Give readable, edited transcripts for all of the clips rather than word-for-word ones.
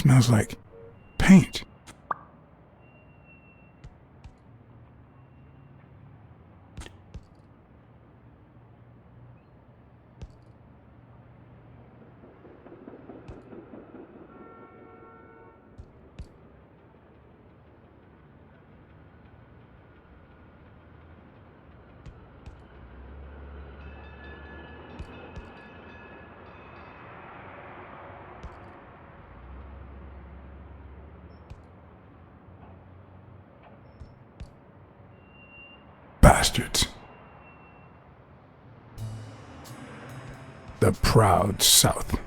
Smells like paint. Bastards. The proud South.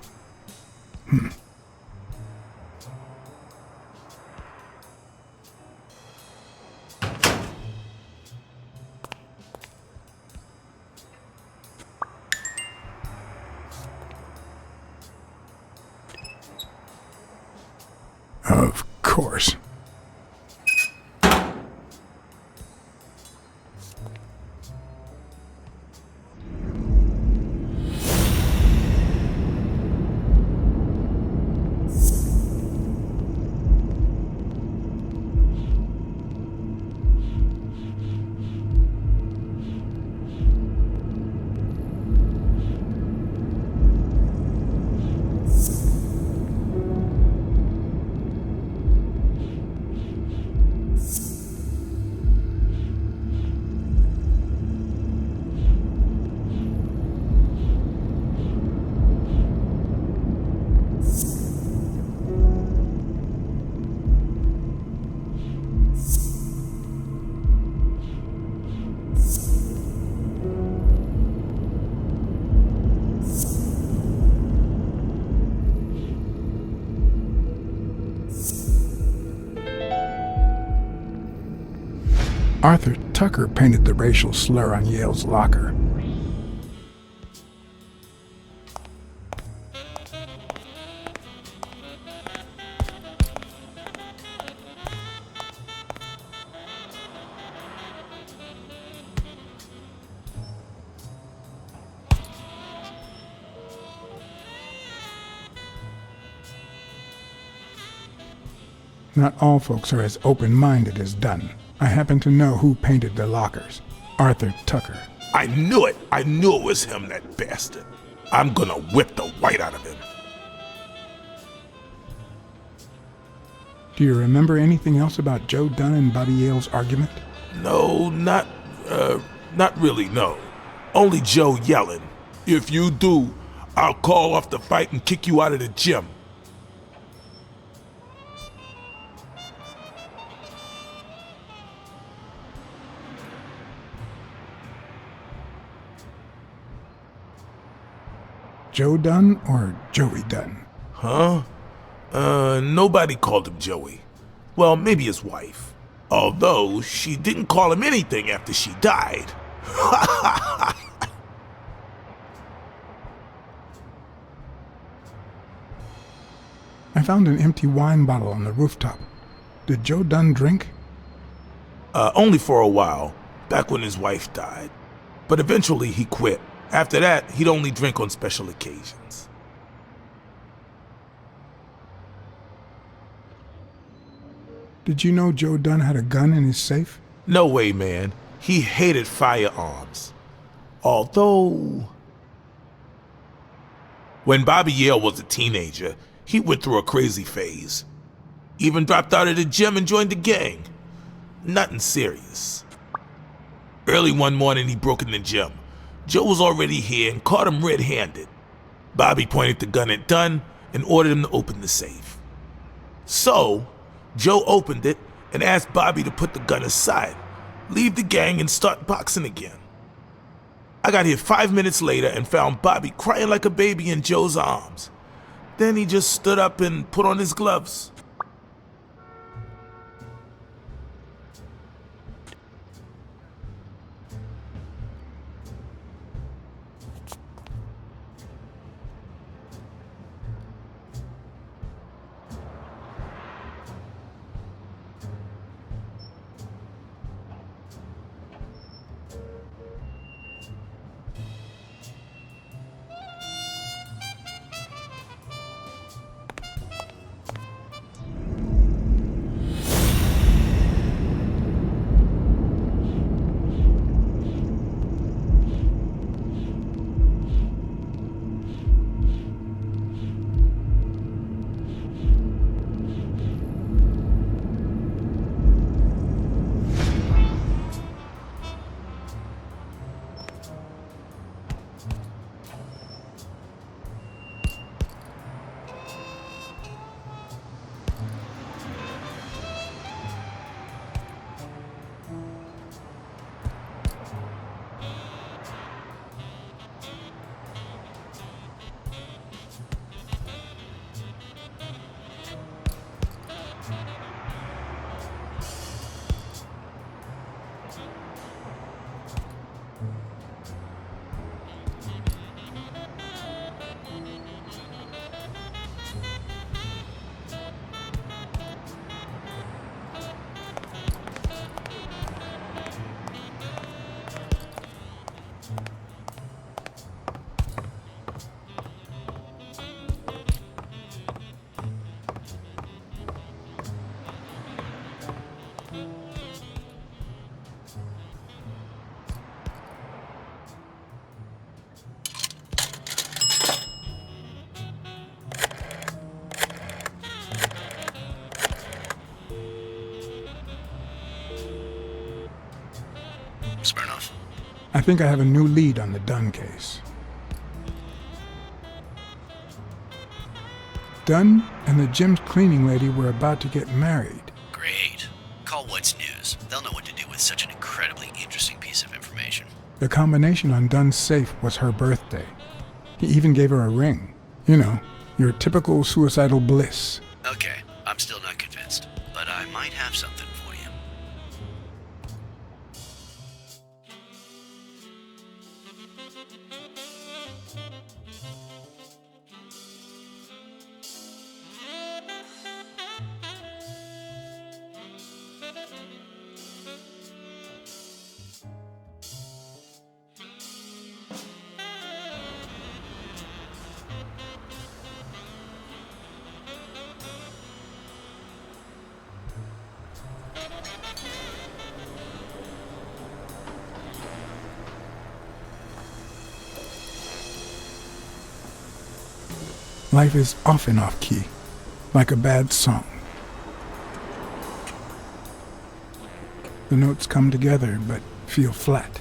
Of course. Arthur Tucker painted the racial slur on Yale's locker. Not all folks are as open-minded as Dunn. I happen to know who painted the lockers. Arthur Tucker. I knew it! I knew it was him, that bastard. I'm gonna whip the white out of him. Do you remember anything else about Joe Dunn and Bobby Yale's argument? No, not really, no. Only Joe yelling. If you do, I'll call off the fight and kick you out of the gym. Joe Dunn or Joey Dunn? Huh? Nobody called him Joey. Well, maybe his wife. Although, she didn't call him anything after she died. I found an empty wine bottle on the rooftop. Did Joe Dunn drink? Only for a while, back when his wife died. But eventually he quit. After that, he'd only drink on special occasions. Did you know Joe Dunn had a gun in his safe? No way, man. He hated firearms. Although... when Bobby Yale was a teenager, he went through a crazy phase. Even dropped out of the gym and joined the gang. Nothing serious. Early one morning, he broke in the gym. Joe was already here and caught him red-handed. Bobby pointed the gun at Dunn and ordered him to open the safe. So, Joe opened it and asked Bobby to put the gun aside, leave the gang and start boxing again. I got here 5 minutes later and found Bobby crying like a baby in Joe's arms. Then he just stood up and put on his gloves. Smirnoff. I think I have a new lead on the Dunn case. Dunn and the gym's cleaning lady were about to get married. Great. Call What's News. They'll know what to do with such an incredibly interesting piece of information. The combination on Dunn's safe was her birthday. He even gave her a ring. You know, your typical suicidal bliss. Okay, I'm still not convinced, but I might have something for you. Life is often off-key, like a bad song. The notes come together but feel flat,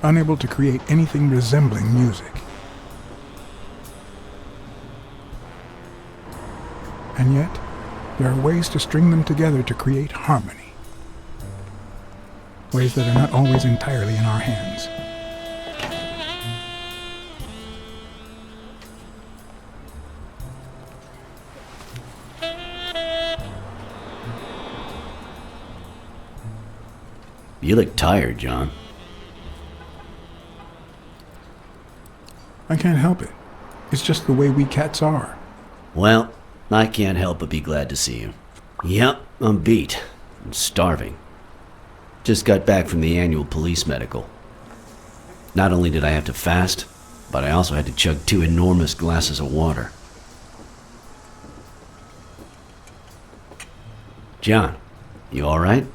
unable to create anything resembling music. And yet, there are ways to string them together to create harmony. Ways that are not always entirely in our hands. You look tired, John. I can't help it. It's just the way we cats are. Well, I can't help but be glad to see you. Yep, I'm beat. I'm starving. Just got back from the annual police medical. Not only did I have to fast, but I also had to chug 2 enormous glasses of water. John, you alright?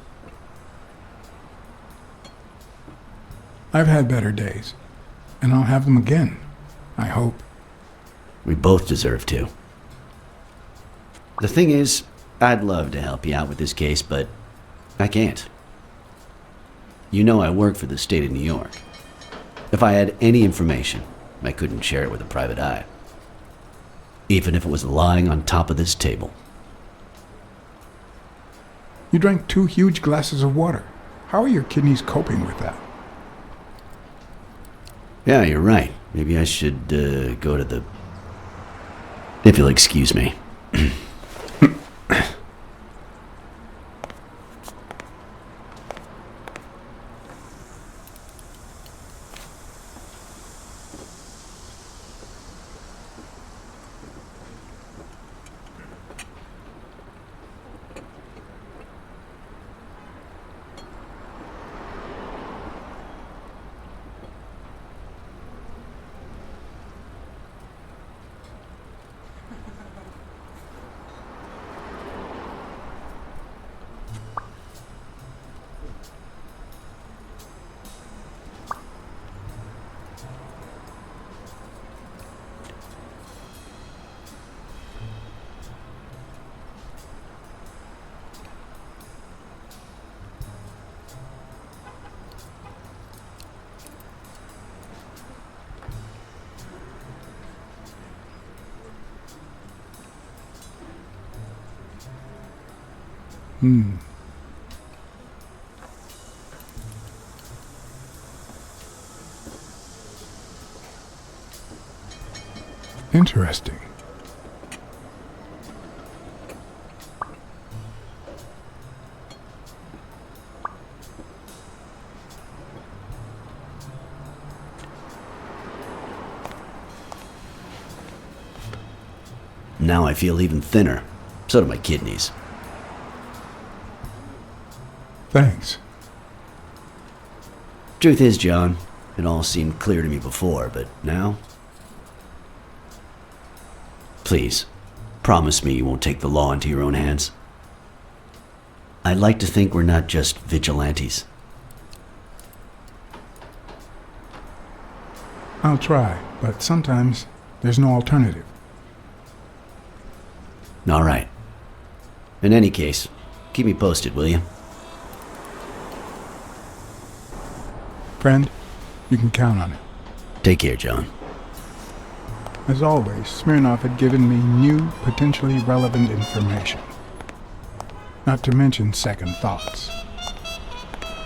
I've had better days, and I'll have them again, I hope. We both deserve to. The thing is, I'd love to help you out with this case, but I can't. You know I work for the state of New York. If I had any information, I couldn't share it with a private eye. Even if it was lying on top of this table. You drank 2 huge glasses of water. How are your kidneys coping with that? Yeah, you're right. Maybe I should go to the... If you'll excuse me. Interesting. Now I feel even thinner. So do my kidneys. Thanks. Truth is, John, It all seemed clear to me before, but now? Please, promise me you won't take the law into your own hands. I'd like to think we're not just vigilantes. I'll try, but sometimes there's no alternative. All right. In any case, keep me posted, will you? Friend, you can count on it. Take care, John. As always, Smirnov had given me new, potentially relevant information. Not to mention second thoughts.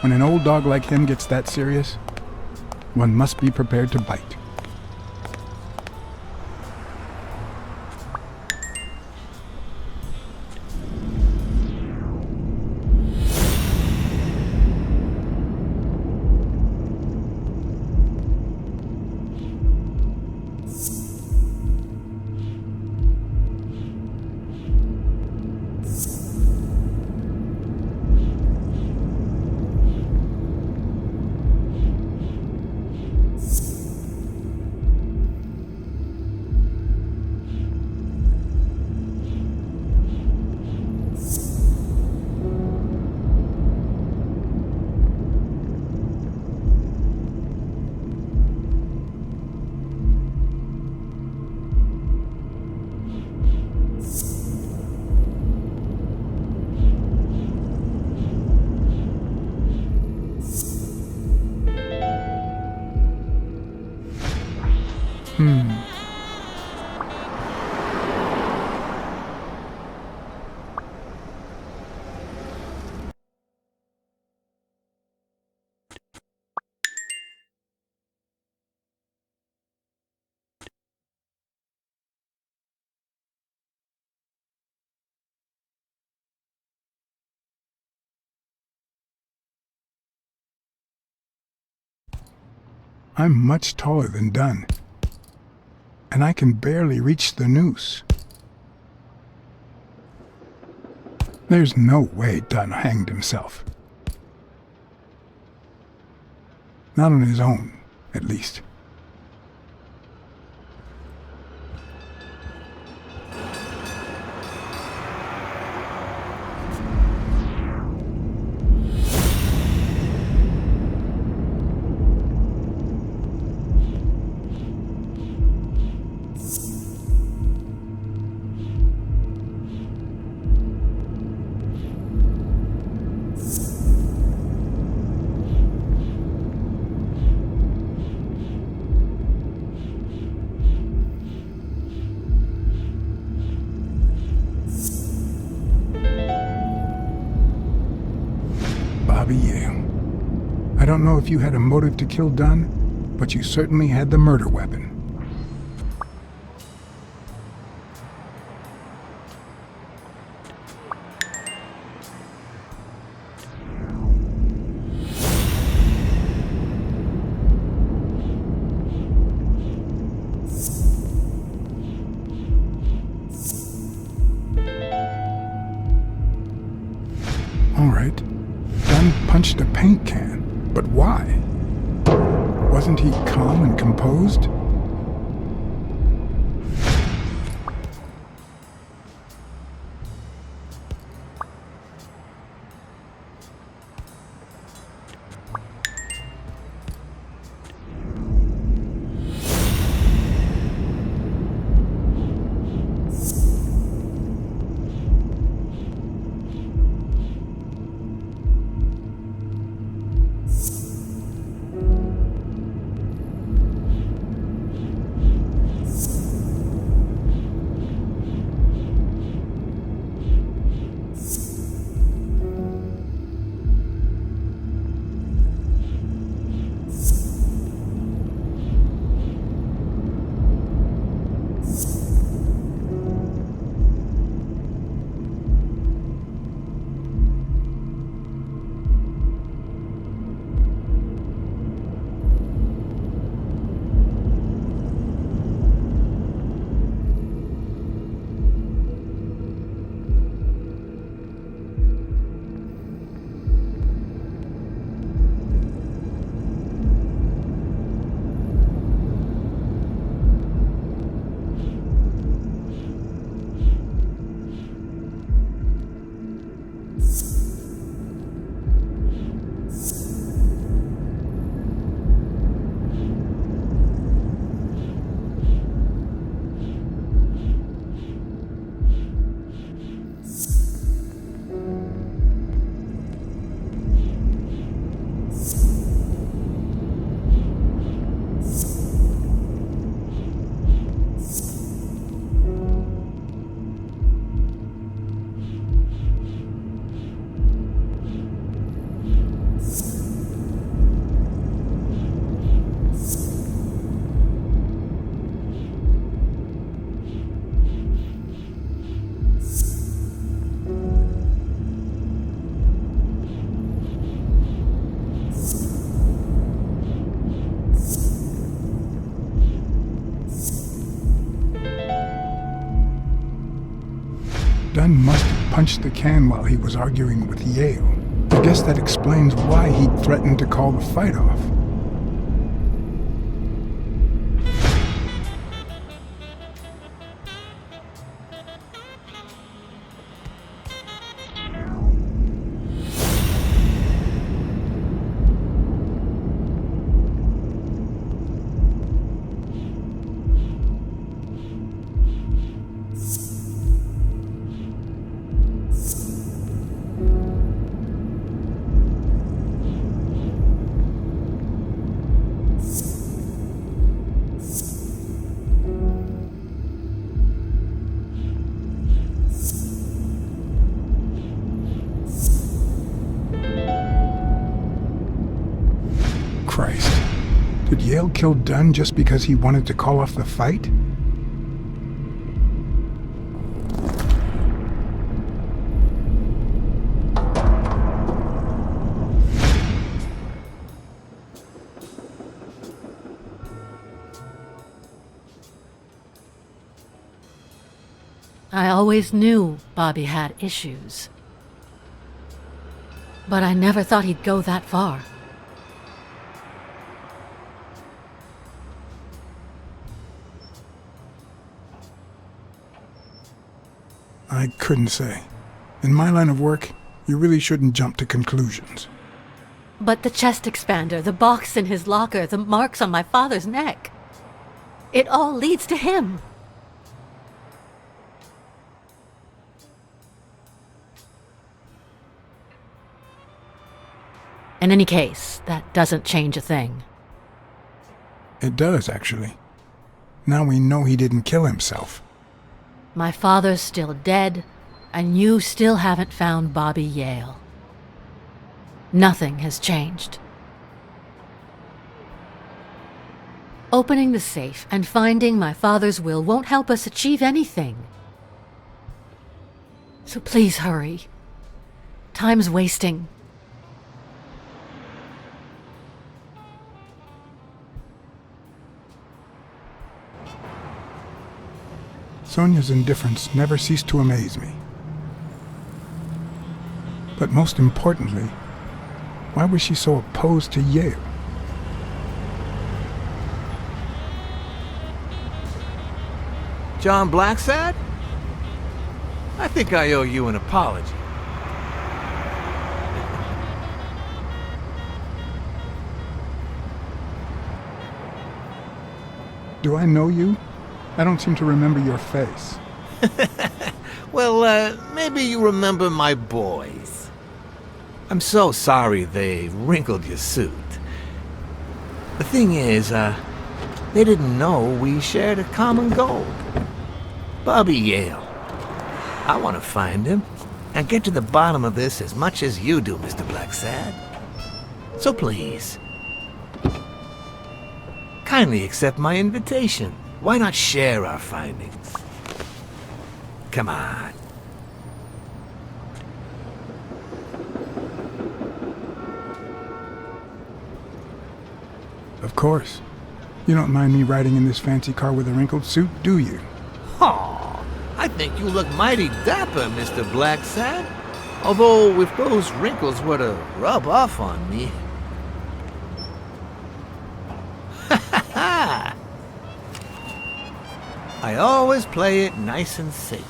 When an old dog like him gets that serious, one must be prepared to bite. I'm much taller than Dunn, and I can barely reach the noose. There's no way Dunn hanged himself. Not on his own, at least. Bobby Yale. I don't know if you had a motive to kill Dunn, but you certainly had the murder weapon. All right. Dunn punched a paint can, but why? Wasn't he calm and composed? Dunn must have punched the can while he was arguing with Yale. I guess that explains why he threatened to call the fight off. Christ. Did Yale kill Dunn just because he wanted to call off the fight? I always knew Bobby had issues. But I never thought he'd go that far. I couldn't say. In my line of work, you really shouldn't jump to conclusions. But the chest expander, the box in his locker, the marks on my father's neck. It all leads to him. In any case, that doesn't change a thing. It does, actually. Now we know he didn't kill himself. My father's still dead, and you still haven't found Bobby Yale. Nothing has changed. Opening the safe and finding my father's will won't help us achieve anything. So please hurry. Time's wasting. Sonia's indifference never ceased to amaze me. But most importantly, why was she so opposed to Yale? John Blacksad? I think I owe you an apology. Do I know you? I don't seem to remember your face. Well, maybe you remember my boys. I'm so sorry they wrinkled your suit. The thing is, they didn't know we shared a common goal. Bobby Yale. I want to find him and get to the bottom of this as much as you do, Mr. Blacksad. So please, kindly accept my invitation. Why not share our findings? Come on. Of course. You don't mind me riding in this fancy car with a wrinkled suit, do you? Oh, I think you look mighty dapper, Mr. Blacksad. Although, if those wrinkles were to rub off on me... I always play it nice and safe.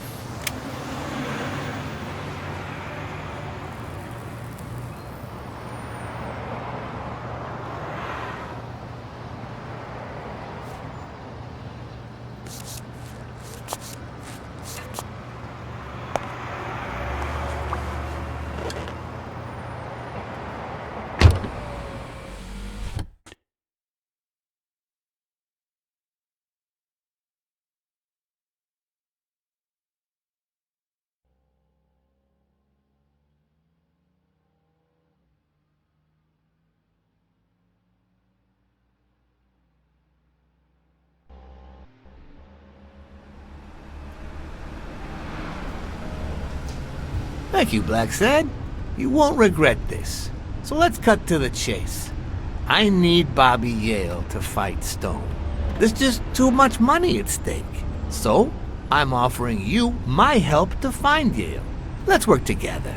Thank you, Blacksad. You won't regret this. So let's cut to the chase. I need Bobby Yale to fight Stone. There's just too much money at stake. So, I'm offering you my help to find Yale. Let's work together.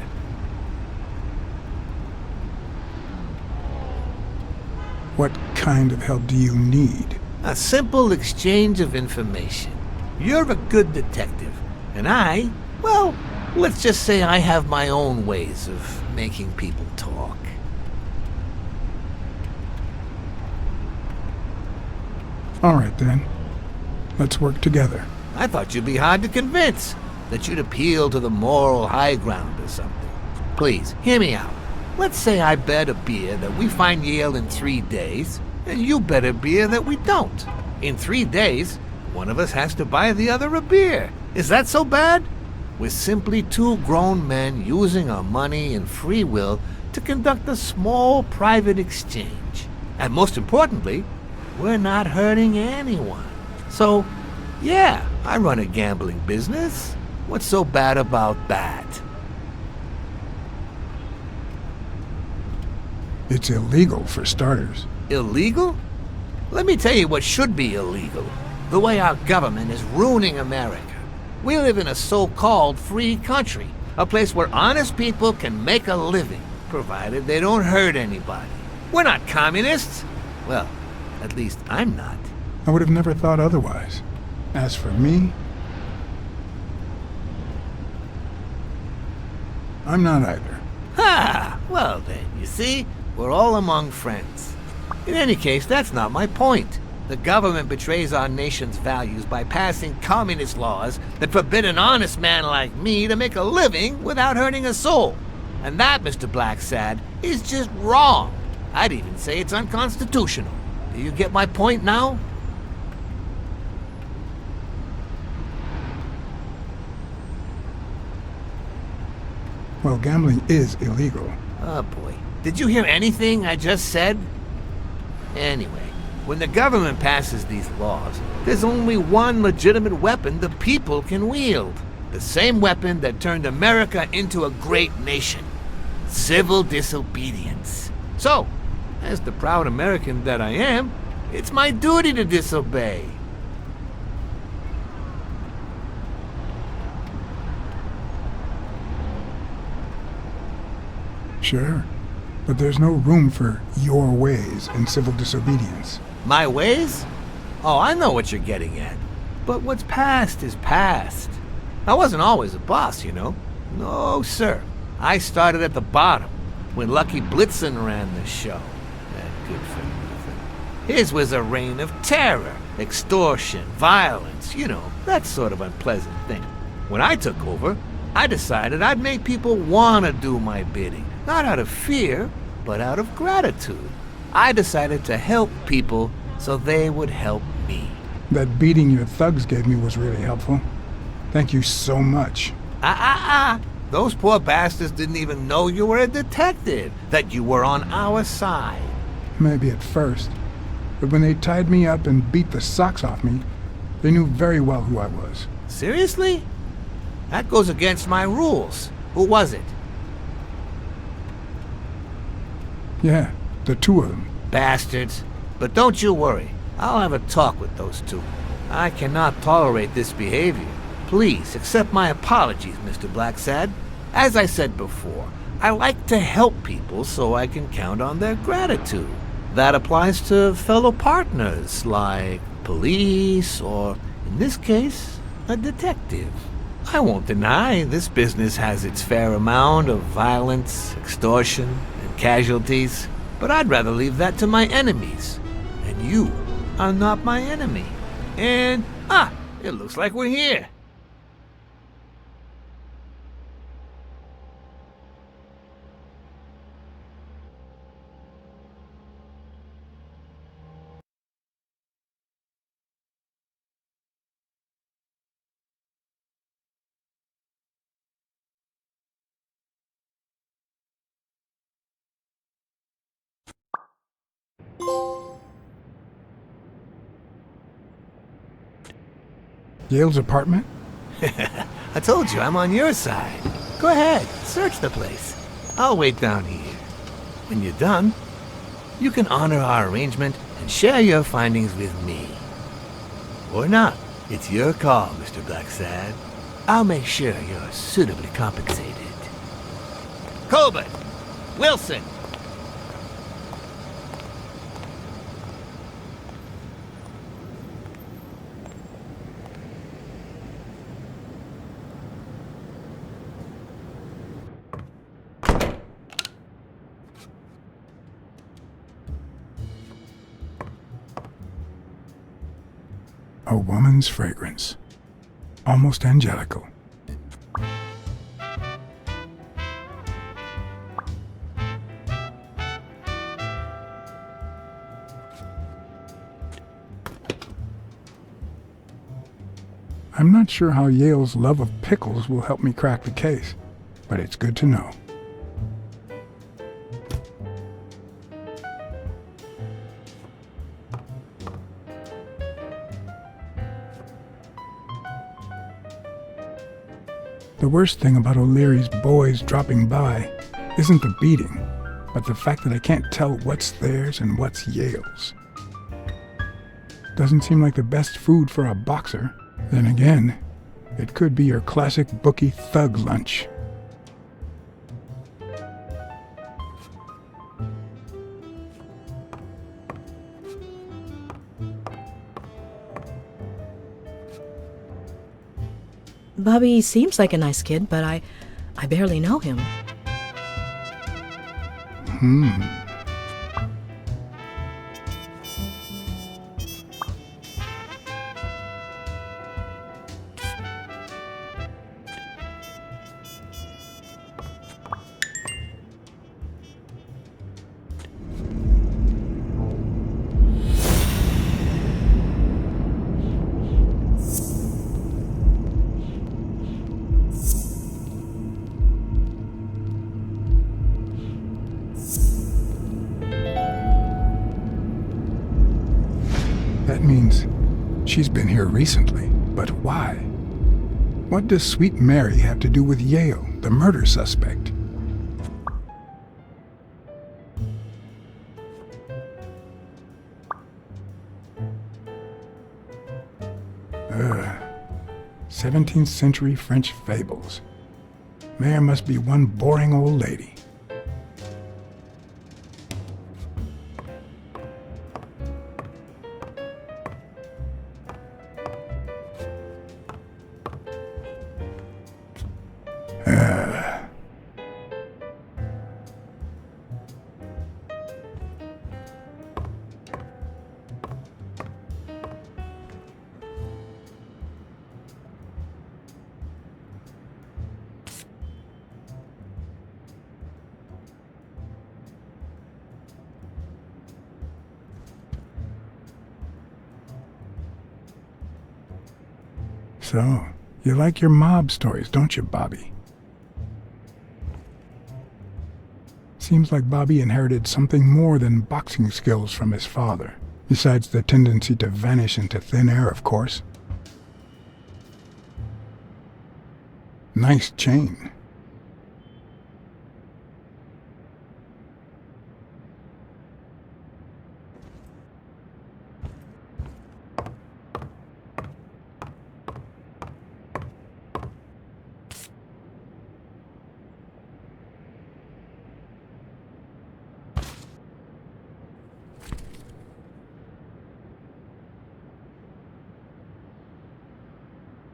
What kind of help do you need? A simple exchange of information. You're a good detective, and well, let's just say I have my own ways of making people talk. All right, then. Let's work together. I thought you'd be hard to convince, that you'd appeal to the moral high ground or something. Please, hear me out. Let's say I bet a beer that we find Yale in 3 days, and you bet a beer that we don't. In 3 days, one of us has to buy the other a beer. Is that so bad? We're simply two grown men using our money and free will to conduct a small private exchange. And most importantly, we're not hurting anyone. So, yeah, I run a gambling business. What's so bad about that? It's illegal for starters. Illegal? Let me tell you what should be illegal. The way our government is ruining America. We live in a so-called free country, a place where honest people can make a living, provided they don't hurt anybody. We're not communists. Well, at least I'm not. I would have never thought otherwise. As for me, I'm not either. Ha! Well then, you see, we're all among friends. In any case, that's not my point. The government betrays our nation's values by passing communist laws that forbid an honest man like me to make a living without hurting a soul. And that, Mr. Blacksad, is just wrong. I'd even say it's unconstitutional. Do you get my point now? Well, gambling is illegal. Oh boy. Did you hear anything I just said? Anyway, when the government passes these laws, there's only one legitimate weapon the people can wield. The same weapon that turned America into a great nation. Civil disobedience. So, as the proud American that I am, it's my duty to disobey. Sure, but there's no room for your ways in civil disobedience. My ways? Oh, I know what you're getting at. But what's past is past. I wasn't always a boss, you know. No, sir. I started at the bottom, when Lucky Blitzen ran the show. That good for nothing. His was a reign of terror, extortion, violence, you know, that sort of unpleasant thing. When I took over, I decided I'd make people want to do my bidding. Not out of fear, but out of gratitude. I decided to help people so they would help me. That beating your thugs gave me was really helpful. Thank you so much. Those poor bastards didn't even know you were a detective, that you were on our side. Maybe at first, but when they tied me up and beat the socks off me, they knew very well who I was. Seriously? That goes against my rules. Who was it? Yeah, the two of them. Bastards. But don't you worry. I'll have a talk with those two. I cannot tolerate this behavior. Please accept my apologies, Mr. Blacksad. As I said before, I like to help people so I can count on their gratitude. That applies to fellow partners like police or, in this case, a detective. I won't deny this business has its fair amount of violence, extortion, and casualties, but I'd rather leave that to my enemies. And you are not my enemy. And, it looks like we're here. Yale's apartment? I told you I'm on your side. Go ahead, search the place. I'll wait down here. When you're done, you can honor our arrangement and share your findings with me. Or not. It's your call, Mr. Blacksad. I'll make sure you're suitably compensated. Colbert! Wilson! A woman's fragrance. Almost angelical. I'm not sure how Yale's love of pickles will help me crack the case, but it's good to know. The worst thing about O'Leary's boys dropping by isn't the beating, but the fact that I can't tell what's theirs and what's Yale's. Doesn't seem like the best food for a boxer. Then again, it could be your classic bookie thug lunch. Bobby seems like a nice kid, but I barely know him. That means she's been here recently, but why? What does Sweet Mary have to do with Yale, the murder suspect? Ugh. 17th century French fables. Mare must be one boring old lady. So, you like your mob stories, don't you, Bobby? Seems like Bobby inherited something more than boxing skills from his father, besides the tendency to vanish into thin air, of course. Nice chain.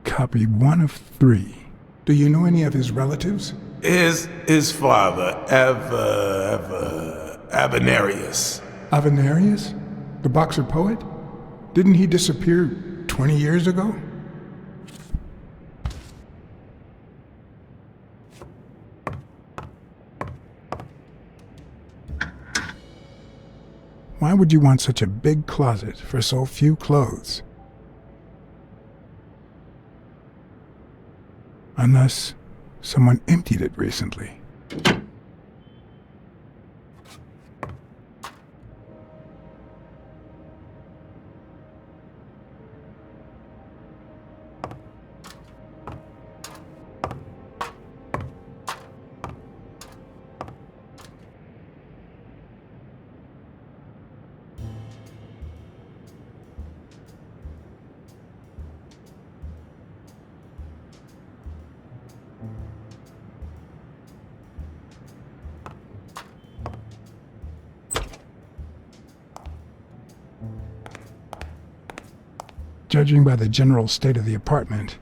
Copy 1 of 3. Do you know any of his relatives? His father, Avenarius. Avenarius? The boxer poet? Didn't he disappear 20 years ago? Why would you want such a big closet for so few clothes? Unless someone emptied it recently. Judging by the general state of the apartment,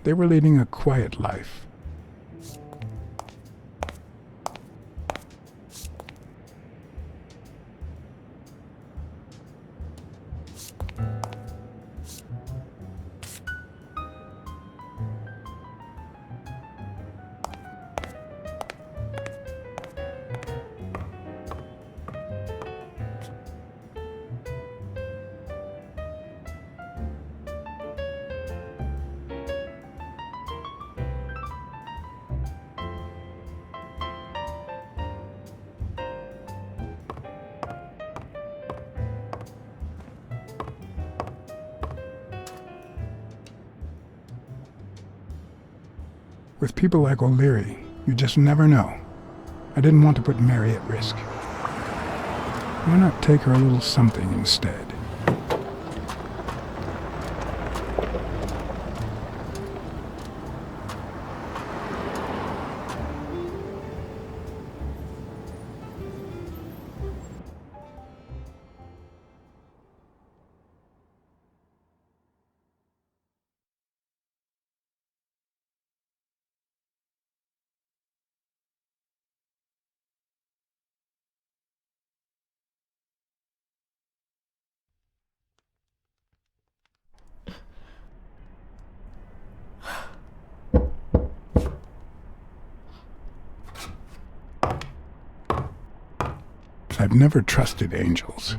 they were leading a quiet life. With people like O'Leary, you just never know. I didn't want to put Mary at risk. Why not take her a little something instead? I've never trusted angels.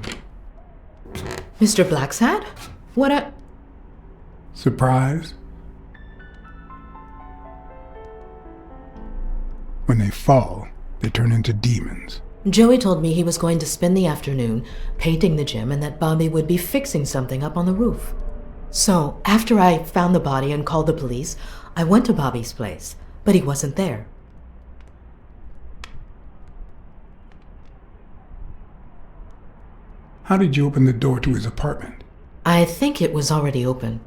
Mr. Blacksad? What a... Surprise? When they fall, they turn into demons. Joey told me he was going to spend the afternoon painting the gym and that Bobby would be fixing something up on the roof. So, after I found the body and called the police, I went to Bobby's place, but he wasn't there. How did you open the door to his apartment? I think it was already open.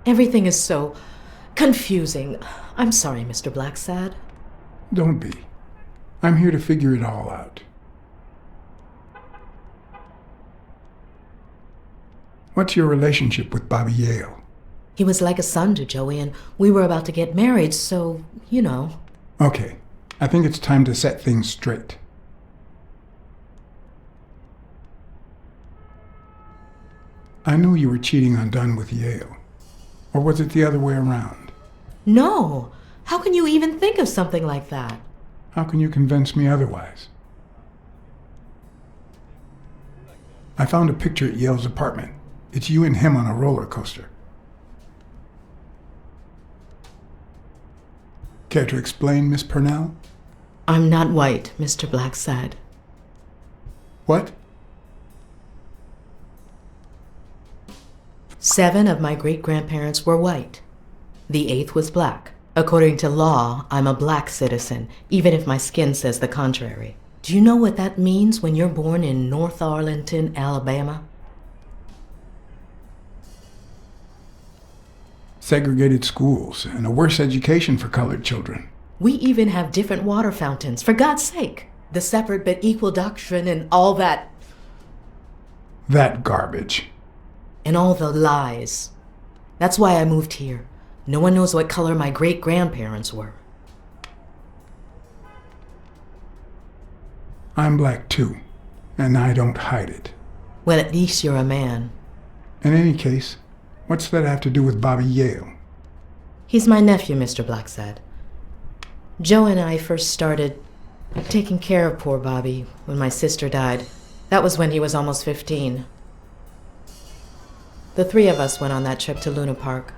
Everything is so confusing. I'm sorry, Mr. Blacksad. Don't be. I'm here to figure it all out. What's your relationship with Bobby Yale? He was like a son to Joey, and we were about to get married, so, you know. Okay, I think it's time to set things straight. I knew you were cheating on Dunn with Yale. Or was it the other way around? No! How can you even think of something like that? How can you convince me otherwise? I found a picture at Yale's apartment. It's you and him on a roller coaster. Care to explain, Miss Purnell? I'm not white, Mr. Blacksad. What? 7 of my great-grandparents were white. The 8th was black. According to law, I'm a black citizen, even if my skin says the contrary. Do you know what that means when you're born in North Arlington, Alabama? Segregated schools and a worse education for colored children. We even have different water fountains, for God's sake. The separate but equal doctrine and all that. That garbage. And all the lies. That's why I moved here. No one knows what color my great-grandparents were. I'm black too, and I don't hide it. Well, at least you're a man. In any case, what's that have to do with Bobby Yale? He's my nephew, Mr. Blacksad. Joe and I first started taking care of poor Bobby when my sister died. That was when he was almost 15. The 3 of us went on that trip to Luna Park.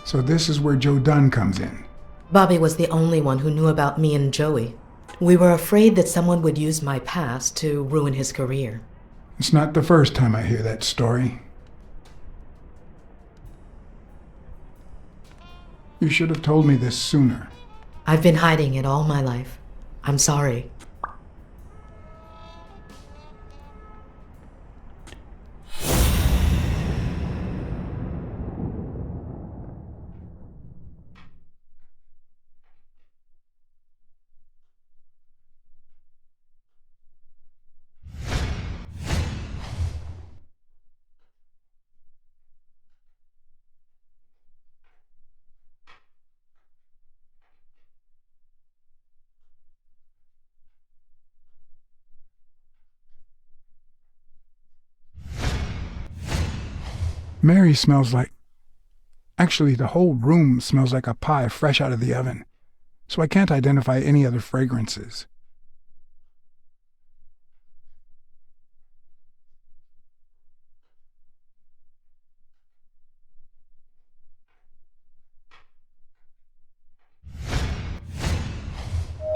So this is where Joe Dunn comes in. Bobby was the only one who knew about me and Joey. We were afraid that someone would use my past to ruin his career. It's not the first time I hear that story. You should have told me this sooner. I've been hiding it all my life. I'm sorry. Mary smells like... Actually, the whole room smells like a pie fresh out of the oven, so I can't identify any other fragrances.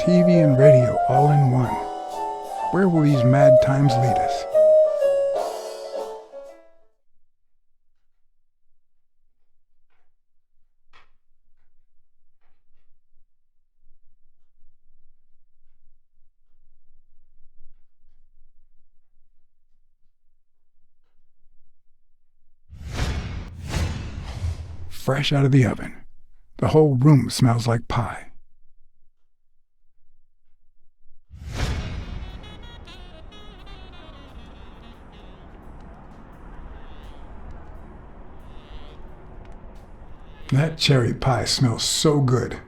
TV and radio all in one. Where will these mad times lead us? Fresh out of the oven. The whole room smells like pie. That cherry pie smells so good.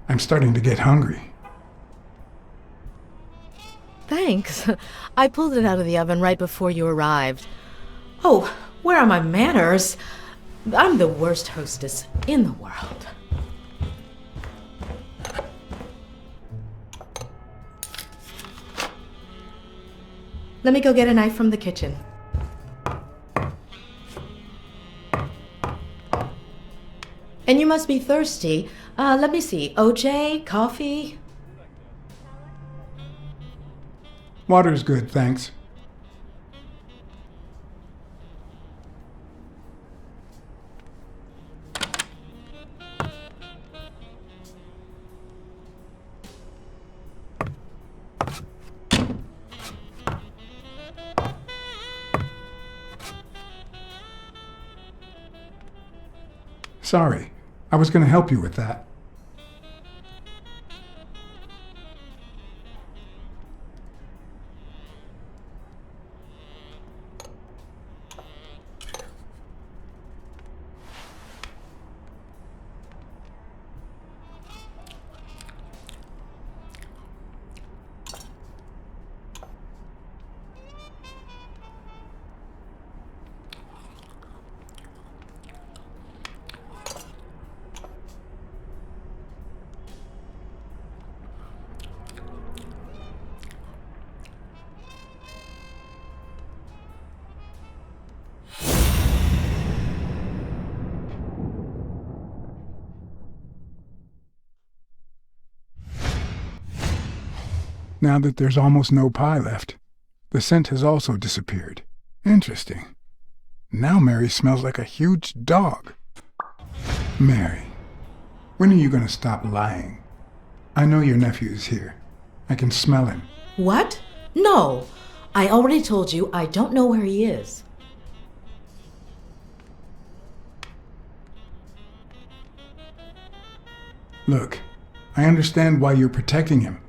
I'm starting to get hungry. Thanks. I pulled it out of the oven right before you arrived. Oh, where are my manners? I'm the worst hostess in the world. Let me go get a knife from the kitchen. And you must be thirsty. Let me see. OJ? Coffee? Water's good, thanks. Sorry, I was going to help you with that. Now that there's almost no pie left, the scent has also disappeared. Interesting. Now Mary smells like a huge dog. Mary, when are you going to stop lying? I know your nephew is here. I can smell him. What? No. I already told you I don't know where he is. Look, I understand why you're protecting him,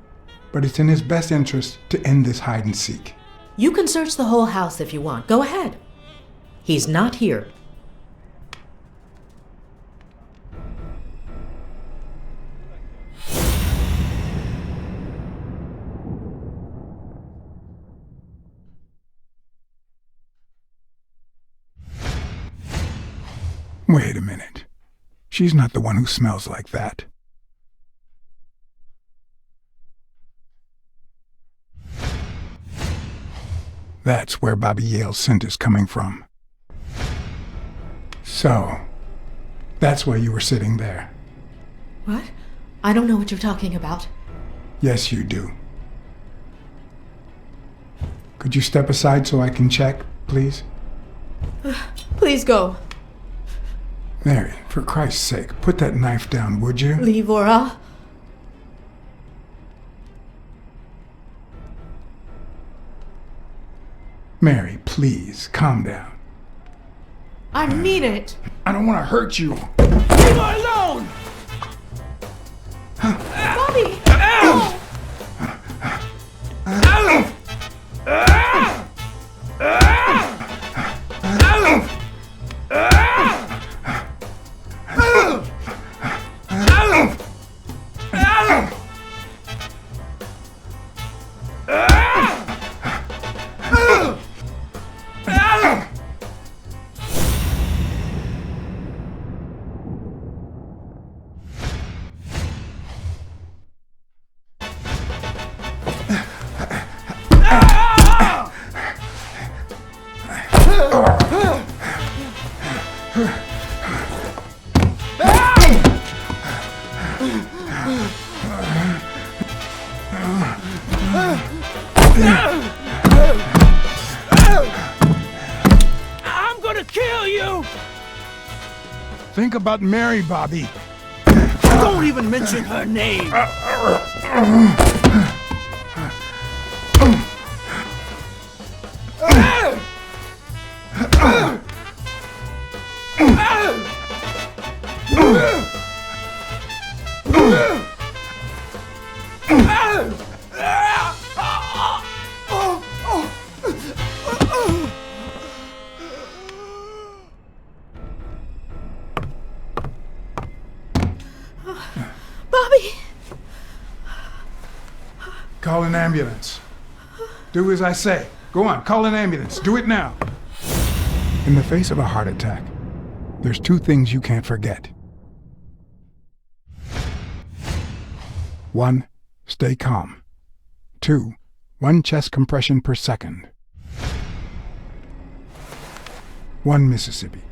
but it's in his best interest to end this hide and seek. You can search the whole house if you want. Go ahead. He's not here. Wait a minute. She's not the one who smells like that. That's where Bobby Yale's scent is coming from. So, that's why you were sitting there. What? I don't know what you're talking about. Yes, you do. Could you step aside so I can check, please? Please go. Mary, for Christ's sake, put that knife down, would you? Leave or I'll... Mary, please, calm down. I mean it. I don't want to hurt you. Leave her alone! Bobby! I'm gonna kill you! Think about Mary, Bobby. Don't even mention her name! Bobby! Call an ambulance. Do as I say. Go on, call an ambulance. Do it now. In the face of a heart attack, there's two things you can't forget. 1. Stay calm. 2. 1 chest compression per second. 1 Mississippi.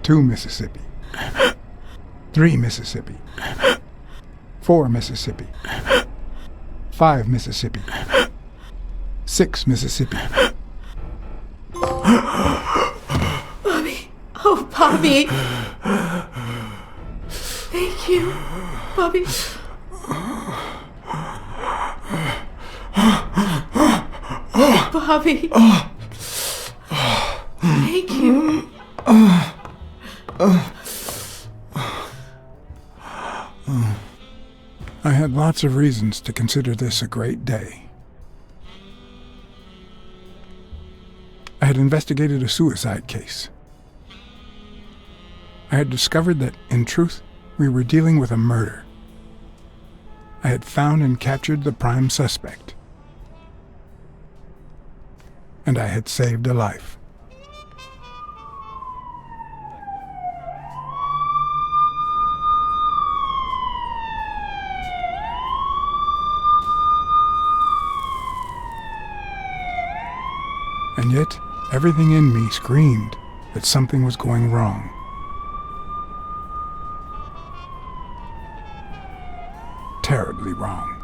2 Mississippi. 3 Mississippi. 4 Mississippi. 5 Mississippi. 6 Mississippi. Bobby! Oh, Bobby! Thank you, Bobby. Bobby. Thank you. I had lots of reasons to consider this a great day. I had investigated a suicide case. I had discovered that, in truth, we were dealing with a murder. I had found and captured the prime suspect. And I had saved a life. And yet, everything in me screamed that something was going wrong. Terribly wrong.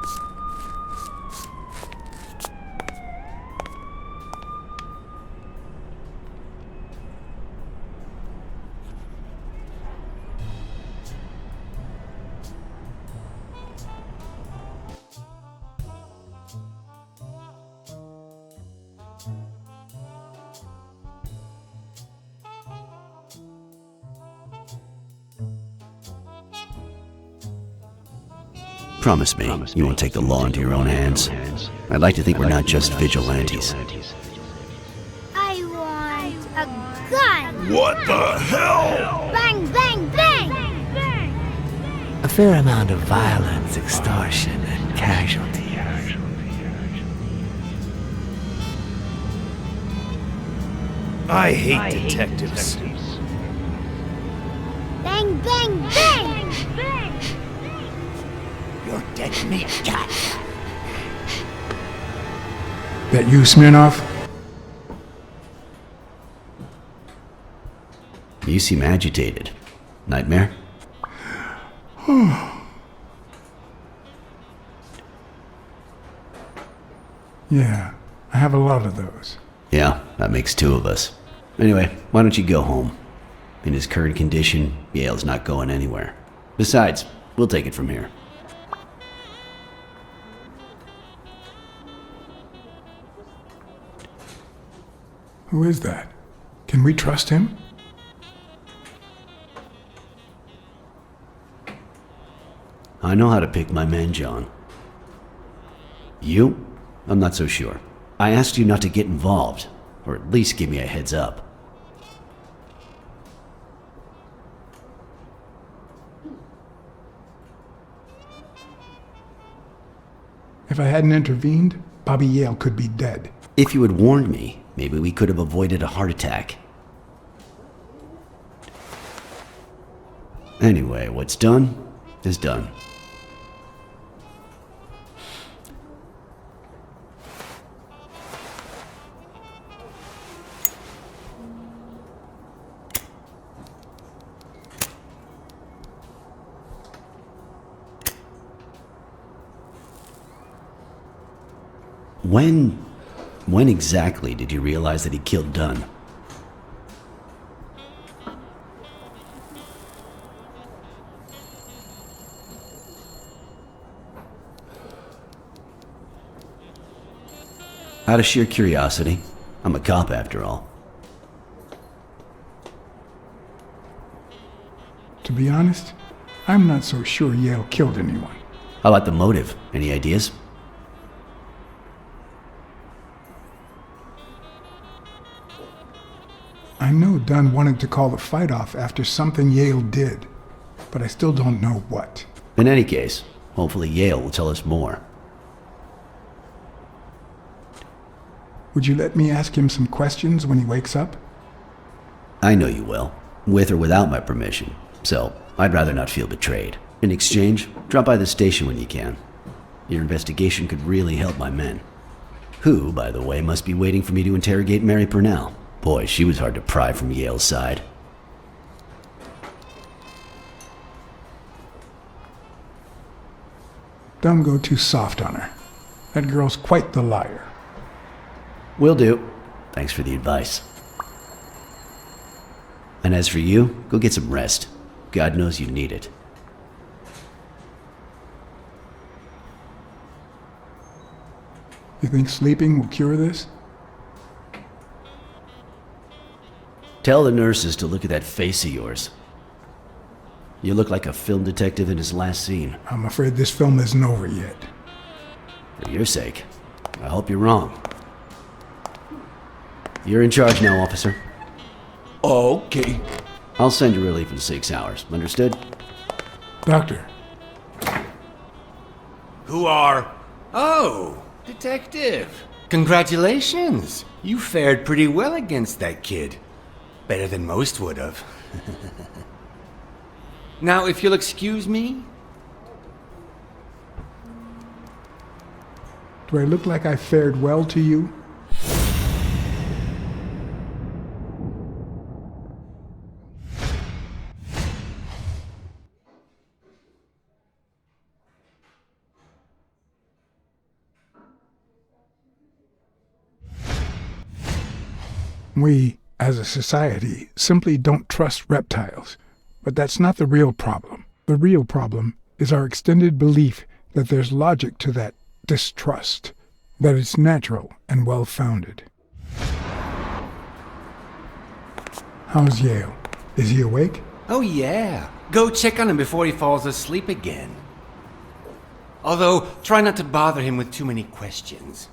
Promise me you won't take the law into your own hands. I'd like to think we're not just vigilantes. I want a gun! What the hell? Bang, bang, bang! A fair amount of violence, extortion, and casualty. I hate detectives. Bang, bang, bang! You're dead meat, cat. That you, Smirnoff? You seem agitated. Nightmare? Yeah, I have a lot of those. Yeah, that makes 2 of us. Anyway, why don't you go home? In his current condition, Yale's not going anywhere. Besides, we'll take it from here. Who is that? Can we trust him? I know how to pick my men, John. You? I'm not so sure. I asked you not to get involved, or at least give me a heads up. If I hadn't intervened, Bobby Yale could be dead. If you had warned me, maybe we could have avoided a heart attack. Anyway, what's done is done. When exactly did you realize that he killed Dunn? Out of sheer curiosity. I'm a cop after all. To be honest, I'm not so sure Yale killed anyone. How about the motive? Any ideas? I know Dunn wanted to call the fight off after something Yale did, but I still don't know what. In any case, hopefully Yale will tell us more. Would you let me ask him some questions when he wakes up? I know you will, with or without my permission, so I'd rather not feel betrayed. In exchange, drop by the station when you can. Your investigation could really help my men. Who, by the way, must be waiting for me to interrogate Mary Purnell. Boy, she was hard to pry from Yale's side. Don't go too soft on her. That girl's quite the liar. Will do. Thanks for the advice. And as for you, go get some rest. God knows you need it. You think sleeping will cure this? Tell the nurses to look at that face of yours. You look like a film detective in his last scene. I'm afraid this film isn't over yet. For your sake, I hope you're wrong. You're in charge now, officer. Okay. I'll send you relief in 6 hours. Understood? Doctor, Who are... Oh, detective. Congratulations. You fared pretty well against that kid. Better than most would have. Now, if you'll excuse me. do I look like I fared well to you? We, as a society, simply don't trust reptiles. But that's not the real problem. The real problem is our extended belief that there's logic to that distrust, that it's natural and well-founded. How's Yale? Is he awake? Oh, yeah. Go check on him before he falls asleep again. Although, try not to bother him with too many questions.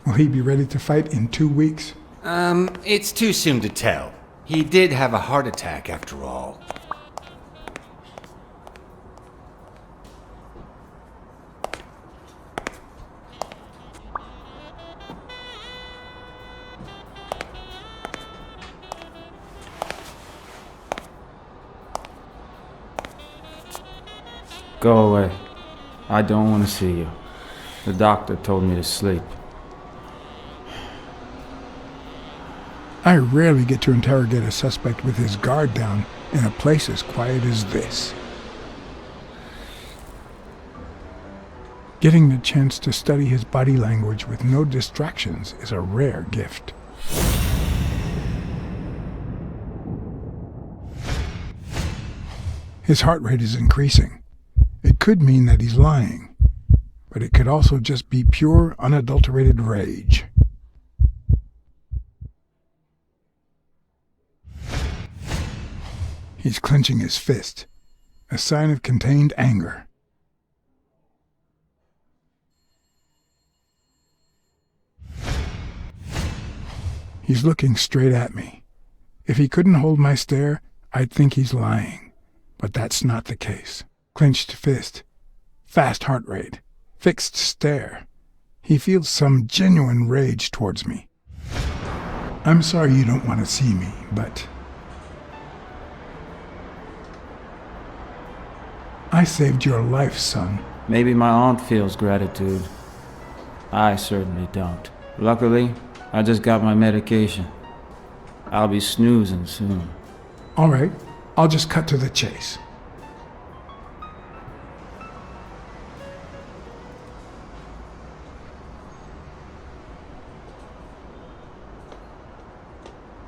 Will he be ready to fight in 2 weeks? It's too soon to tell. He did have a heart attack after all. Go away. I don't want to see you. The doctor told me to sleep. I rarely get to interrogate a suspect with his guard down in a place as quiet as this. Getting the chance to study his body language with no distractions is a rare gift. His heart rate is increasing. It could mean that he's lying, but it could also just be pure, unadulterated rage. He's clenching his fist, a sign of contained anger. He's looking straight at me. If he couldn't hold my stare, I'd think he's lying. But that's not the case. Clenched fist, fast heart rate, fixed stare. He feels some genuine rage towards me. I'm sorry you don't want to see me, but I saved your life, son. Maybe my aunt feels gratitude. I certainly don't. Luckily, I just got my medication. I'll be snoozing soon. All right, I'll just cut to the chase.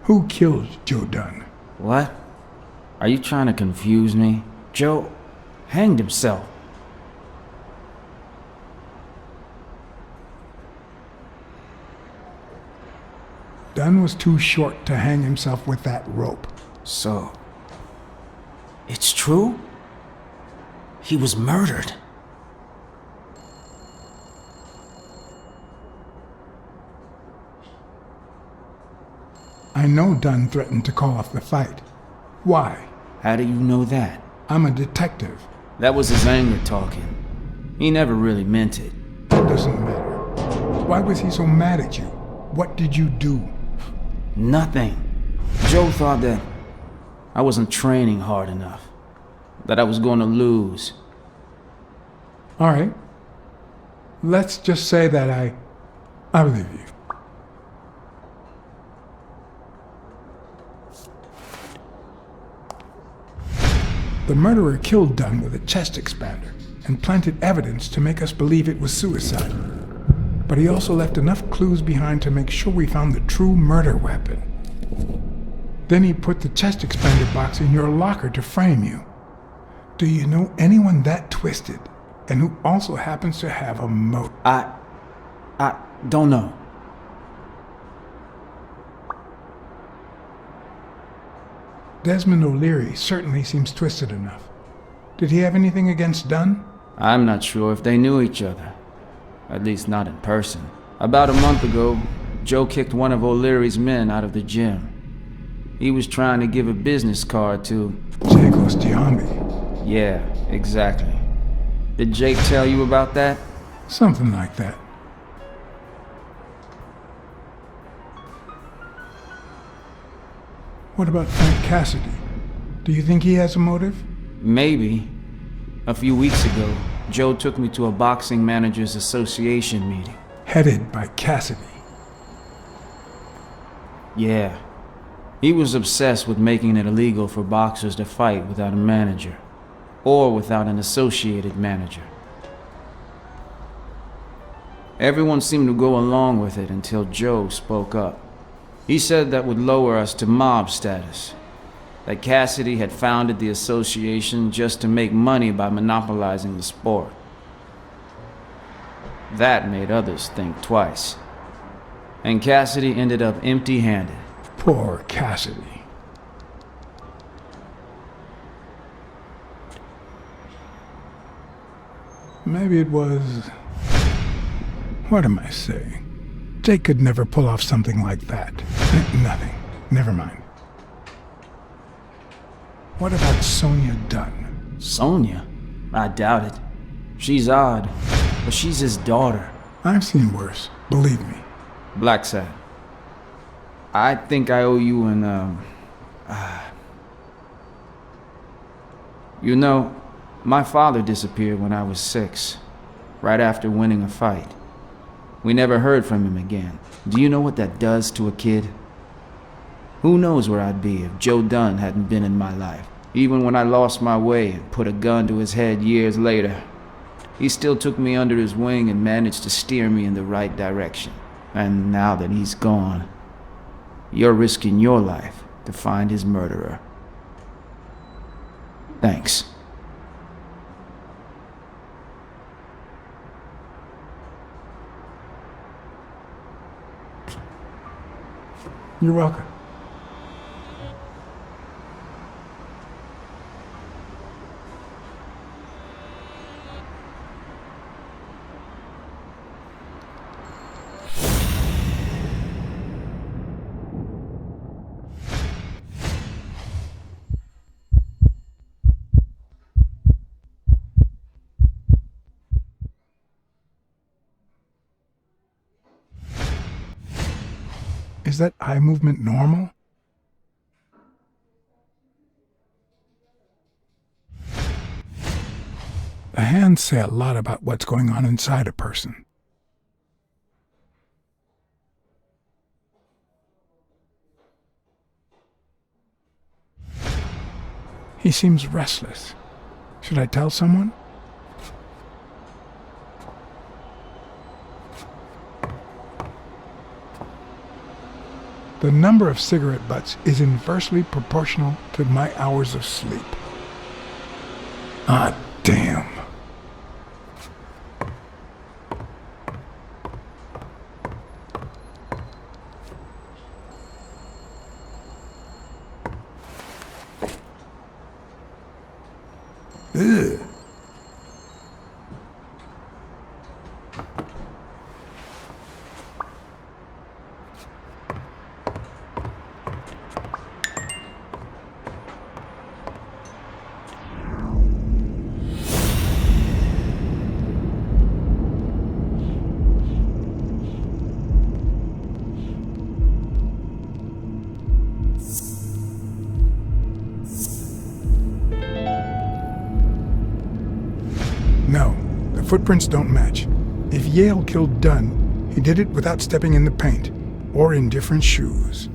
Who killed Joe Dunn? What? Are you trying to confuse me? Joe hanged himself. Dunn was too short to hang himself with that rope. So, it's true? He was murdered. I know Dunn threatened to call off the fight. Why? How do you know that? I'm a detective. That was his anger talking. He never really meant it. That doesn't matter. Why was he so mad at you? What did you do? Nothing. Joe thought that I wasn't training hard enough. That I was going to lose. All right. Let's just say that I believe you. The murderer killed Dunn with a chest expander and planted evidence to make us believe it was suicide. But he also left enough clues behind to make sure we found the true murder weapon. Then he put the chest expander box in your locker to frame you. Do you know anyone that twisted and who also happens to have a motive? I don't know. Desmond O'Leary certainly seems twisted enough. Did he have anything against Dunn? I'm not sure if they knew each other. At least not in person. About a month ago, Joe kicked one of O'Leary's men out of the gym. He was trying to give a business card to... Jake Ostiambi. Yeah, exactly. Did Jake tell you about that? Something like that. What about Frank Cassidy? Do you think he has a motive? Maybe. A few weeks ago, Joe took me to a Boxing Managers Association meeting. Headed by Cassidy. Yeah. He was obsessed with making it illegal for boxers to fight without a manager. Or without an associated manager. Everyone seemed to go along with it until Joe spoke up. He said that would lower us to mob status. That Cassidy had founded the association just to make money by monopolizing the sport. That made others think twice. And Cassidy ended up empty-handed. Poor Cassidy. Maybe it was... What am I saying? Jake could never pull off something like that. Nothing. Never mind. What about Sonia Dunn? Sonia? I doubt it. She's odd, but she's his daughter. I've seen worse, believe me. Blacksad. I think I owe you an, You know, my father disappeared when I was 6, right after winning a fight. We never heard from him again. Do you know what that does to a kid? Who knows where I'd be if Joe Dunn hadn't been in my life. Even when I lost my way and put a gun to his head years later, he still took me under his wing and managed to steer me in the right direction. And now that he's gone, you're risking your life to find his murderer. Thanks. You're welcome. Is that eye movement normal? The hands say a lot about what's going on inside a person. He seems restless. Should I tell someone? The number of cigarette butts is inversely proportional to my hours of sleep. Ah, damn. Ugh. No, the footprints don't match. If Yale killed Dunn, he did it without stepping in the paint, or in different shoes.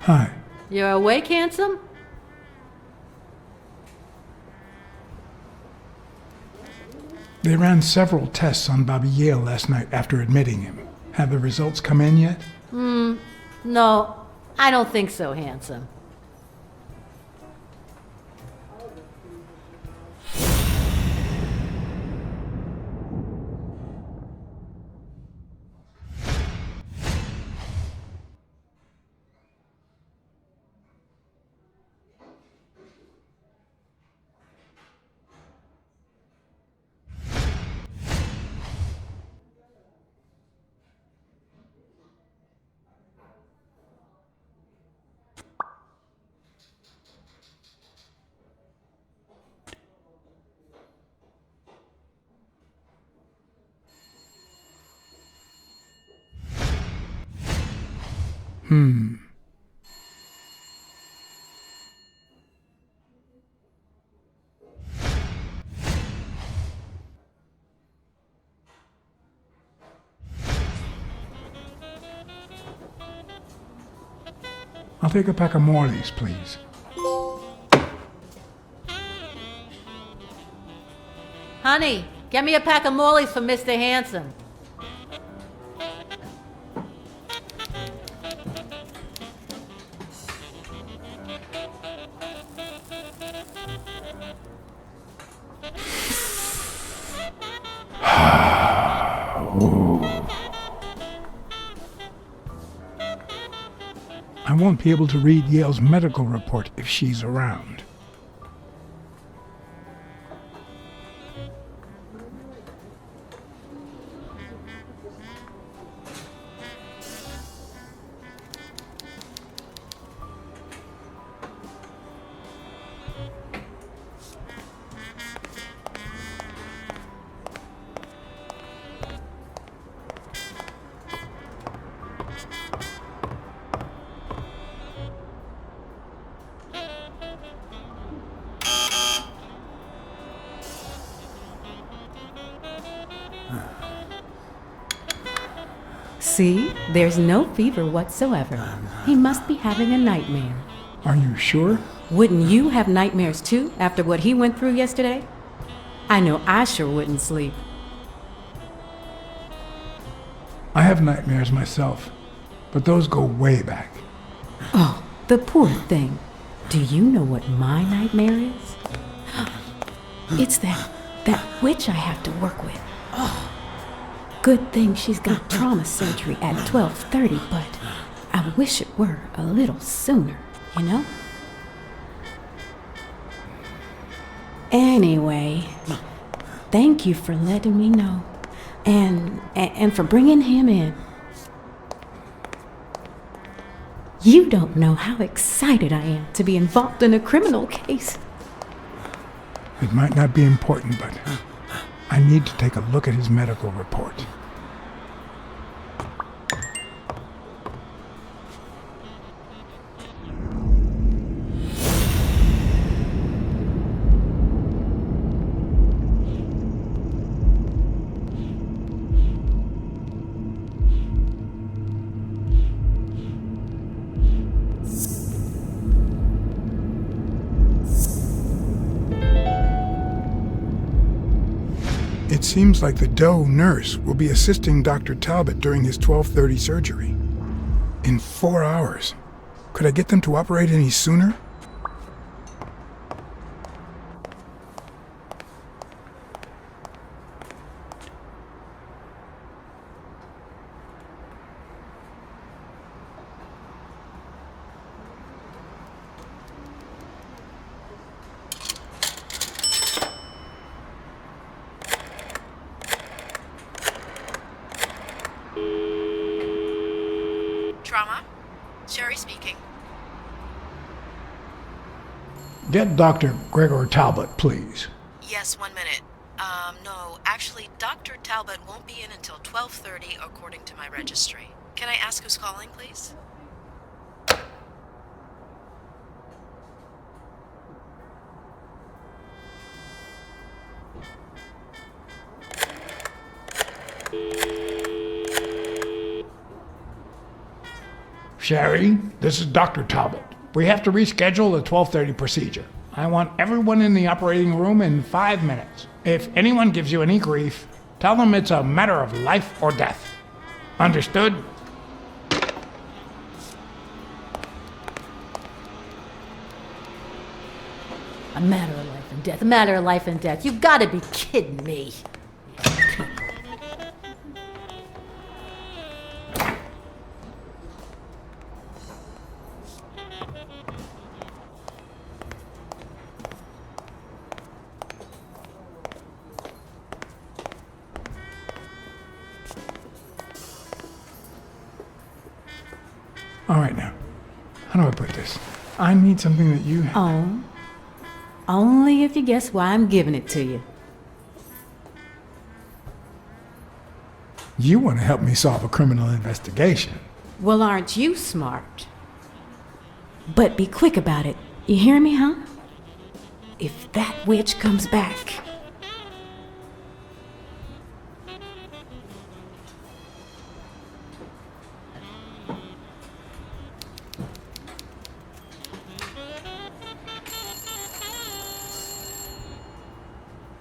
Hi. You're awake, handsome? They ran several tests on Bobby Yale last night after admitting him. Have the results come in yet? No, I don't think so, handsome. I'll take a pack of Morley's, please. Honey, get me a pack of Morley's for Mr. Handsome. I won't be able to read Yale's medical report if she's around. See? There's no fever whatsoever. He must be having a nightmare. Are you sure? Wouldn't you have nightmares too after what he went through yesterday? I know I sure wouldn't sleep. I have nightmares myself, but those go way back. Oh, the poor thing. Do you know what my nightmare is? It's that witch I have to work with. Good thing she's got trauma surgery at 12:30, but I wish it were a little sooner, you know? Anyway, thank you for letting me know. And for bringing him in. You don't know how excited I am to be involved in a criminal case. It might not be important, but I need to take a look at his medical report. seems like the Doe nurse will be assisting Dr. Talbot during his 12:30 surgery. In 4 hours. Could I get them to operate any sooner? Trauma? Sherry speaking. Get Dr. Gregor Talbot, please. Yes, 1 minute. No, actually, Dr. Talbot won't be in until 12:30 according to my registry. Can I ask who's calling, please? Sherry, this is Dr. Talbot. We have to reschedule the 12:30 procedure. I want everyone in the operating room in 5 minutes. If anyone gives you any grief, tell them it's a matter of life or death. Understood? A matter of life and death. A matter of life and death. You've got to be kidding me. All right now. How do I put this? I need something that you have. Oh, only if you guess why I'm giving it to you. You want to help me solve a criminal investigation. Well, aren't you smart? But be quick about it. You hear me, huh? If that witch comes back.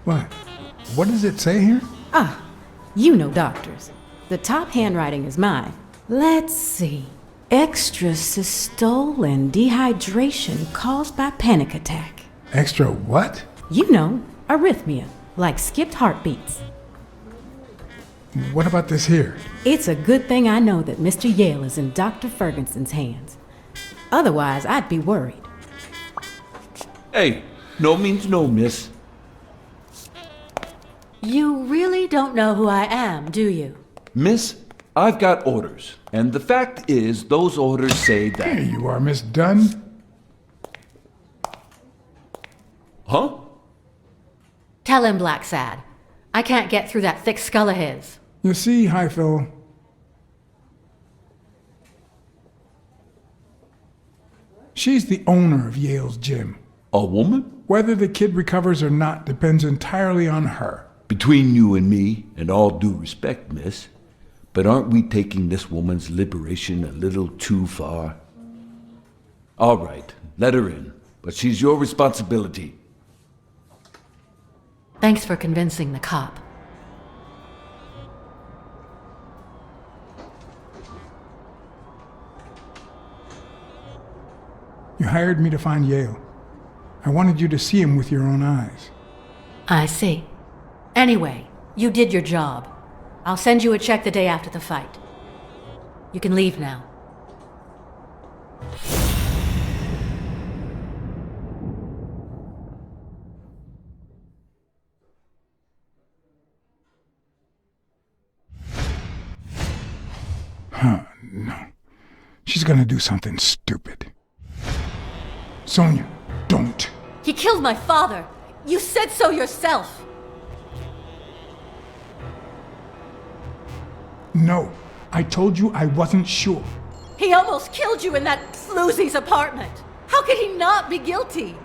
What? What does it say here? Ah, you know doctors. The top handwriting is mine. Let's see. Extrasystole and dehydration caused by panic attack. Extra what? You know, arrhythmia, like skipped heartbeats. What about this here? It's a good thing I know that Mr. Yale is in Dr. Ferguson's hands. Otherwise, I'd be worried. Hey, no means no, miss. You really don't know who I am, do you? Miss, I've got orders. And the fact is, those orders say Here that... you are, Miss Dunn. Huh? Tell him, Blacksad. I can't get through that thick skull of his. You see, Highfill, she's the owner of Yale's gym. A woman? Whether the kid recovers or not depends entirely on her. Between you and me, and all due respect, miss, but aren't we taking this woman's liberation a little too far? All right, let her in, but she's your responsibility. Thanks for convincing the cop. You hired me to find Yale. I wanted you to see him with your own eyes. I see. Anyway, you did your job. I'll send you a check the day after the fight. You can leave now. No. She's gonna do something stupid. Sonia, don't. He killed my father. You said so yourself. No. I told you I wasn't sure. He almost killed you in that floozy's apartment. How could he not be guilty?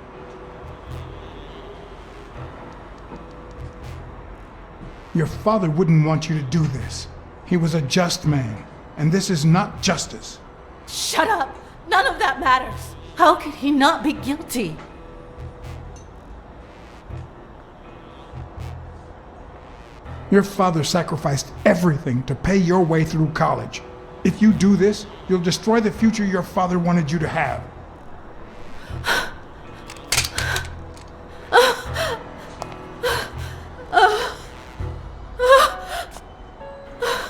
Your father wouldn't want you to do this. He was a just man, and this is not justice. Shut up! None of that matters. How could he not be guilty? Your father sacrificed everything to pay your way through college. If you do this, you'll destroy the future your father wanted you to have.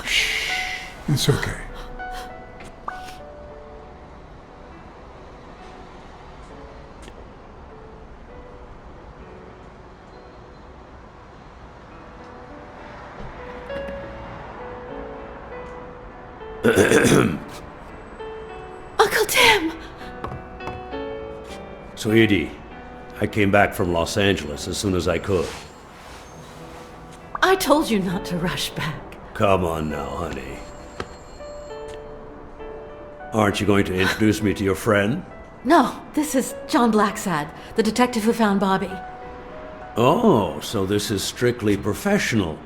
Shh. It's okay. Uncle Tim! Sweetie, I came back from Los Angeles as soon as I could. I told you not to rush back. Come on now, honey. Aren't you going to introduce me to your friend? No, this is John Blacksad, the detective who found Bobby. Oh, so this is strictly professional.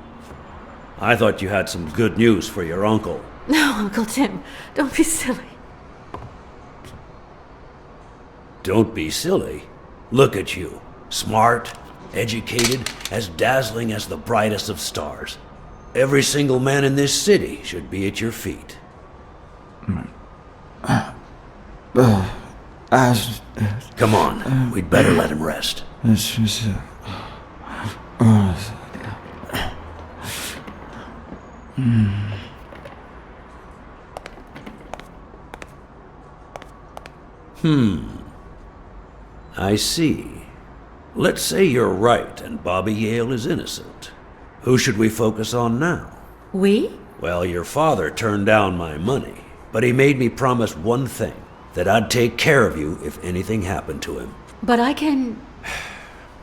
I thought you had some good news for your uncle. No, Uncle Tim, don't be silly. Don't be silly. Look at you. Smart, educated, as dazzling as the brightest of stars. Every single man in this city should be at your feet. Come on, we'd better let him rest. I see. Let's say you're right and Bobby Yale is innocent. Who should we focus on now? We? Well, your father turned down my money, but he made me promise one thing, that I'd take care of you if anything happened to him. But I can...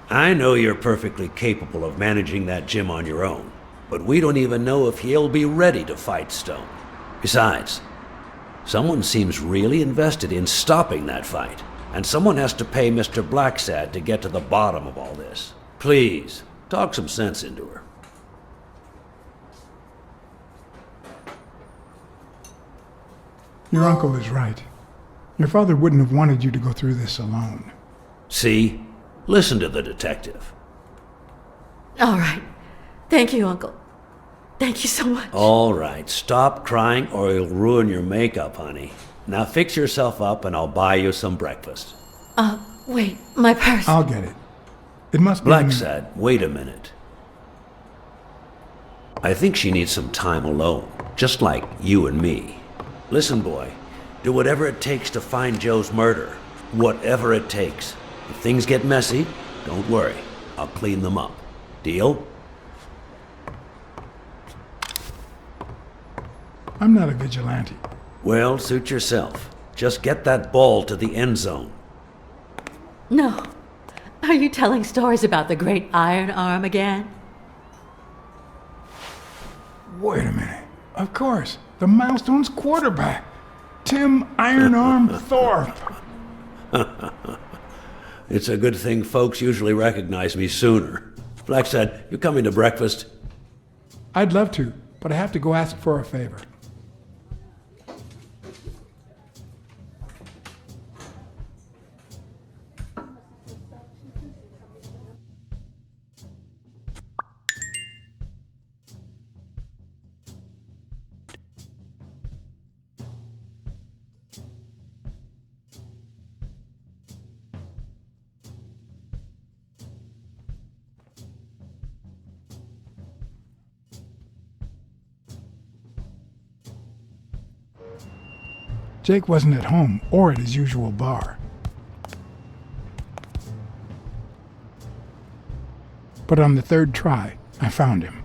I know you're perfectly capable of managing that gym on your own, but we don't even know if he'll be ready to fight Stone. Besides, someone seems really invested in stopping that fight, and someone has to pay Mr. Blacksad to get to the bottom of all this. Please, talk some sense into her. Your uncle is right. Your father wouldn't have wanted you to go through this alone. See? Listen to the detective. All right. Thank you, Uncle. Thank you so much. All right, stop crying or you'll ruin your makeup, honey. Now fix yourself up and I'll buy you some breakfast. Wait, my purse. I'll get it. It must be... Blacksad, wait a minute. I think she needs some time alone, just like you and me. Listen, boy, do whatever it takes to find Joe's murder. Whatever it takes. If things get messy, don't worry. I'll clean them up. Deal? I'm not a vigilante. Well, suit yourself. Just get that ball to the end zone. No. Are you telling stories about the great iron arm again? Wait a minute. Of course. The Milestones quarterback. Tim Iron Arm Thorpe. It's a good thing folks usually recognize me sooner. Blacksad, you coming to breakfast? I'd love to, but I have to go ask for a favor. Jake wasn't at home or at his usual bar. But on the third try, I found him.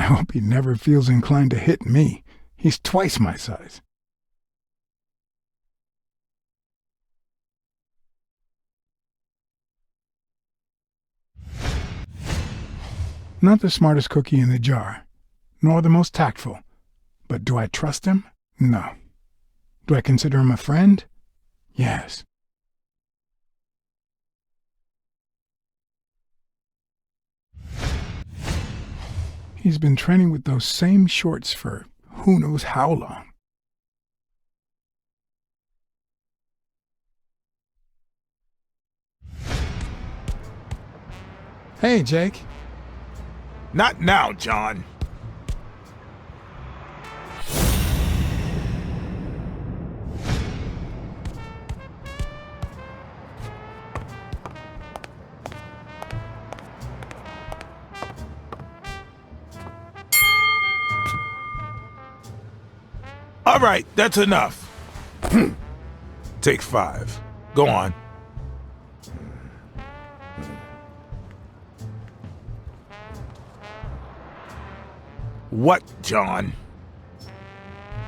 I hope he never feels inclined to hit me. He's twice my size. Not the smartest cookie in the jar, nor the most tactful. But do I trust him? No. Do I consider him a friend? Yes. He's been training with those same shorts for who knows how long. Hey, Jake. Not now, John. All right, that's enough. Take 5. Go on. What, John?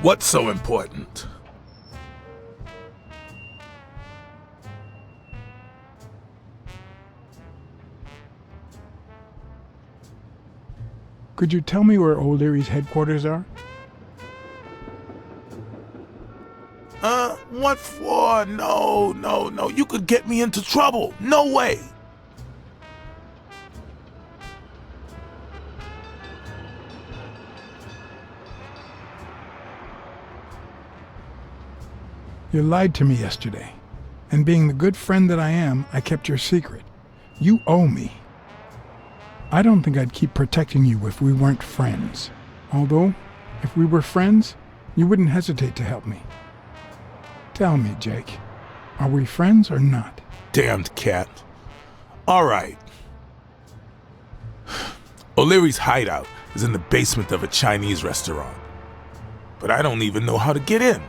What's so important? Could you tell me where Old Erie's headquarters are? What for? No. You could get me into trouble. No way. You lied to me yesterday, and being the good friend that I am, I kept your secret. You owe me. I don't think I'd keep protecting you if we weren't friends. Although, if we were friends, you wouldn't hesitate to help me. Tell me, Jake, are we friends or not? Damned cat. All right. O'Leary's hideout is in the basement of a Chinese restaurant. But I don't even know how to get in.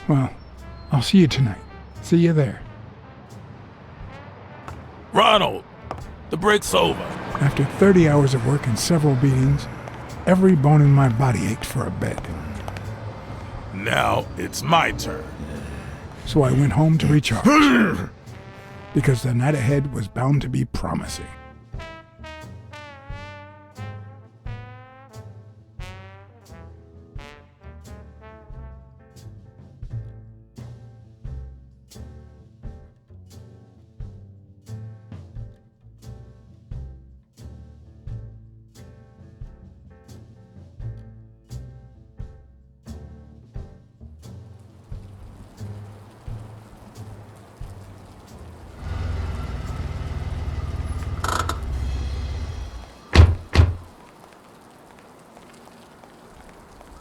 Well, I'll see you tonight. See you there. Ronald, the break's over. After 30 hours of work and several beatings, every bone in my body ached for a bed. Now it's my turn. So I went home to recharge. Because the night ahead was bound to be promising.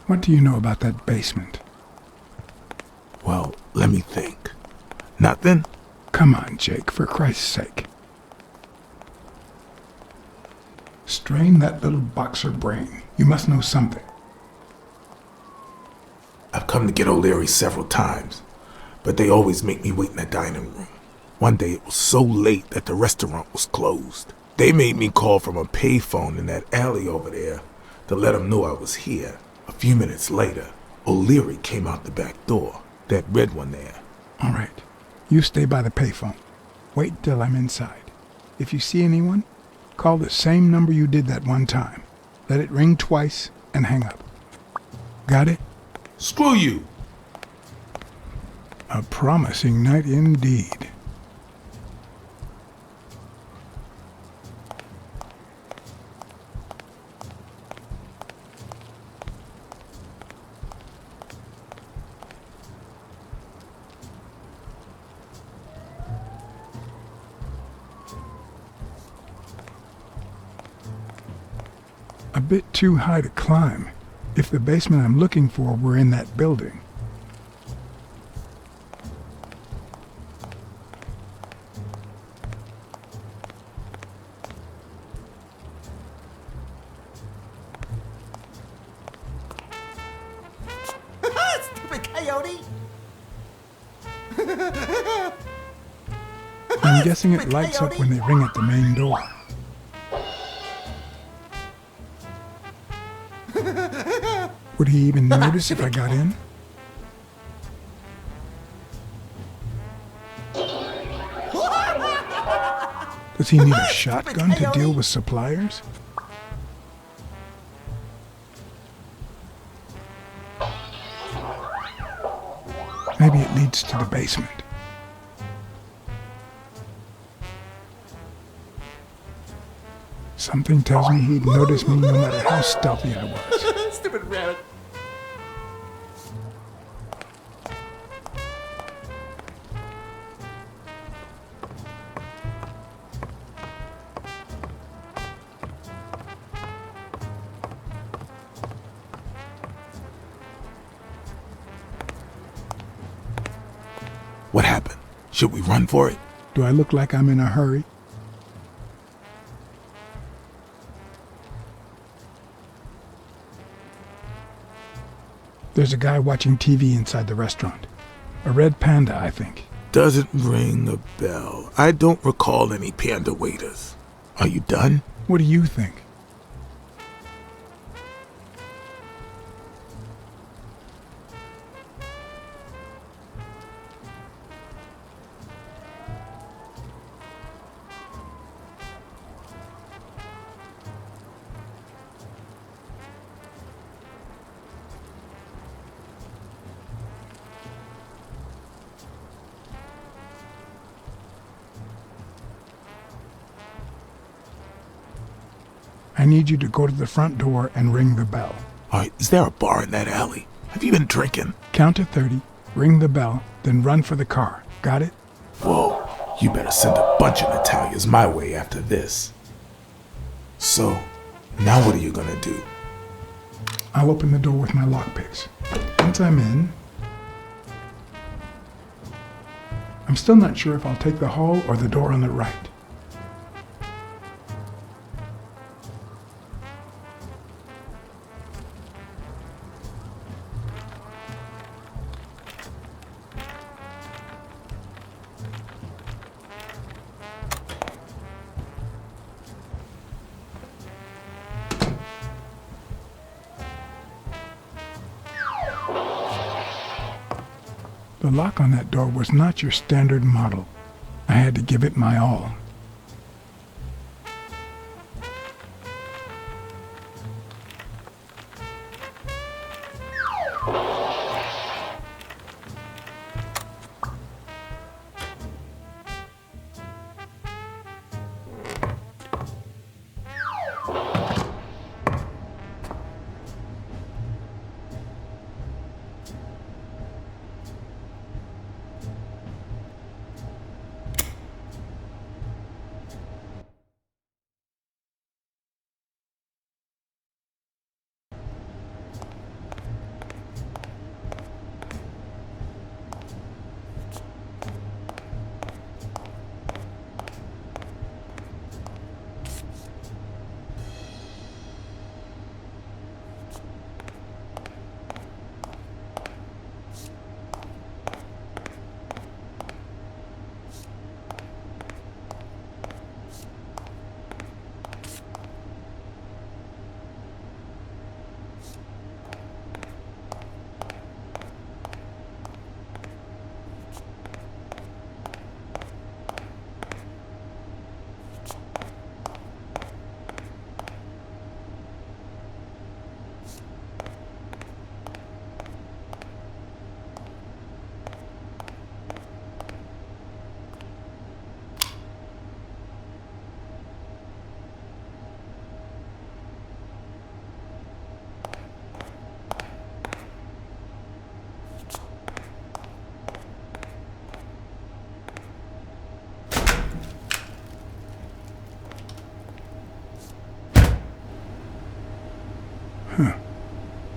What do you know about that basement? Well, let me think. Nothing? Come on, Jake, for Christ's sake. Strain that little boxer brain. You must know something. I've come to get O'Leary several times, but they always make me wait in the dining room. One day it was so late that the restaurant was closed. They made me call from a payphone in that alley over there to let them know I was here. A few minutes later, O'Leary came out the back door, that red one there. All right. You stay by the payphone. Wait till I'm inside. If you see anyone, call the same number you did that one time. Let it ring twice and hang up. Got it? Screw you! A promising night indeed. A bit too high to climb, if the basement I'm looking for were in that building. Stupid coyote! I'm guessing it lights up when they ring at the main door. Would he even notice if I got in? Does he need a shotgun to deal with suppliers? Maybe it leads to the basement. Something tells me he'd notice me no matter how stealthy I was. Stupid rabbit. What happened? Should we run for it? Do I look like I'm in a hurry? There's a guy watching TV inside the restaurant. A red panda, I think. Doesn't ring a bell. I don't recall any panda waiters. Are you done? What do you think? I need you to go to the front door and ring the bell. Alright, is there a bar in that alley? Have you been drinking? Count to 30, ring the bell, then run for the car. Got it? Whoa, you better send a bunch of Natalias my way after this. So, now what are you gonna do? I'll open the door with my lockpicks. Once I'm in, I'm still not sure if I'll take the hall or the door on the right. The lock on that door was not your standard model. I had to give it my all.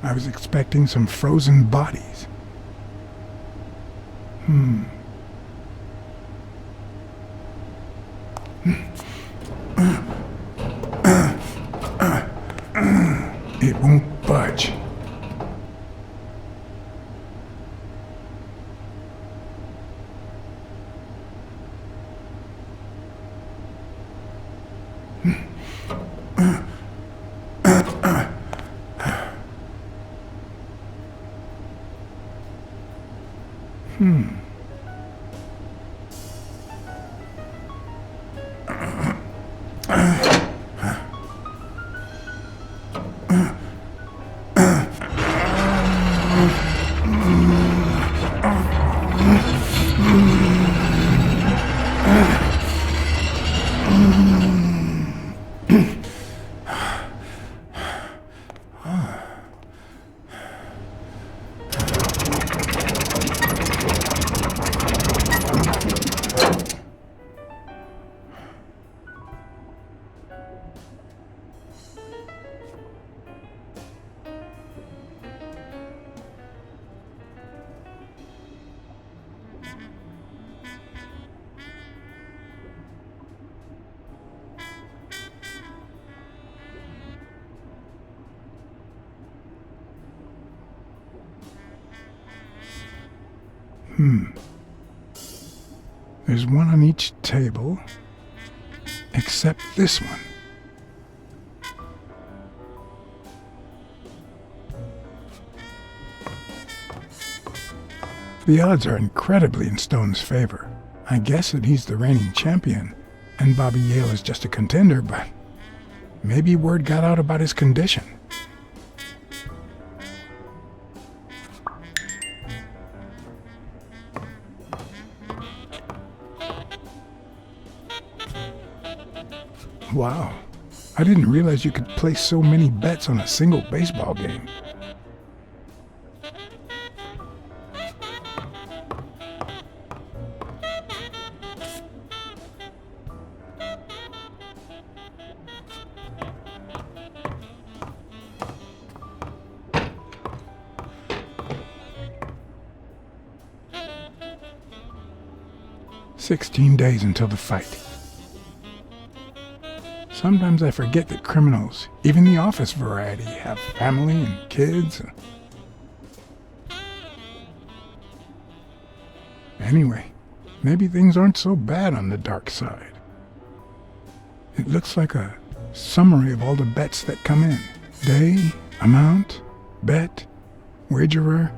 I was expecting some frozen bodies. It won't budge. There's one on each table, except this one. The odds are incredibly in Stone's favor. I guess that he's the reigning champion, and Bobby Yale is just a contender, but maybe word got out about his condition. Wow, I didn't realize you could place so many bets on a single baseball game. "16 days until the fight. Sometimes I forget that criminals, even the office variety, have family and kids. Anyway, maybe things aren't so bad on the dark side. It looks like a summary of all the bets that come in. Day, amount, bet, wagerer.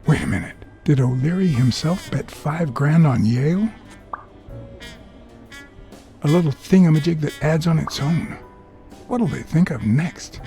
Wait a minute. Did O'Leary himself bet $5,000 on Yale? A little thingamajig that adds on its own. What'll they think of next?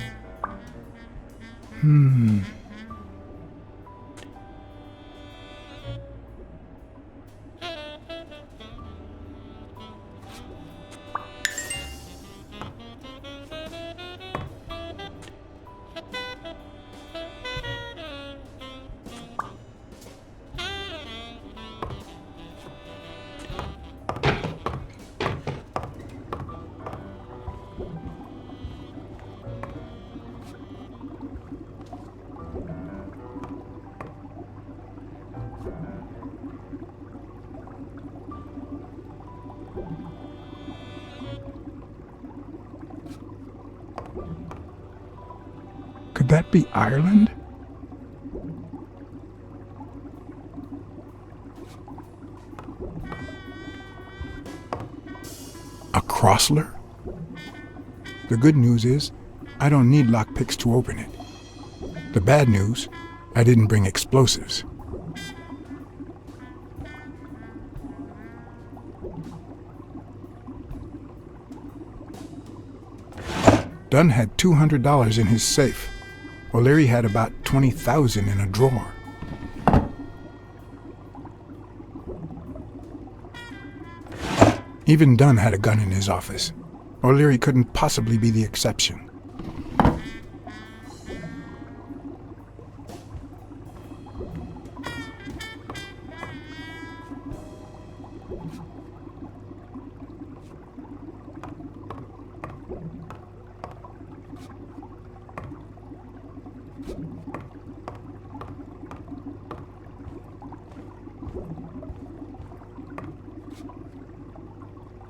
Could that be Ireland? A Crossler? The good news is, I don't need lockpicks to open it. The bad news, I didn't bring explosives. Dunn had $200 in his safe. O'Leary had about $20,000 in a drawer. Even Dunn had a gun in his office. O'Leary couldn't possibly be the exception.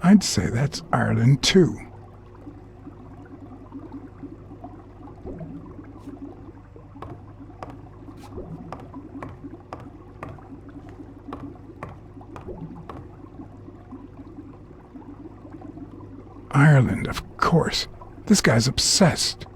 I'd say that's Ireland, too. Ireland, of course. This guy's obsessed.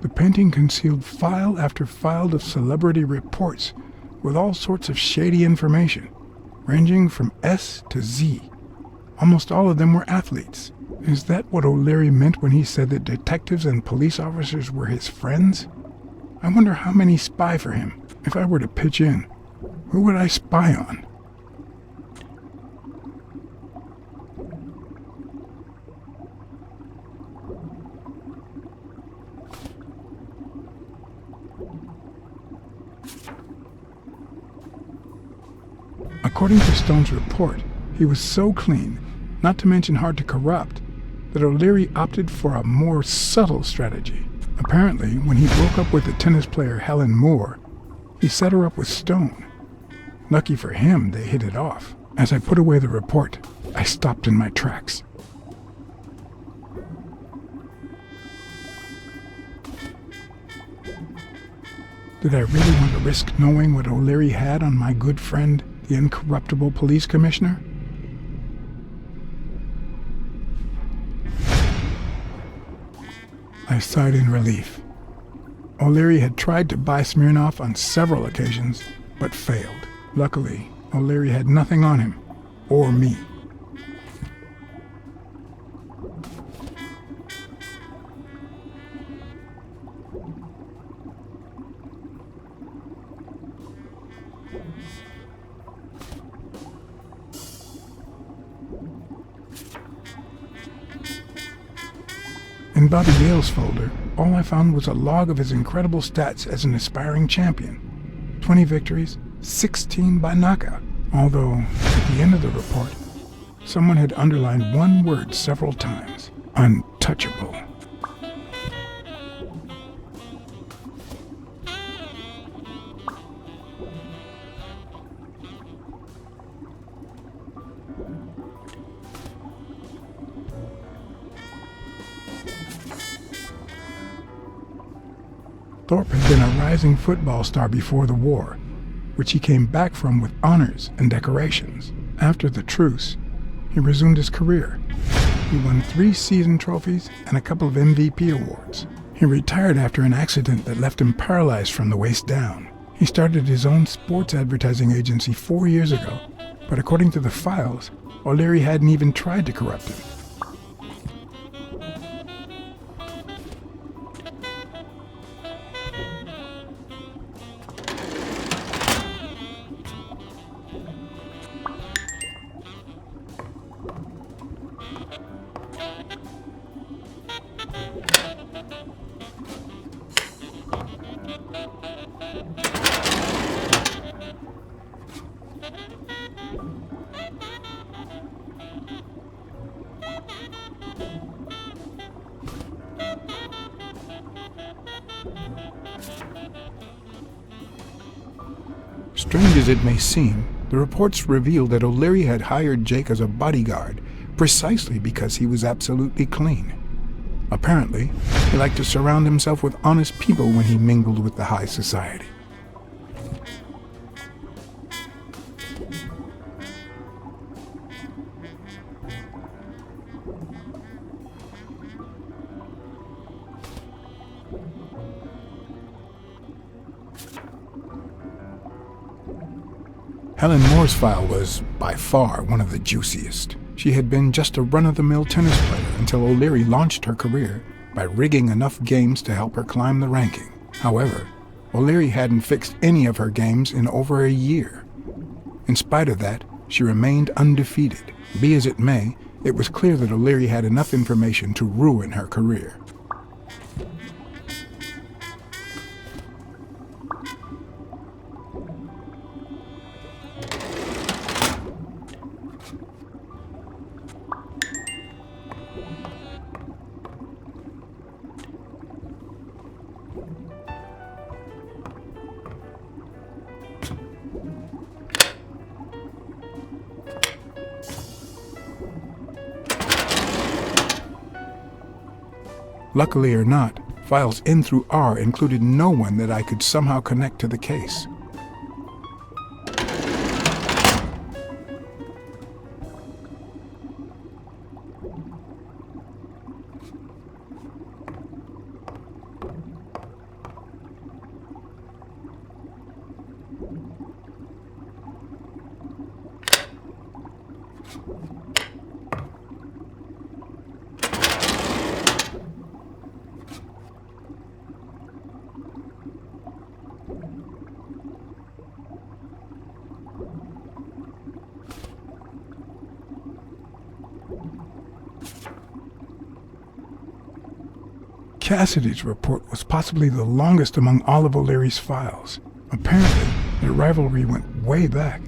The painting concealed file after file of celebrity reports with all sorts of shady information, ranging from S to Z. Almost all of them were athletes. Is that what O'Leary meant when he said that detectives and police officers were his friends? I wonder how many spy for him. If I were to pitch in, who would I spy on? According to Stone's report, he was so clean, not to mention hard to corrupt, that O'Leary opted for a more subtle strategy. Apparently, when he broke up with the tennis player Helen Moore, he set her up with Stone. Lucky for him, they hit it off. As I put away the report, I stopped in my tracks. Did I really want to risk knowing what O'Leary had on my good friend, the incorruptible police commissioner? I sighed in relief. O'Leary had tried to buy Smirnoff on several occasions, but failed. Luckily, O'Leary had nothing on him, or me. In Bobby Yale's folder, all I found was a log of his incredible stats as an aspiring champion. 20 victories, 16 by knockout. Although, at the end of the report, someone had underlined one word several times. Untouchable. Thorpe had been a rising football star before the war, which he came back from with honors and decorations. After the truce, he resumed his career. He won 3 season trophies and a couple of MVP awards. He retired after an accident that left him paralyzed from the waist down. He started his own sports advertising agency 4 years ago, but according to the files, O'Leary hadn't even tried to corrupt him. Strange as it may seem, the reports revealed that O'Leary had hired Jake as a bodyguard precisely because he was absolutely clean. Apparently, he liked to surround himself with honest people when he mingled with the high society. Helen Moore's file was, by far, one of the juiciest. She had been just a run-of-the-mill tennis player until O'Leary launched her career by rigging enough games to help her climb the ranking. However, O'Leary hadn't fixed any of her games in over a year. In spite of that, she remained undefeated. Be as it may, it was clear that O'Leary had enough information to ruin her career. Luckily or not, files N through R included no one that I could somehow connect to the case. Cassidy's report was possibly the longest among all of O'Leary's files. Apparently, their rivalry went way back.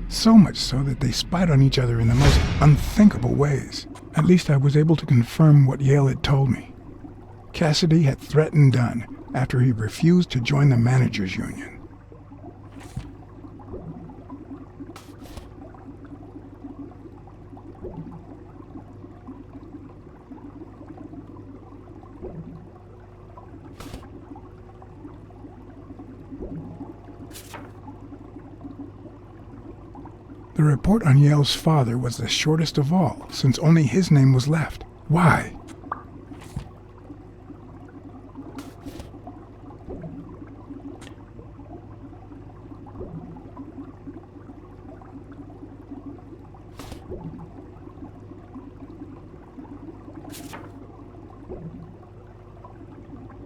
So much so that they spied on each other in the most unthinkable ways. At least I was able to confirm what Yale had told me. Cassidy had threatened Dunn after he refused to join the managers' union. The report on Yale's father was the shortest of all, since only his name was left. Why?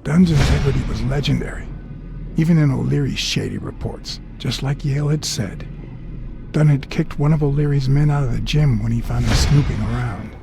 Dunn's integrity was legendary, even in O'Leary's shady reports, just like Yale had said. Dunn had kicked one of O'Leary's men out of the gym when he found him snooping around.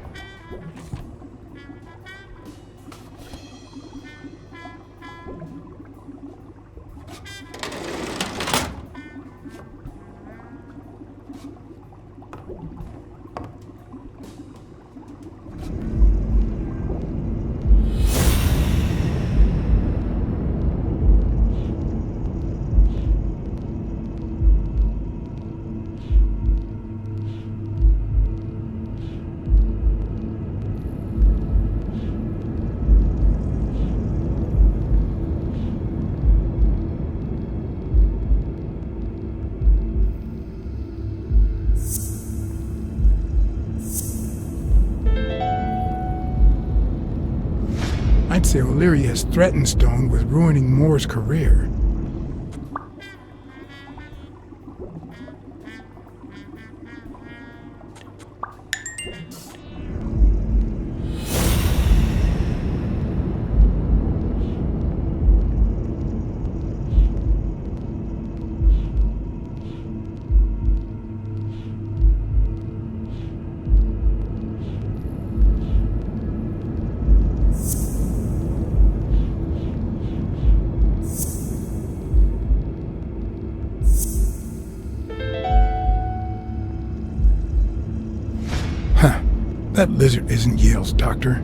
I'd say O'Leary has threatened Stone with ruining Moore's career. That lizard isn't Yale's doctor.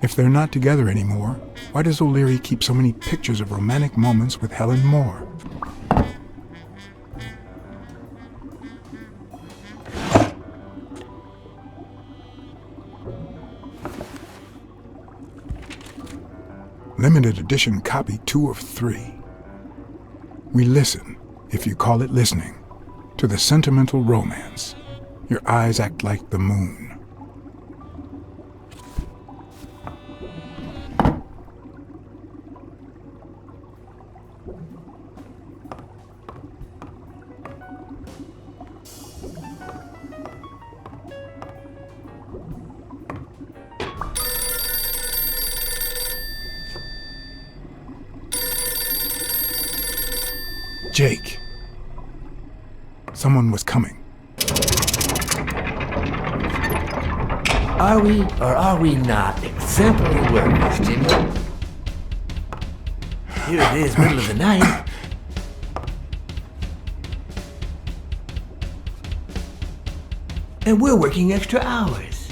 If they're not together anymore, why does O'Leary keep so many pictures of romantic moments with Helen Moore? Limited edition copy 2 of 3. We listen, if you call it listening, to the sentimental romance. Your eyes act like the moon. Jake. Someone was coming. Are we or are we not exemplary workers, Jimmy? Here it is, middle of the night. And we're working extra hours.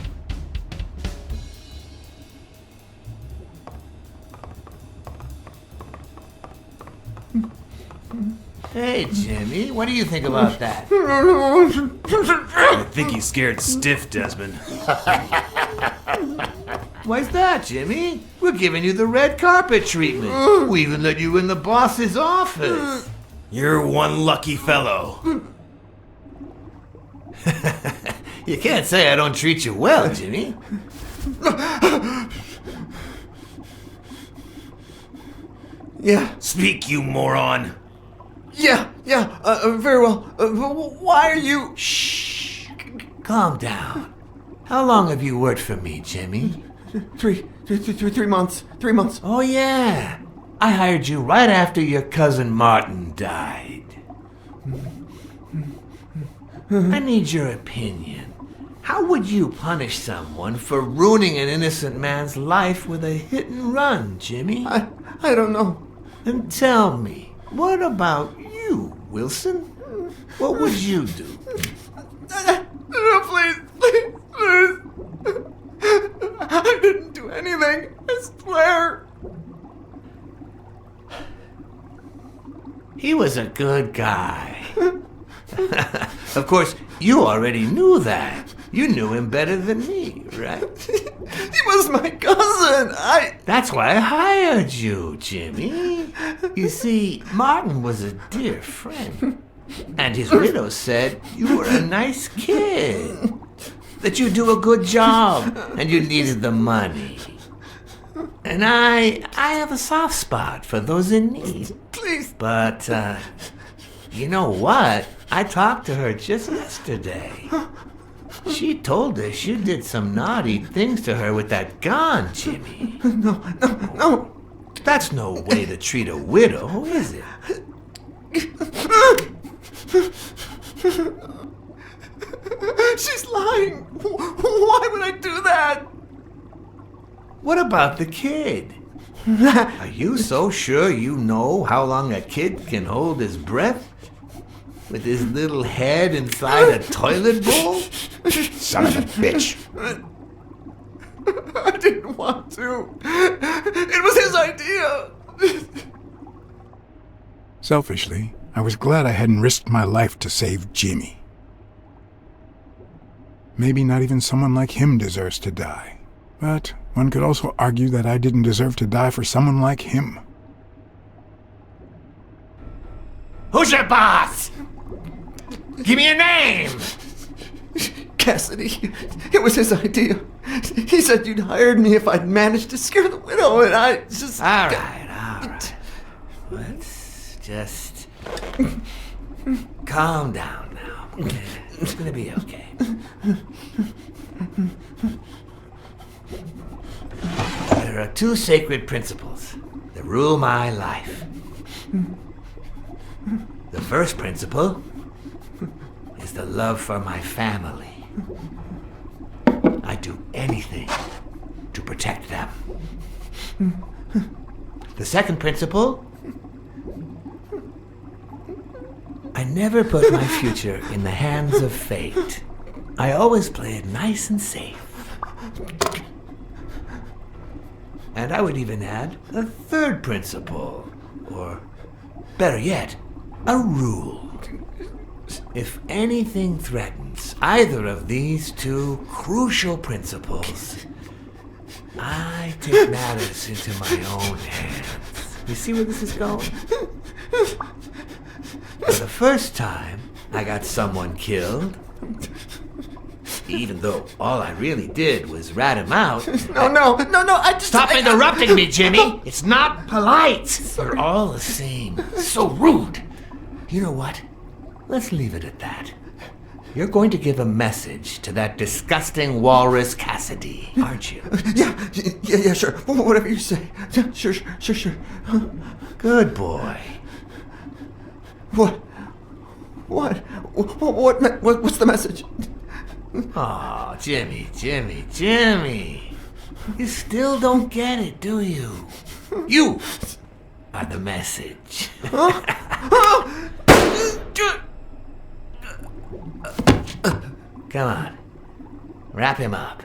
Hey, Jimmy, what do you think about that? I think he's scared stiff, Desmond. Why's that, Jimmy? We're giving you the red carpet treatment. We even let you in the boss's office. You're one lucky fellow. You can't say I don't treat you well, Jimmy. Yeah, Speak, you moron. yeah, very well. Why are you... Shh. Calm down. How long have you worked for me, Jimmy? 3 months. 3 months. Oh, yeah. I hired you right after your cousin Martin died. I need your opinion. How would you punish someone for ruining an innocent man's life with a hit and run, Jimmy? I don't know. And tell me, what about you, Wilson? What would you do? No, please. I didn't do anything. I swear. He was a good guy. Of course, you already knew that. You knew him better than me, right? He was my cousin. That's why I hired you, Jimmy. You see, Martin was a dear friend. And his widow said you were a nice kid. That you do a good job and you needed the money. And I have a soft spot for those in need. Please. But, you know what? I talked to her just yesterday. She told us you did some naughty things to her with that gun, Jimmy. No. That's no way to treat a widow, is it? She's lying. Why would I do that? What about the kid? Are you so sure you know how long a kid can hold his breath? With his little head inside a toilet bowl? Son of a bitch. I didn't want to. It was his idea. Selfishly, I was glad I hadn't risked my life to save Jimmy. Maybe not even someone like him deserves to die. But one could also argue that I didn't deserve to die for someone like him. Who's your boss? Give me a name! Cassidy. It was his idea. He said you'd hired me if I'd managed to scare the widow, and I just... All right. Let's just... calm down now. It's gonna be okay. There are two sacred principles that rule my life. The first principle is the love for my family. I do anything to protect them. The second principle, I never put my future in the hands of fate. I always play it nice and safe. And I would even add a third principle, or better yet, a rule. If anything threatens either of these two crucial principles, I take matters into my own hands. You see where this is going? For the first time, I got someone killed. Even though all I really did was rat him out. No, I just... Stop interrupting me, Jimmy! It's not polite! You're all the same. So rude! You know what? Let's leave it at that. You're going to give a message to that disgusting walrus Cassidy, aren't you? Yeah, sure. Whatever you say. Sure. Good boy. What? What's the message? Oh, Jimmy. You still don't get it, do you? You are the message. Come on. Wrap him up.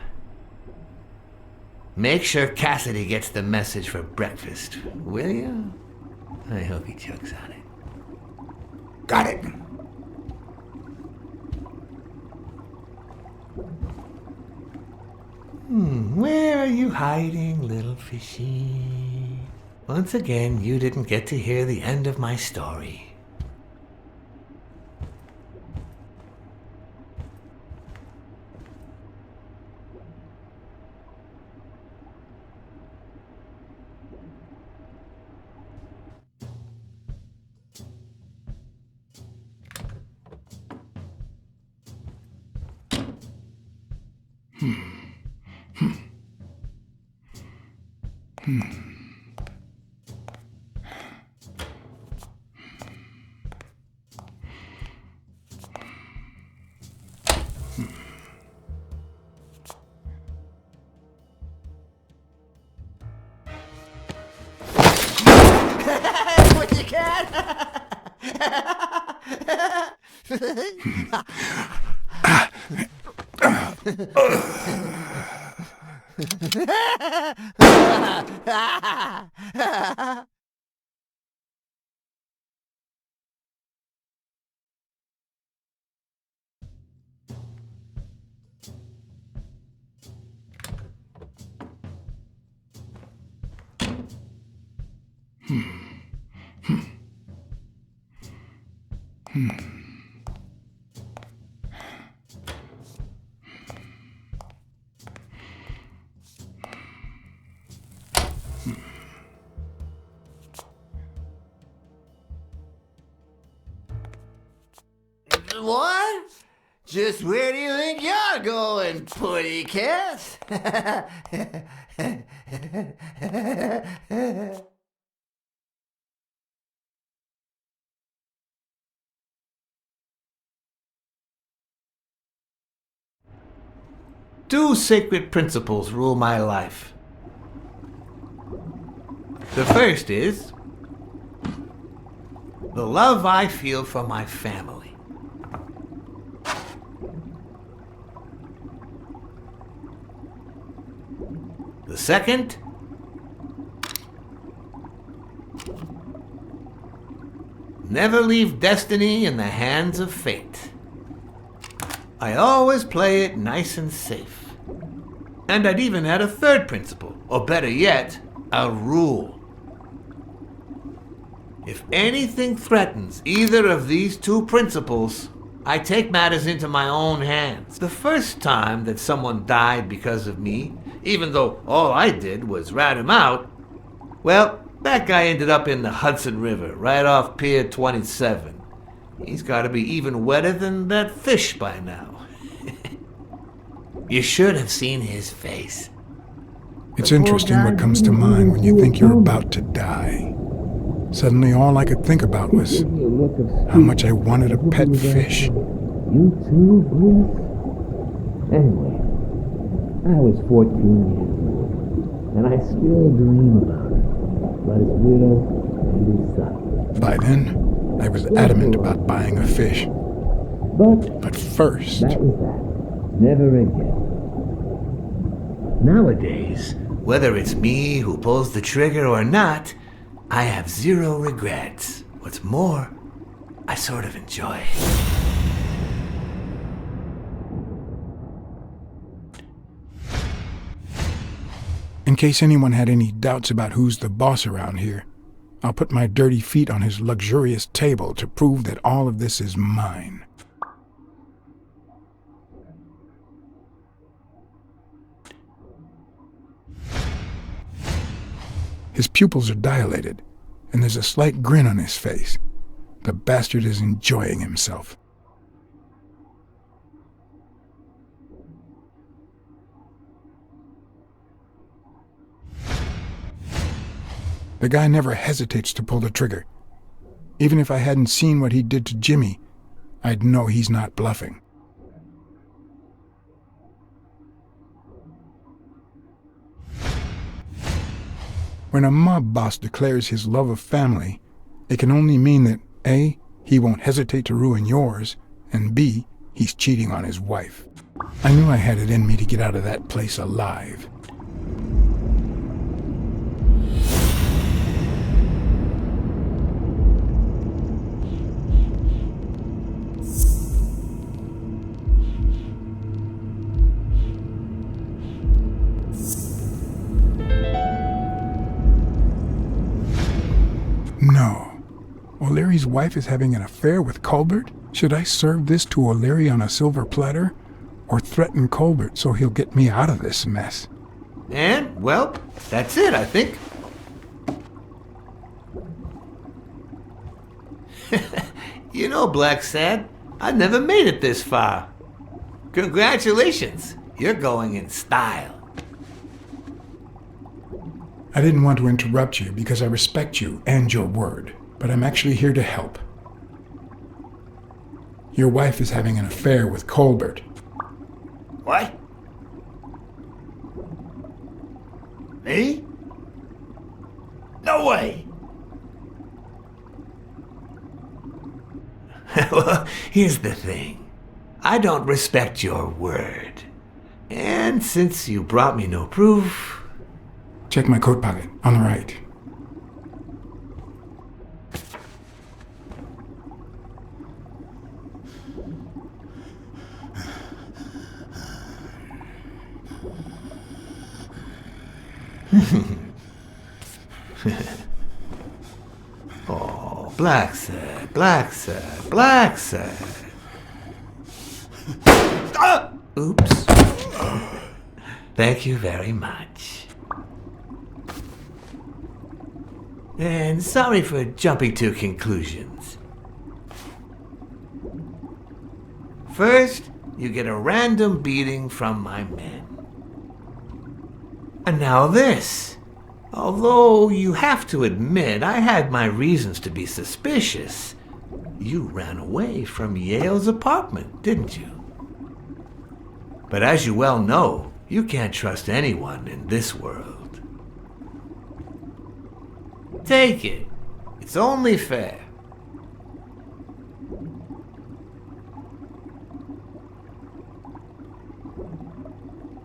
Make sure Cassidy gets the message for breakfast, will you? I hope he chokes on it. Got it. Where are you hiding, little fishy? Once again, you didn't get to hear the end of my story. What you can? What? Just where do you think you're going, putty cat? Two sacred principles rule my life. The first is the love I feel for my family. The second, never leave destiny in the hands of fate. I always play it nice and safe. And I'd even add a third principle, or better yet, a rule. If anything threatens either of these two principles, I take matters into my own hands. The first time that someone died because of me, even though all I did was rat him out, well, that guy ended up in the Hudson River, right off Pier 27. He's got to be even wetter than that fish by now. You should have seen his face. It's interesting what comes to mind when you think you're about to die. Suddenly all I could think about was how much I wanted a pet fish. You too, Bruce? Anyway, I was 14 years old, and I still dream about it. About his widow and his son. By then, I was adamant about buying a fish. But first... That was that. Never again. Nowadays, whether it's me who pulls the trigger or not, I have zero regrets. What's more, I sort of enjoy it. In case anyone had any doubts about who's the boss around here, I'll put my dirty feet on his luxurious table to prove that all of this is mine. His pupils are dilated, and there's a slight grin on his face. The bastard is enjoying himself. The guy never hesitates to pull the trigger. Even if I hadn't seen what he did to Jimmy, I'd know he's not bluffing. When a mob boss declares his love of family, it can only mean that A, he won't hesitate to ruin yours, and B, he's cheating on his wife. I knew I had it in me to get out of that place alive. No. O'Leary's wife is having an affair with Colbert? Should I serve this to O'Leary on a silver platter? Or threaten Colbert so he'll get me out of this mess? And, well, that's it, I think. You know, Blacksad, I never made it this far. Congratulations, you're going in style. I didn't want to interrupt you because I respect you and your word, but I'm actually here to help. Your wife is having an affair with Colbert. What? Me? No way! Well, here's the thing. I don't respect your word. And since you brought me no proof... Check my coat pocket, on the right. Oh, Blacksad, Blacksad, Blacksad. Oops. Thank you very much. And sorry for jumping to conclusions. First, you get a random beating from my men. And now this. Although you have to admit I had my reasons to be suspicious, you ran away from Yale's apartment, didn't you? But as you well know, you can't trust anyone in this world. Take it. It's only fair.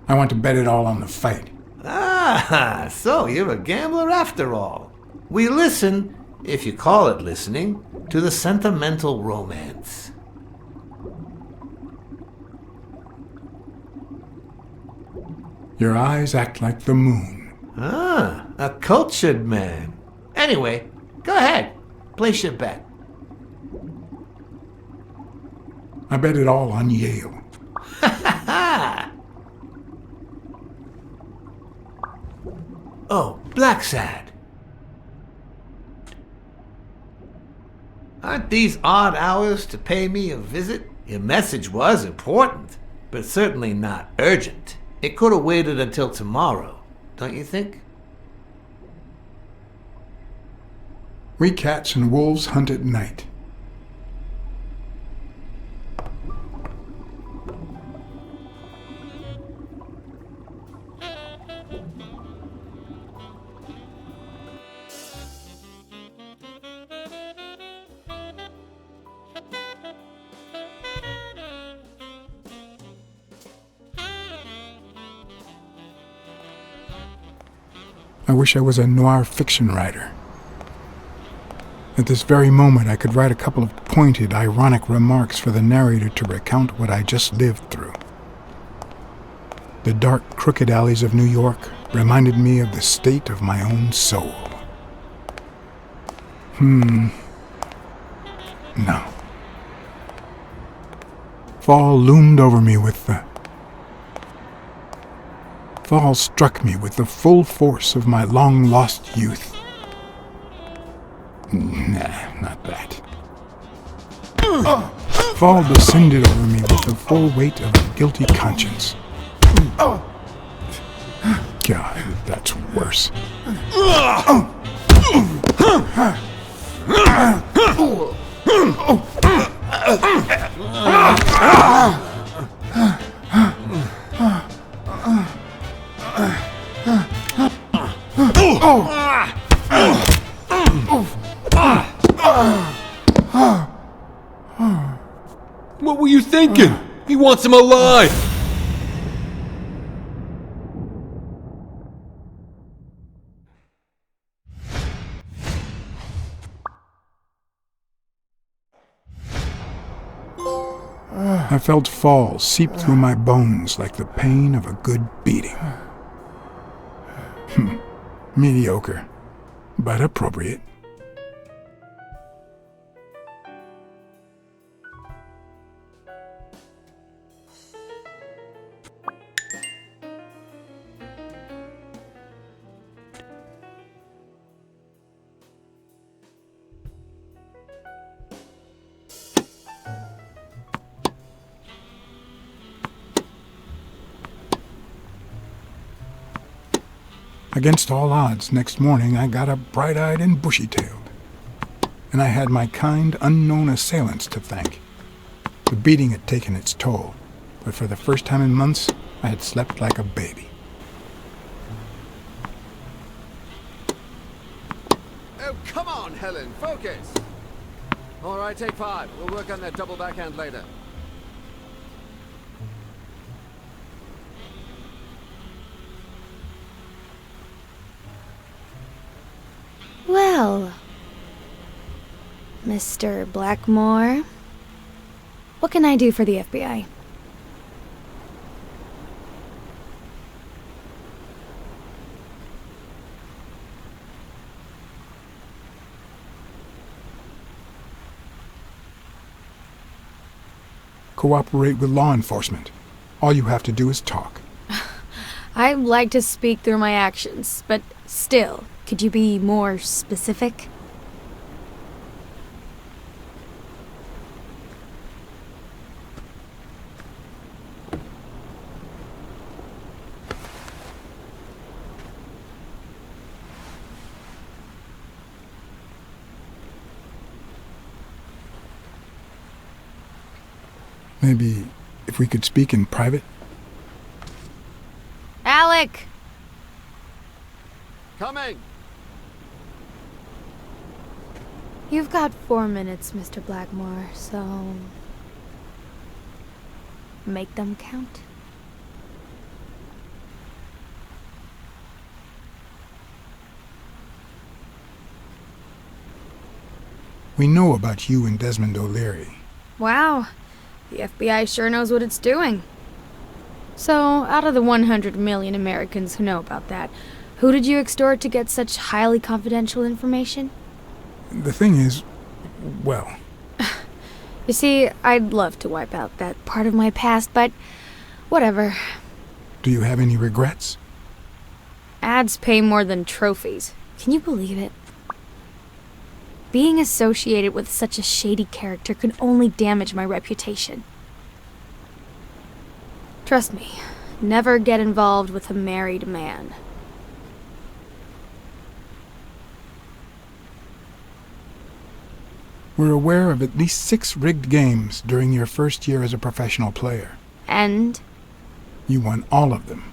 I want to bet it all on the fight. Ah, so you're a gambler after all. We listen, if you call it listening, to the sentimental romance. Your eyes act like the moon. Ah, a cultured man. Anyway, go ahead. Place your bet. I bet it all on Yale. Oh, Blacksad. Aren't these odd hours to pay me a visit? Your message was important, but certainly not urgent. It could have waited until tomorrow, don't you think? We cats and wolves hunt at night. I wish I was a noir fiction writer. At this very moment, I could write a couple of pointed, ironic remarks for the narrator to recount what I just lived through. The dark, crooked alleys of New York reminded me of the state of my own soul. No. Fall loomed over me Fall struck me with the full force of my long-lost youth. Nah, not that. Fall descended over me with the full weight of a guilty conscience. God, that's worse. What were you thinking? He wants him alive! I felt falls seep through my bones like the pain of a good beating. Mediocre, but appropriate. Against all odds, next morning I got up bright-eyed and bushy-tailed. And I had my kind, unknown assailants to thank. The beating had taken its toll, but for the first time in months, I had slept like a baby. Oh, come on, Helen, focus! All right, take 5. We'll work on that double backhand later. Well, Mr. Blackmore, what can I do for the FBI? Cooperate with law enforcement. All you have to do is talk. I like to speak through my actions, but still, could you be more specific? Maybe if we could speak in private? Alec! Coming! You've got 4 minutes, Mr. Blackmore, so make them count. We know about you and Desmond O'Leary. Wow, the FBI sure knows what it's doing. So, out of the 100 million Americans who know about that, who did you extort to get such highly confidential information? The thing is, well... You see, I'd love to wipe out that part of my past, but whatever. Do you have any regrets? Ads pay more than trophies. Can you believe it? Being associated with such a shady character can only damage my reputation. Trust me, never get involved with a married man. We're aware of at least 6 rigged games during your first year as a professional player. And? You won all of them.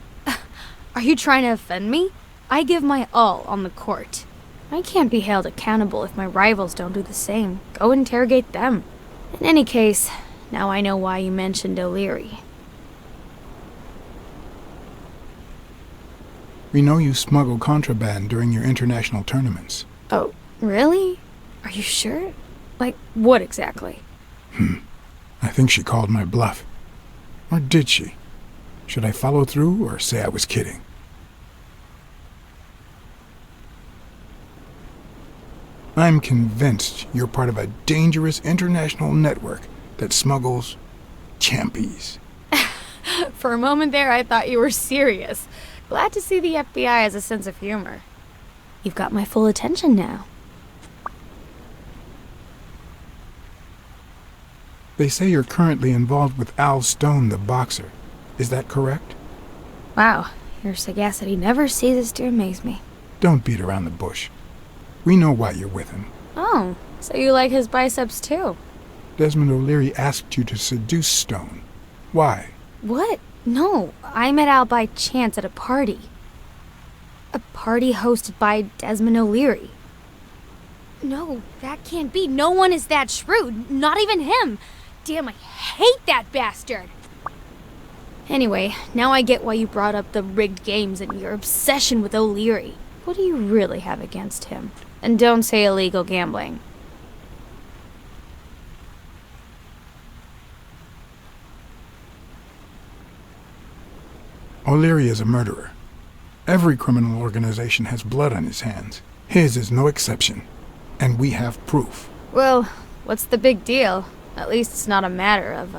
Are you trying to offend me? I give my all on the court. I can't be held accountable if my rivals don't do the same. Go interrogate them. In any case, now I know why you mentioned O'Leary. We know you smuggle contraband during your international tournaments. Oh, really? Are you sure? Like, what exactly? I think she called my bluff. Or did she? Should I follow through or say I was kidding? I'm convinced you're part of a dangerous international network that smuggles champies. For a moment there, I thought you were serious. Glad to see the FBI has a sense of humor. You've got my full attention now. They say you're currently involved with Al Stone, the boxer. Is that correct? Wow, your sagacity never ceases to amaze me. Don't beat around the bush. We know why you're with him. Oh, so you like his biceps too? Desmond O'Leary asked you to seduce Stone. Why? What? No, I met Al by chance at a party. A party hosted by Desmond O'Leary. No, that can't be. No one is that shrewd. Not even him. Damn, I hate that bastard. Anyway, now I get why you brought up the rigged games and your obsession with O'Leary. What do you really have against him? And don't say illegal gambling. O'Leary is a murderer. Every criminal organization has blood on its hands. His is no exception. And we have proof. Well, what's the big deal? At least it's not a matter of,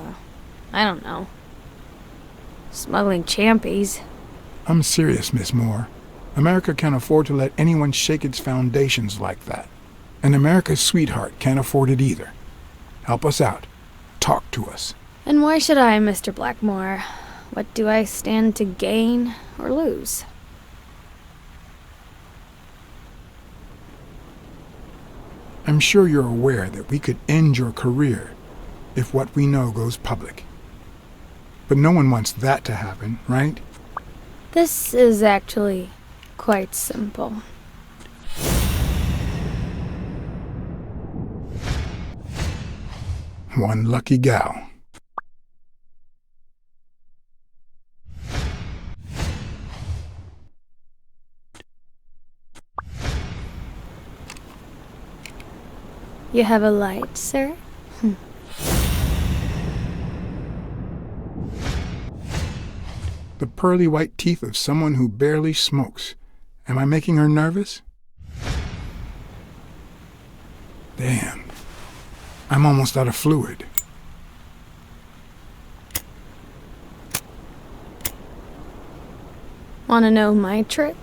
I don't know, smuggling champies. I'm serious, Miss Moore. America can't afford to let anyone shake its foundations like that. And America's sweetheart can't afford it either. Help us out. Talk to us. And why should I, Mr. Blackmore? What do I stand to gain or lose? I'm sure you're aware that we could end your career if what we know goes public. But no one wants that to happen, right? This is actually quite simple. One lucky gal. You have a light, sir? The pearly white teeth of someone who barely smokes. Am I making her nervous? Damn. I'm almost out of fluid. Wanna know my trick?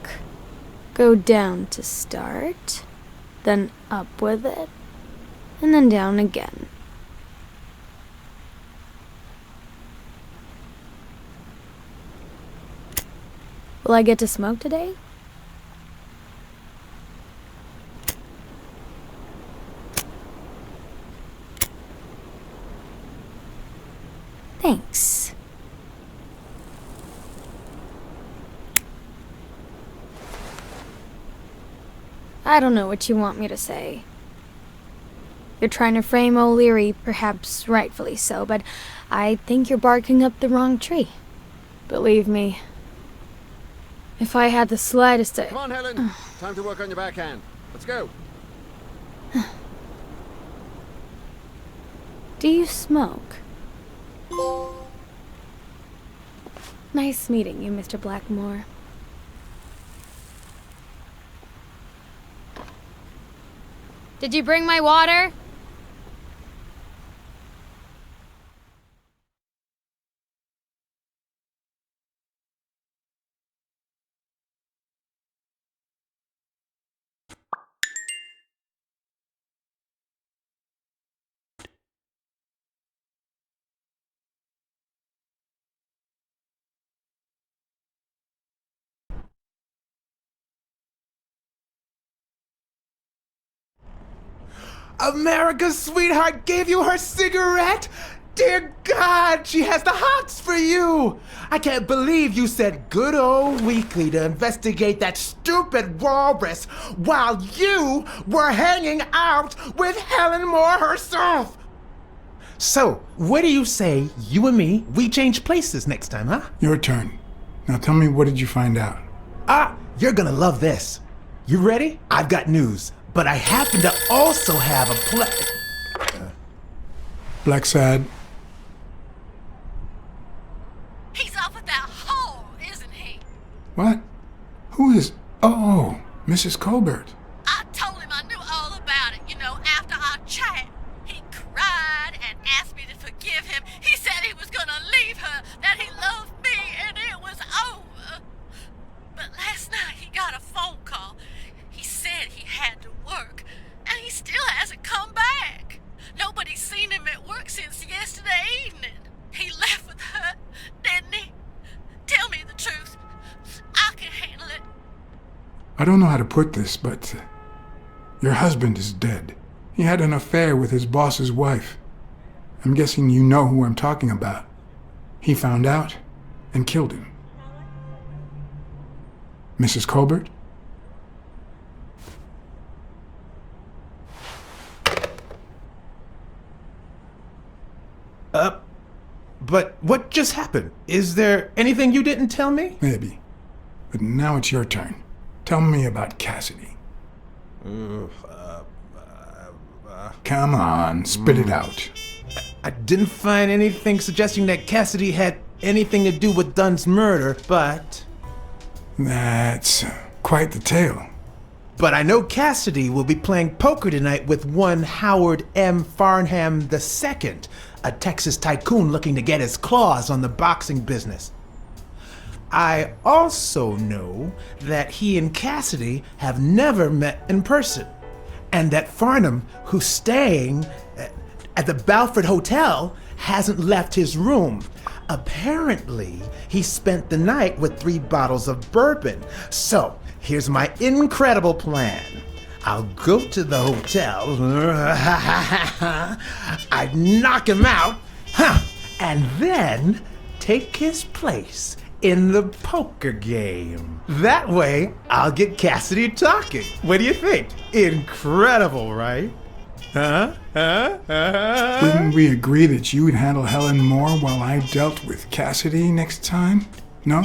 Go down to start, then up with it, and then down again. Will I get to smoke today? Thanks. I don't know what you want me to say. You're trying to frame O'Leary, perhaps rightfully so, but I think you're barking up the wrong tree. Believe me, if I had the slightest... Come on, Helen. Time to work on your backhand. Let's go. Do you smoke? Nice meeting you, Mr. Blackmore. Did you bring my water? America's sweetheart gave you her cigarette? Dear God, she has the hots for you! I can't believe you said good old Weekly to investigate that stupid walrus while you were hanging out with Helen Moore herself! So, what do you say, you and me, we change places next time, huh? Your turn. Now tell me, what did you find out? You're gonna love this. You ready? I've got news, but I happen to also have a Blacksad. He's off with that whore, isn't he? What? Who is... Oh, Mrs. Colbert. I told him I knew all about it, after our chat. He cried and asked me to forgive him. He said he was gonna leave her, that he loved me, and it was over. But last night he got a phone call. He said he had to work, and he still hasn't come back. Nobody's seen him at work since yesterday evening. He left with her, didn't he? Tell me the truth. I can handle it. I don't know how to put this, but your husband is dead. He had an affair with his boss's wife. I'm guessing you know who I'm talking about. He found out and killed him. Mrs. Colbert? But what just happened? Is there anything you didn't tell me? Maybe. But now it's your turn. Tell me about Cassidy. Come on, spit it out. I didn't find anything suggesting that Cassidy had anything to do with Dunn's murder, but... That's quite the tale. But I know Cassidy will be playing poker tonight with one Howard M. Farnham II, a Texas tycoon looking to get his claws on the boxing business. I also know that he and Cassidy have never met in person, and that Farnham, who's staying at the Balford Hotel, hasn't left his room. Apparently, he spent the night with 3 bottles of bourbon. So, here's my incredible plan. I'll go to the hotel, I'd knock him out, and then take his place in the poker game. That way, I'll get Cassidy talking. What do you think? Incredible, right? Wouldn't we agree that you would handle Helen more while I dealt with Cassidy next time? No?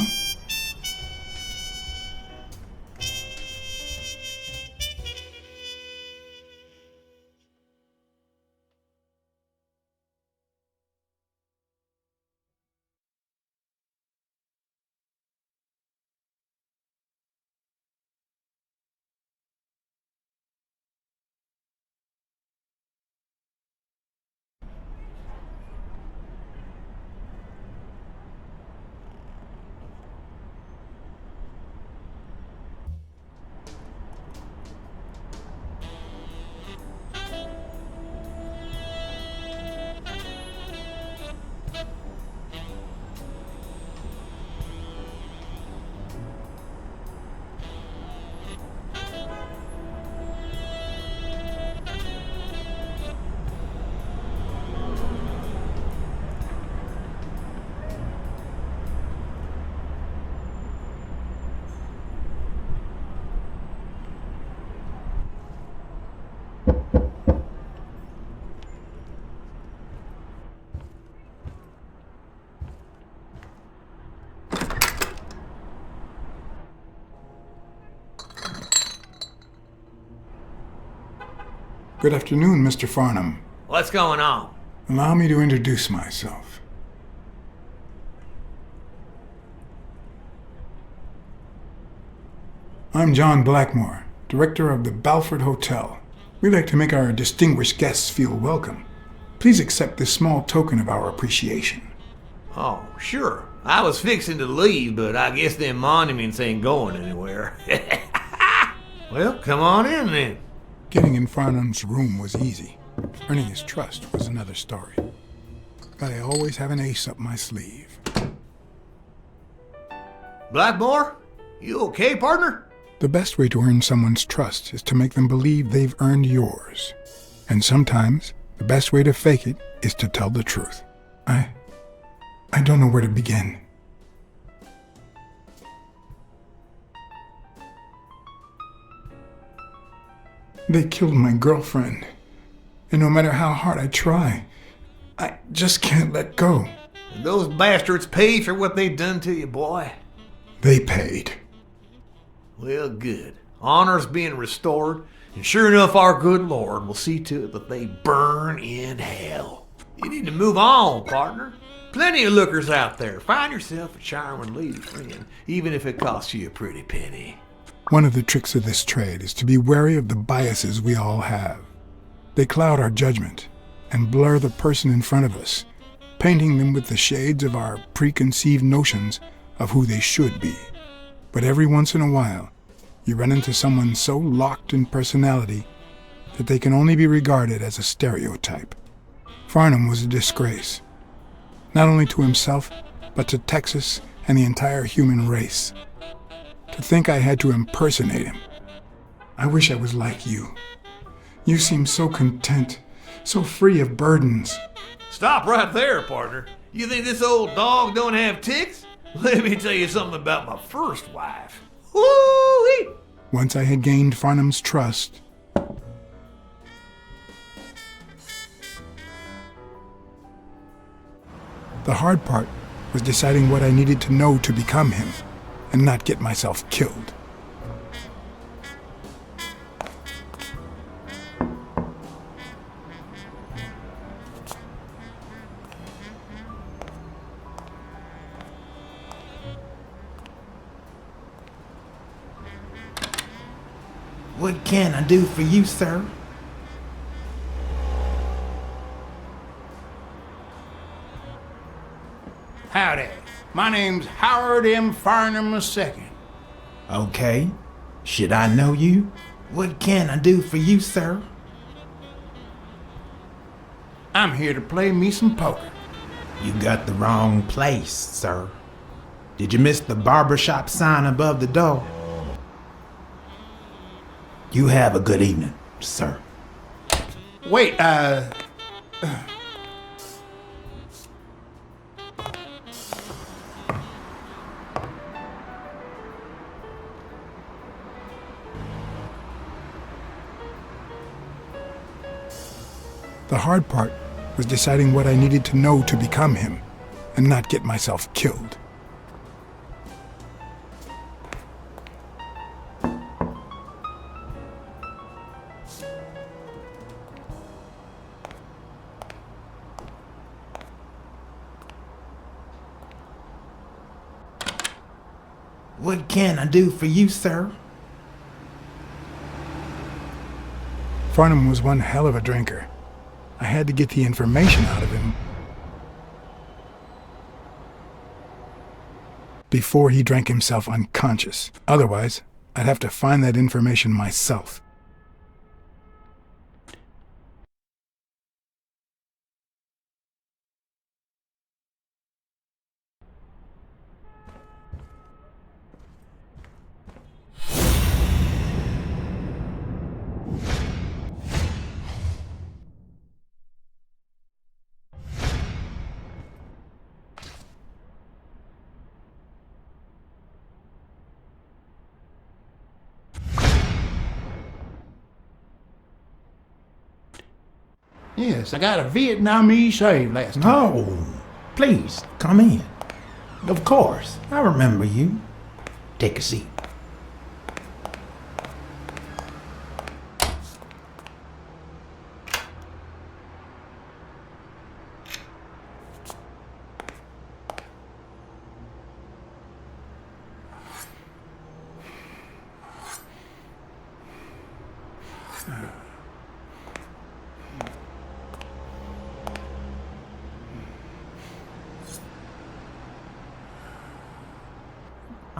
Good afternoon, Mr. Farnham. What's going on? Allow me to introduce myself. I'm John Blackmore, director of the Balford Hotel. We'd like to make our distinguished guests feel welcome. Please accept this small token of our appreciation. Oh, sure. I was fixing to leave, but I guess them monuments ain't going anywhere. Well, come on in then. Getting in Farnham's room was easy. Earning his trust was another story. But I always have an ace up my sleeve. Blackmore? You okay, partner? The best way to earn someone's trust is to make them believe they've earned yours. And sometimes, the best way to fake it is to tell the truth. I don't know where to begin. They killed my girlfriend. And no matter how hard I try, I just can't let go. And those bastards paid for what they've done to you, boy. They paid. Well, good. Honor's being restored, and sure enough, our good Lord will see to it that they burn in hell. You need to move on, partner. Plenty of lookers out there. Find yourself a charming lady friend, even if it costs you a pretty penny. One of the tricks of this trade is to be wary of the biases we all have. They cloud our judgment and blur the person in front of us, painting them with the shades of our preconceived notions of who they should be. But every once in a while, you run into someone so locked in personality that they can only be regarded as a stereotype. Farnham was a disgrace, not only to himself, but to Texas and the entire human race. To think I had to impersonate him. I wish I was like you. You seem so content, so free of burdens. Stop right there, partner. You think this old dog don't have ticks? Let me tell you something about my first wife. Woo-wee! Once I had gained Farnham's trust, the hard part was deciding what I needed to know to become him and not get myself killed. What can I do for you, sir? Howdy. My name's Howard M. Farnham II. Okay. Should I know you? What can I do for you, sir? I'm here to play me some poker. You got the wrong place, sir. Did you miss the barbershop sign above the door? You have a good evening, sir. Wait, The hard part was deciding what I needed to know to become him and not get myself killed. What can I do for you, sir? Farnham was one hell of a drinker. I had to get the information out of him before he drank himself unconscious. Otherwise, I'd have to find that information myself. yes, I got a Vietnamese shave last time. No. Please, come in. Of course, I remember you. Take a seat.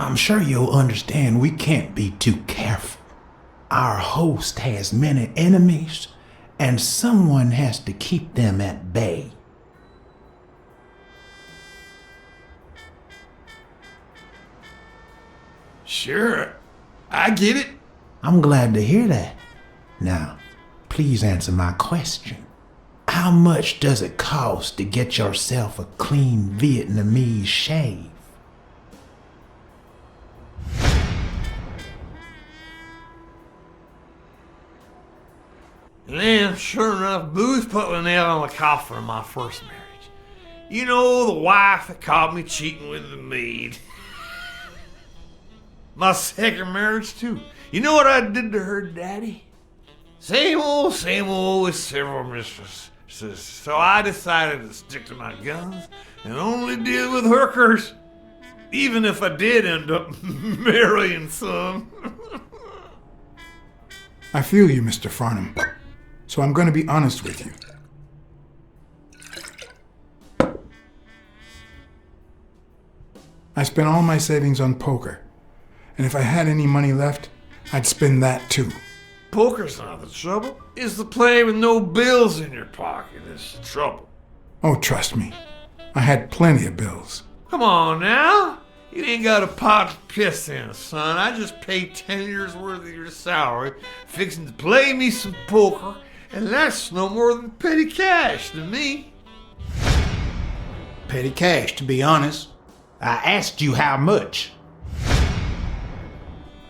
I'm sure you'll understand we can't be too careful. Our host has many enemies, and someone has to keep them at bay. Sure, I get it. I'm glad to hear that. Now, please answer my question. How much does it cost to get yourself a clean Vietnamese shave? And then, sure enough, booze put the nail on the coffin of my first marriage. You know, the wife that caught me cheating with the maid. My second marriage, too. You know what I did to her daddy? Same old with several mistresses. So I decided to stick to my guns and only deal with hookers. Even if I did end up marrying some. I feel you, Mr. Farnham. So I'm going to be honest with you. I spent all my savings on poker, and if I had any money left, I'd spend that too. Poker's not the trouble. It's the playing with no bills in your pocket that's the trouble. Oh, trust me. I had plenty of bills. Come on now. You ain't got a pot to piss in, son. I just paid 10 years worth of your salary fixing to play me some poker, and that's no more than petty cash to me. Petty cash, to be honest. I asked you how much.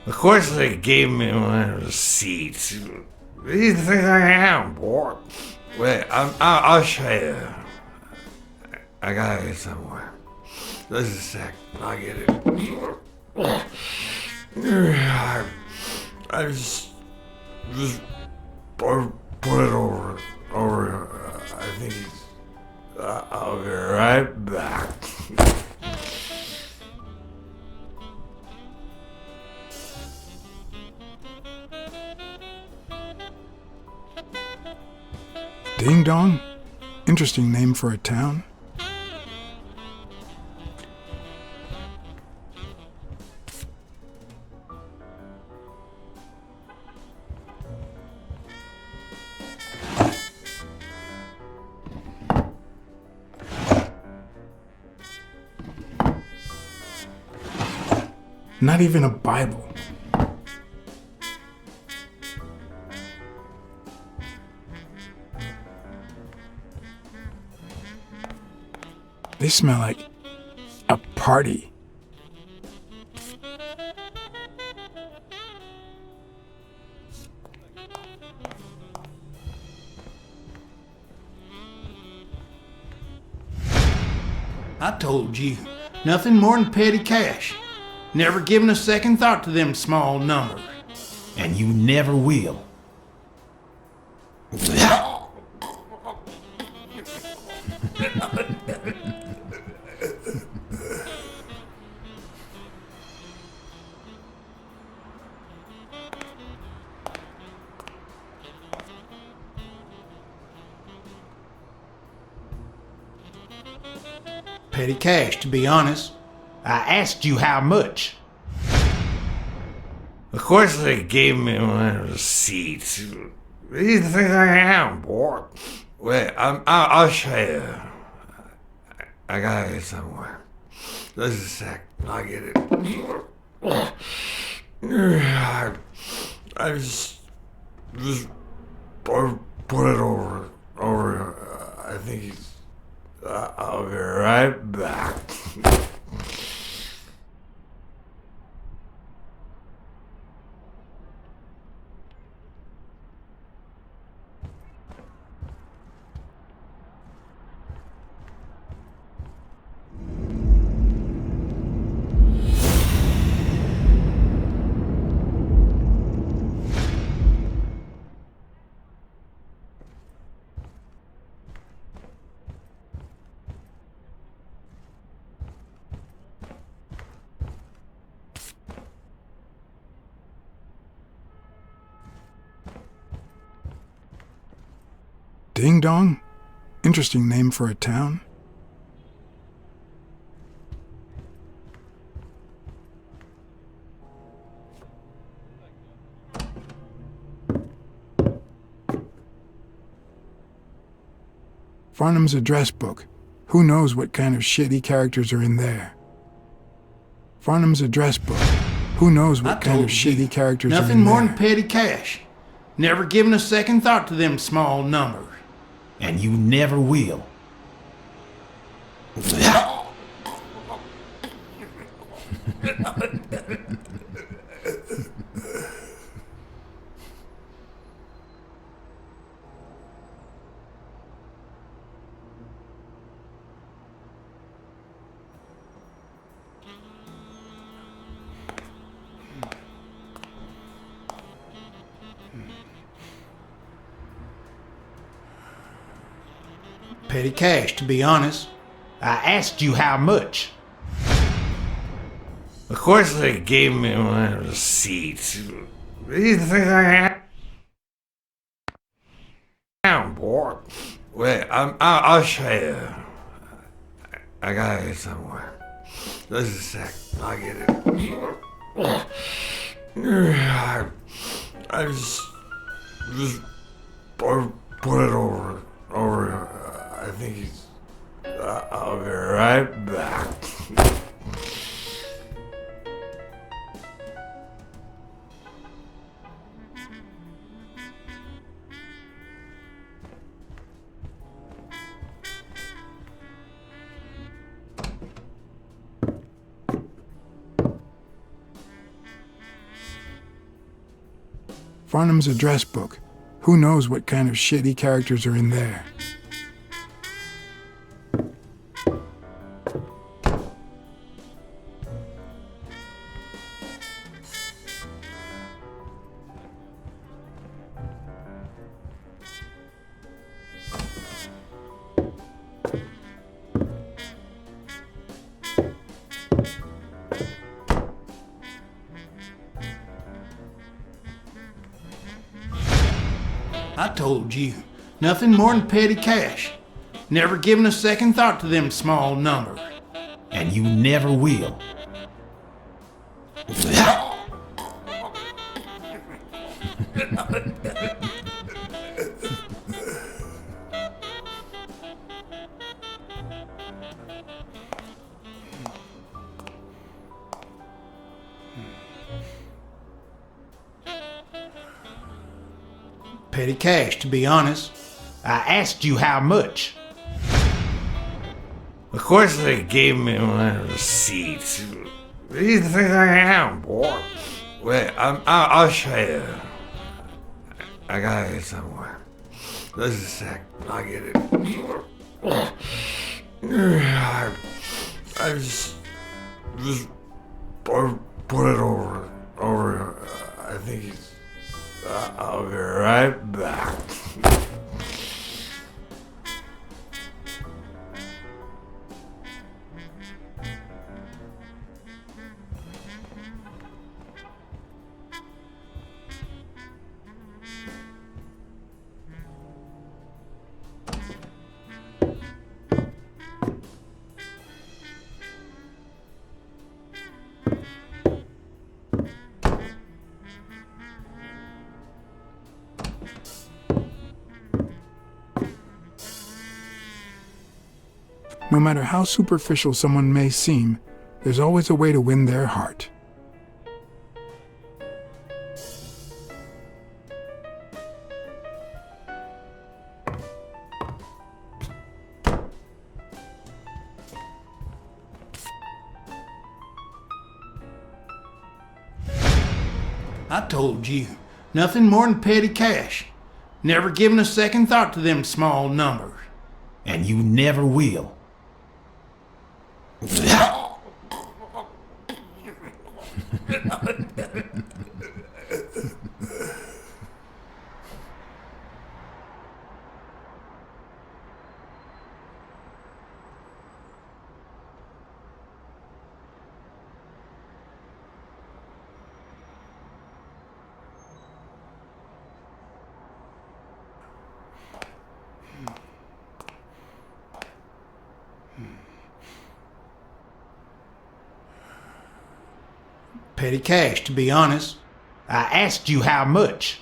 Of course they gave me my receipts. Who do you think I am, boy? Wait, I'll show you. I got it somewhere. Just a sec. I'll get it. I just put it over. I think I'll be right back. Ding Dong? Interesting name for a town. Not even a Bible. They smell like a party. I told you, nothing more than petty cash. Never given a second thought to them small numbers. And you never will. Petty cash, to be honest. I asked you how much. Of course they gave me my receipts. Who do you think I am, boy? Wait, I'll show you. I got it somewhere. Just a sec. I'll get it. I just put it over. I think I'll be right back. Ding Dong? Interesting name for a town. Farnham's address book. Who knows what kind of shitty characters are in there? Farnham's address book. Who knows what kind of shitty characters are in there? Nothing more than petty cash. Never given a second thought to them small numbers. And you never will. Petty cash, to be honest. I asked you how much. Of course they gave me my receipts. Who do you think I am, boy? Wait, I'll show you. I got it somewhere. Just a sec. I'll get it. I just put it over. I think I'll be right back. Farnham's address book. Who knows what kind of shitty characters are in there? I told you, nothing more than petty cash. Never given a second thought to them small numbers. And you never will. Petty cash, to be honest. I asked you how much. Of course they gave me my receipts. What do you think I am, boy? Wait, I'll show you. I gotta get somewhere. Just a sec. I'll get it. I just put it over. I think he's. I'll be right back. No matter how superficial someone may seem, there's always a way to win their heart. I told you, nothing more than petty cash. Never given a second thought to them small numbers. And you never will. Petty cash, to be honest. I asked you how much.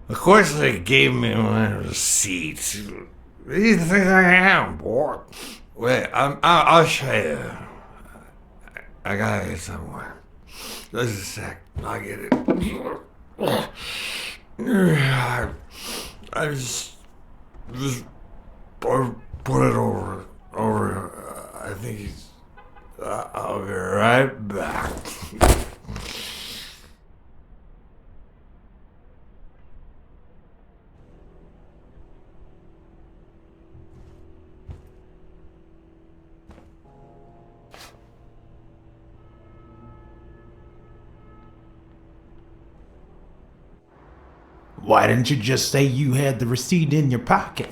Of course they gave me my receipts. What do you think I am, boy? Wait, I'll show you. I gotta get somewhere. Just a sec. I'll get it. I just put it over. I think he's. I'll be right back. Why didn't you just say you had the receipt in your pocket?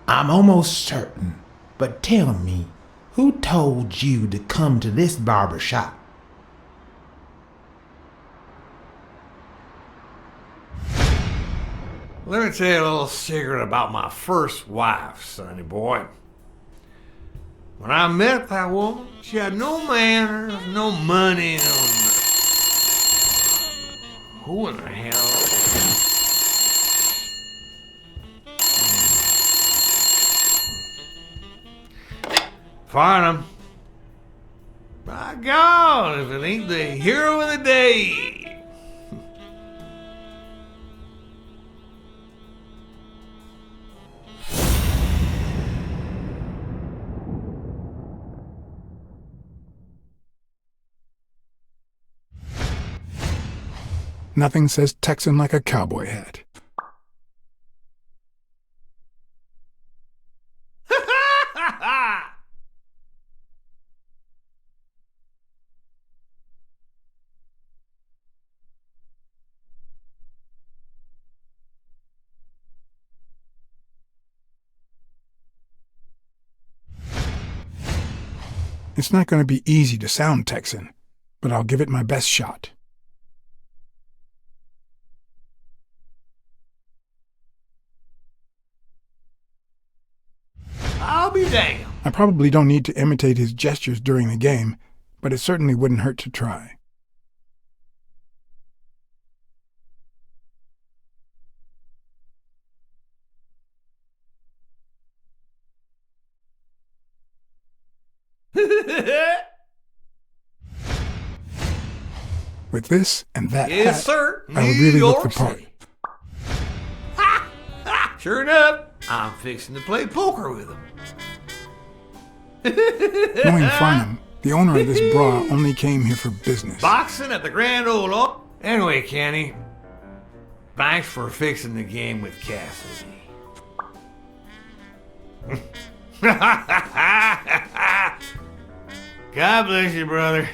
I'm almost certain, but tell me, who told you to come to this barber shop? Let me tell you a little secret about my first wife, sonny boy. When I met that woman, she had no manners, no money, no nothing. Who in the hell? Farnham. By God, if it ain't the hero of the day. Nothing says Texan like a cowboy hat. It's not going to be easy to sound Texan, but I'll give it my best shot. I'll be damned. I probably don't need to imitate his gestures during the game, but it certainly wouldn't hurt to try. With this and that Yes, hat, sir. I would New really look York the part. City. Sure enough, I'm fixing to play poker with him. Knowing Farnham, the owner of this bra only came here for business. Boxing at the Grand Ole Opry. Anyway, Kenny, thanks for fixing the game with Cassidy. God bless you, brother.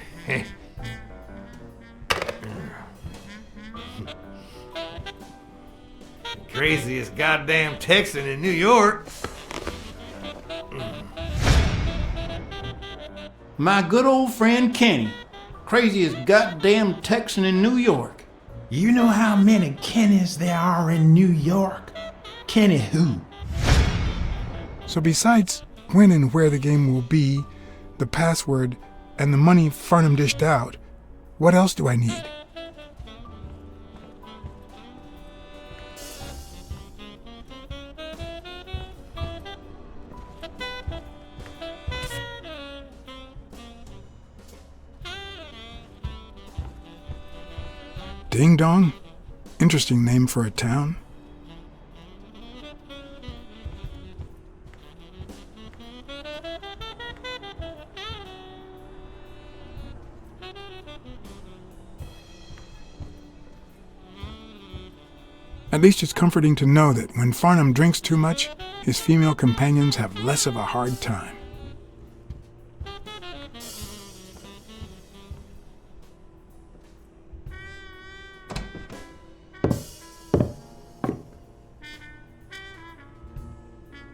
Craziest goddamn Texan in New York. My good old friend Kenny. Craziest goddamn Texan in New York. You know how many Kennys there are in New York? Kenny who? So besides when and where the game will be, the password, and the money Farnham dished out, what else do I need? Ding Dong? Interesting name for a town. At least it's comforting to know that when Farnham drinks too much, his female companions have less of a hard time.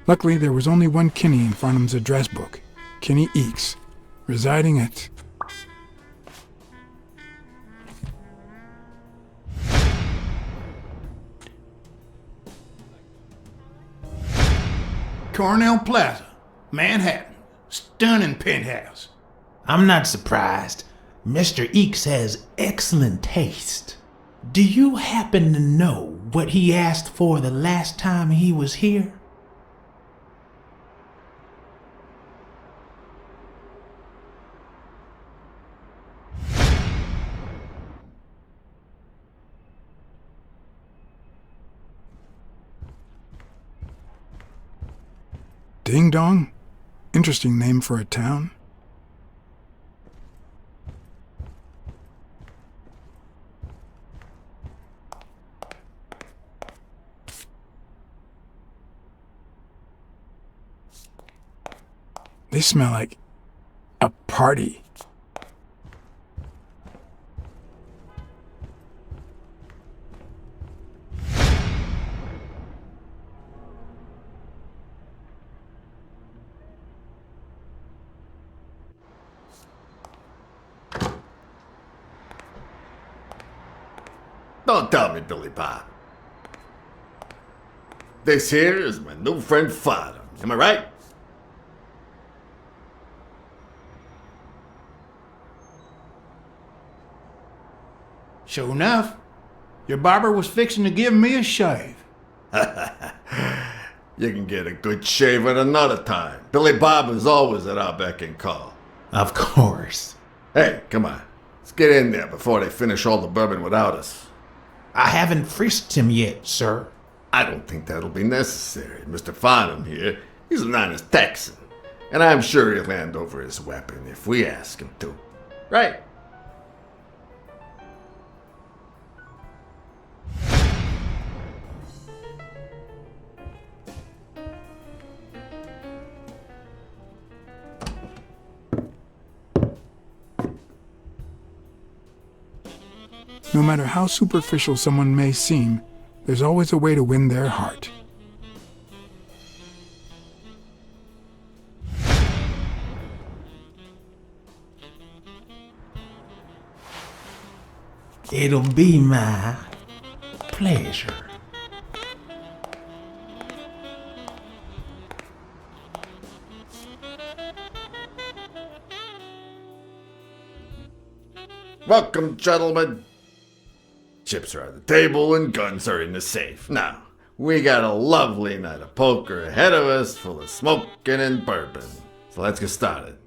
Luckily, there was only one Kinney in Farnham's address book, Kinney Eakes, residing at... Cornell Plaza, Manhattan. Stunning penthouse. I'm not surprised. Mr. Eakes has excellent taste. Do you happen to know what he asked for the last time he was here? Ding Dong? Interesting name for a town. They smell like a party. Don't tell me, Billy Bob. This here is my new friend Father. Am I right? Sure enough, your barber was fixing to give me a shave. You can get a good shave at another time. Billy Bob is always at our beck and call. Of course. Hey, come on. Let's get in there before they finish all the bourbon without us. I haven't frisked him yet, sir. I don't think that'll be necessary. Mr. Farnham here, he's an honest Texan. And I'm sure he'll hand over his weapon if we ask him to. Right? No matter how superficial someone may seem, there's always a way to win their heart. It'll be my pleasure. Welcome, gentlemen. Chips are on the table and guns are in the safe. Now, we got a lovely night of poker ahead of us, full of smoking and bourbon. So let's get started.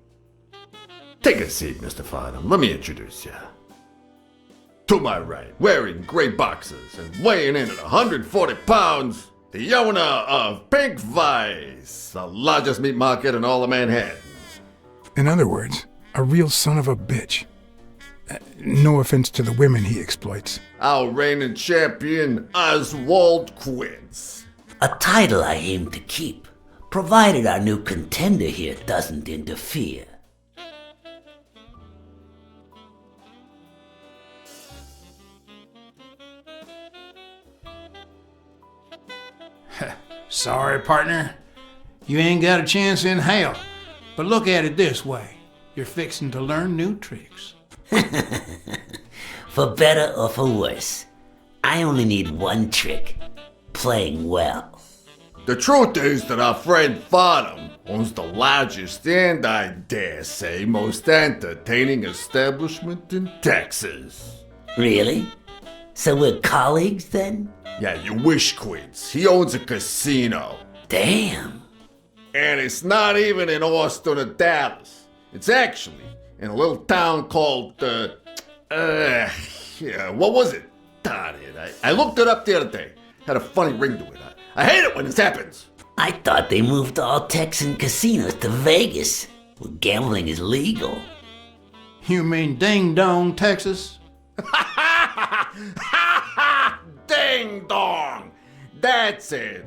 Take a seat, Mr. Farnham. Let me introduce you. To my right, wearing gray boxers and weighing in at 140 pounds, the owner of Pink Vice, the largest meat market in all of Manhattan. In other words, a real son of a bitch. No offense to the women he exploits. Our reigning champion, Oswald Quince. A title I aim to keep, provided our new contender here doesn't interfere. Sorry, partner. You ain't got a chance in hell. But look at it this way. You're fixing to learn new tricks. For better or for worse, I only need one trick. Playing well. The truth is that our friend Farnham owns the largest and, I dare say, most entertaining establishment in Texas. Really? So we're colleagues then? Yeah, you wish, Quince. He owns a casino. Damn. And it's not even in Austin or Dallas. It's actually in a little town called, what was it? Darn it. I looked it up the other day. Had a funny ring to it. I hate it when this happens. I thought they moved all Texan casinos to Vegas, where gambling is legal. You mean Ding Dong, Texas? Ding dong! That's it.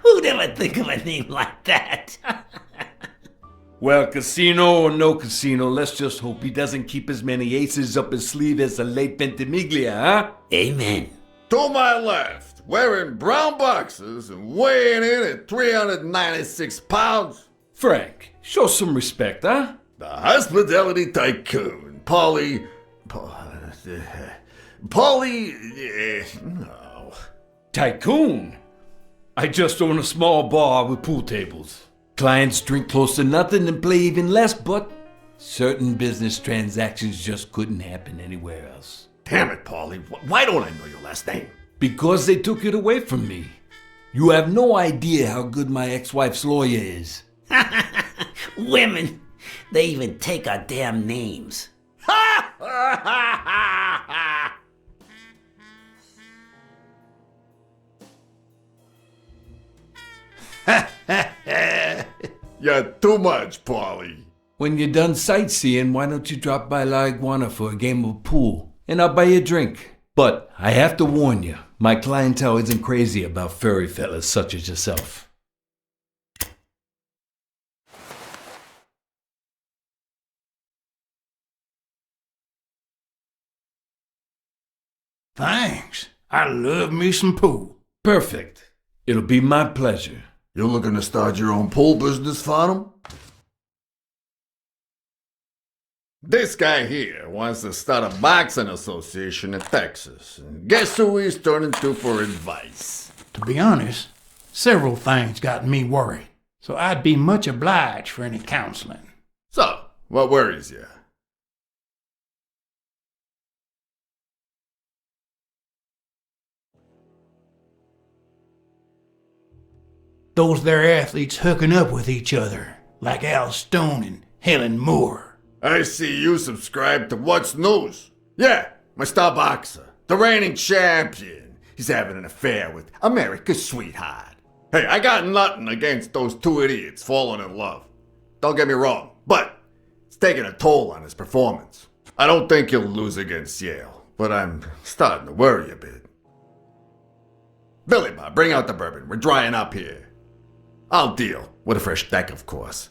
Who'd ever think of a name like that? Well, casino or no casino, let's just hope he doesn't keep as many aces up his sleeve as the late Ventimiglia, huh? Amen. To my left, wearing brown boxers and weighing in at 396 pounds. Frank, show some respect, huh? The hospitality tycoon, no. Tycoon? I just own a small bar with pool tables. Clients drink close to nothing and play even less, but certain business transactions just couldn't happen anywhere else. Damn it, Paulie. Why don't I know your last name? Because they took it away from me. You have no idea how good my ex-wife's lawyer is. Women, they even take our damn names. You're too much, Paulie. When you're done sightseeing, why don't you drop by La Iguana for a game of pool? And I'll buy you a drink. But I have to warn you, my clientele isn't crazy about furry fellas such as yourself. Thanks. I love me some pool. Perfect. It'll be my pleasure. You looking to start your own pool business, Farnham? This guy here wants to start a boxing association in Texas. And guess who he's turning to for advice? To be honest, several things got me worried, so I'd be much obliged for any counseling. So, what worries you? Those there athletes hooking up with each other, like Al Stone and Helen Moore. I see you subscribe to What's News. Yeah, my star boxer, the reigning champion. He's having an affair with America's sweetheart. Hey, I got nothing against those two idiots falling in love. Don't get me wrong, but it's taking a toll on his performance. I don't think he'll lose against Yale, but I'm starting to worry a bit. Billy Bob, bring out the bourbon. We're drying up here. I'll deal with a fresh deck, of course.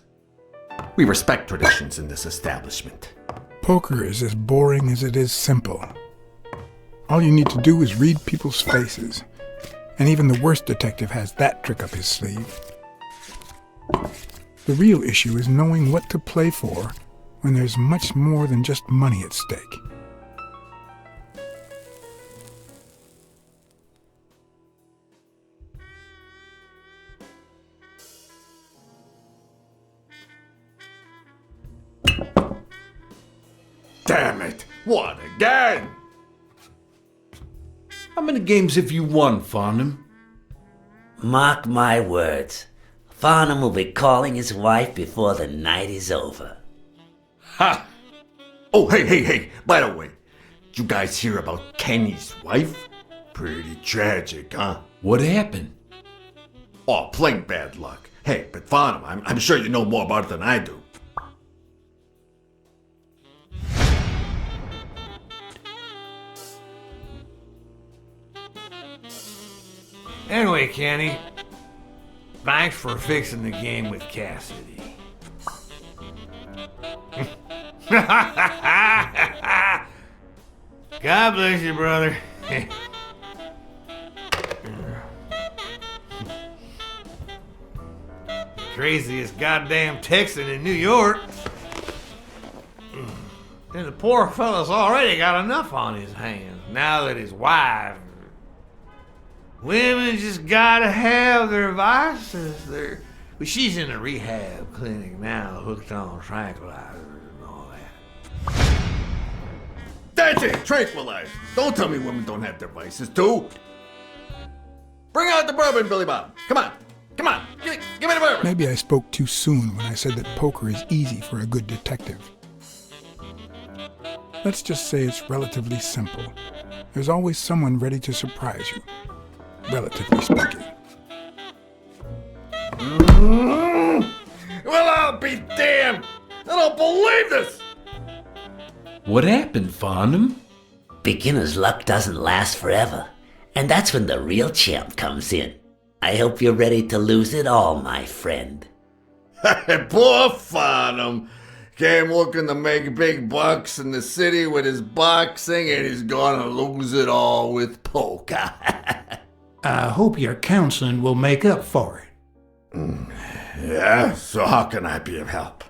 We respect traditions in this establishment. Poker is as boring as it is simple. All you need to do is read people's faces, and even the worst detective has that trick up his sleeve. The real issue is knowing what to play for when there's much more than just money at stake. Damn it! What again? How many games have you won, Farnham? Mark my words. Farnham will be calling his wife before the night is over. Ha! Oh, hey, by the way, did you guys hear about Kenny's wife? Pretty tragic, huh? What happened? Oh, plain bad luck. Hey, but Farnham, I'm sure you know more about it than I do. Anyway, Kenny, thanks for fixing the game with Cassidy. God bless you, brother. Craziest goddamn Texan in New York. And the poor fella's already got enough on his hands now that his wife. Women just gotta have their vices. But she's in a rehab clinic now, hooked on tranquilizers and all that. That's it, tranquilize. Don't tell me women don't have their vices too. Bring out the bourbon, Billy Bob. Come on, give me the bourbon. Maybe I spoke too soon when I said that poker is easy for a good detective. Let's just say it's relatively simple. There's always someone ready to surprise you, relatively speaking. Well, I'll be damned. I don't believe this. What happened, Farnham? Beginner's luck doesn't last forever, and that's when the real champ comes in. I hope you're ready to lose it all, my friend. Poor Farnham. Came looking to make big bucks in the city with his boxing, and he's gonna lose it all with poker. I hope your counseling will make up for it. Yeah, so how can I be of help?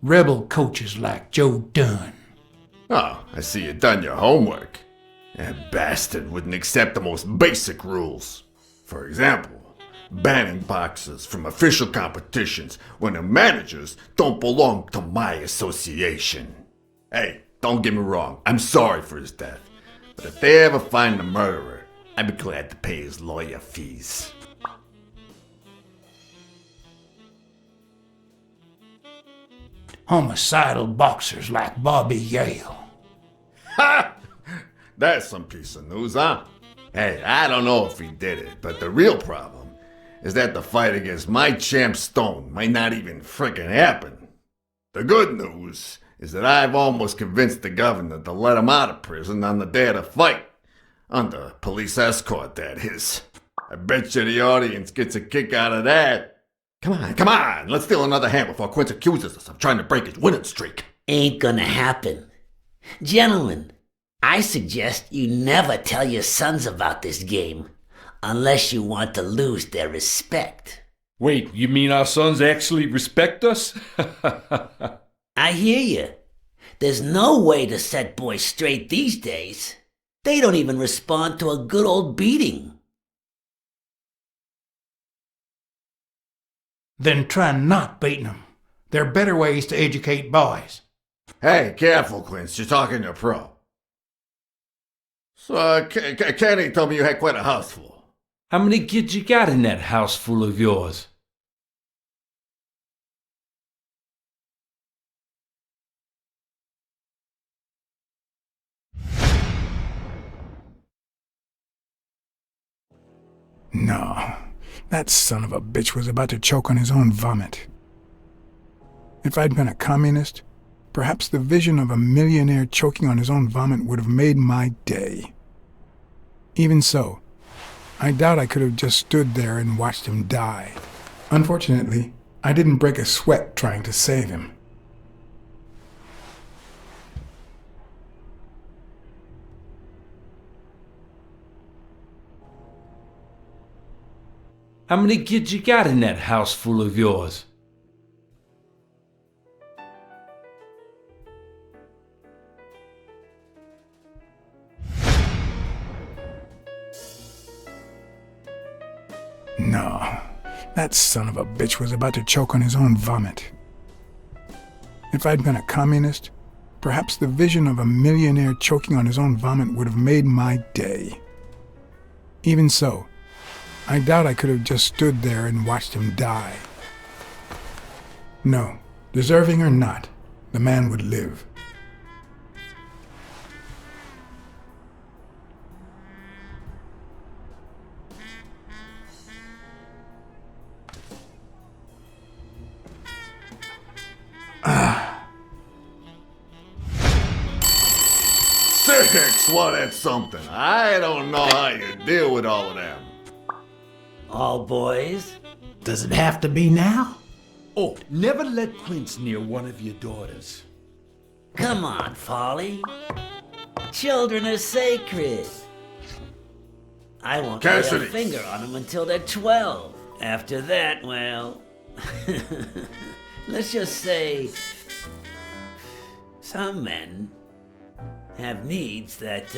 Rebel coaches like Joe Dunn. Oh, I see you done your homework. That bastard wouldn't accept the most basic rules. For example, banning boxers from official competitions when the managers don't belong to my association. Hey, don't get me wrong, I'm sorry for his death. But if they ever find the murderer, I'd be glad to pay his lawyer fees. Homicidal boxers like Bobby Yale. Ha! That's some piece of news, huh? Hey, I don't know if he did it, but the real problem is that the fight against my champ Stone might not even frickin' happen. The good news is that I've almost convinced the governor to let him out of prison on the day of the fight. Under police escort, that is. I bet you the audience gets a kick out of that. Come on, let's steal another hand before Quince accuses us of trying to break his winning streak. Ain't gonna happen. Gentlemen, I suggest you never tell your sons about this game, unless you want to lose their respect. Wait, you mean our sons actually respect us? I hear you. There's no way to set boys straight these days. They don't even respond to a good old beating. Then try not beating them. There are better ways to educate boys. Hey, careful, Quince. You're talking to a pro. So, Kenny told me you had quite a house full. How many kids you got in that house full of yours? No, that son of a bitch was about to choke on his own vomit. If I'd been a communist, perhaps the vision of a millionaire choking on his own vomit would have made my day. Even so, I doubt I could have just stood there and watched him die. Unfortunately, I didn't break a sweat trying to save him. How many kids you got in that house full of yours? No, that son of a bitch was about to choke on his own vomit. If I'd been a communist, perhaps the vision of a millionaire choking on his own vomit would have made my day. Even so, I doubt I could have just stood there and watched him die. No, deserving or not, the man would live. Six, well, that's something. I don't know how you deal with all of them. All boys? Does it have to be now? Oh, never let Quince near one of your daughters. Come on, Folly. Children are sacred. I won't lay a Cassidy. finger on them until they're 12. After that, well... let's just say... some men have needs that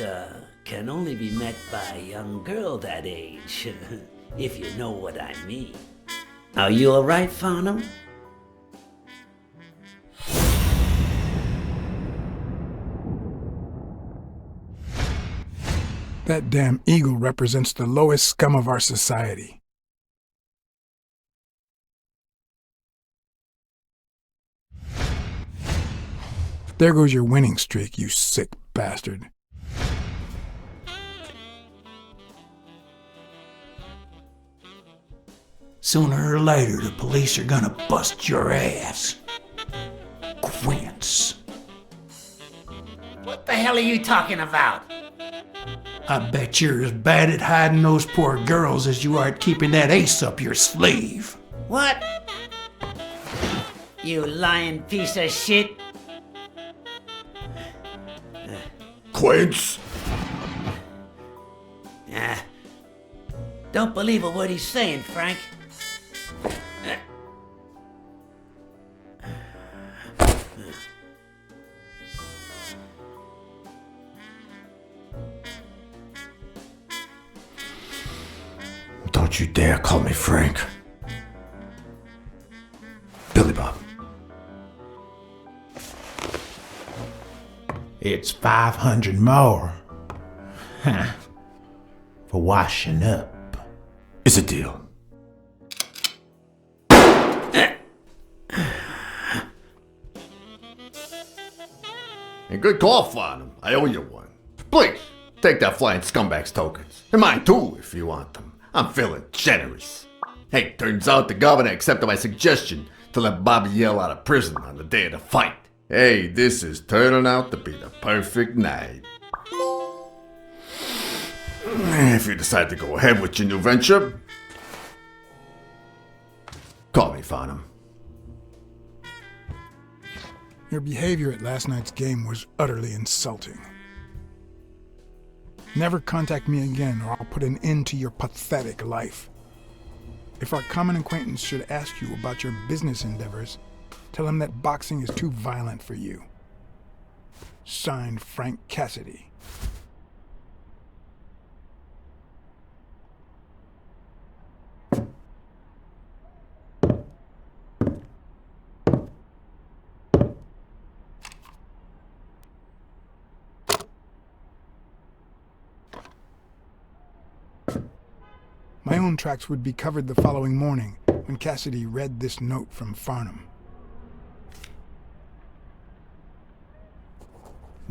can only be met by a young girl that age, if you know what I mean. Are you alright, Farnham? That damn eagle represents the lowest scum of our society. There goes your winning streak, you sick bastard. Sooner or later, the police are gonna bust your ass. Quince. What the hell are you talking about? I bet you're as bad at hiding those poor girls as you are at keeping that ace up your sleeve. What? You lying piece of shit? Quince? Don't believe a word he's saying, Frank. Don't you dare call me Frank. Billy Bob. It's 500 more. For washing up. It's a deal. And good call, Farnham. I owe you one. Please, take that flying scumbag's tokens. And mine too, if you want them. I'm feeling generous. Hey, turns out the governor accepted my suggestion to let Bobby yell out of prison on the day of the fight. Hey, this is turning out to be the perfect night. If you decide to go ahead with your new venture, call me, Farnham. Your behavior at last night's game was utterly insulting. Never contact me again or I'll put an end to your pathetic life. If our common acquaintance should ask you about your business endeavors, tell him that boxing is too violent for you. Signed, Frank Cassidy. My own tracks would be covered the following morning when Cassidy read this note from Farnham.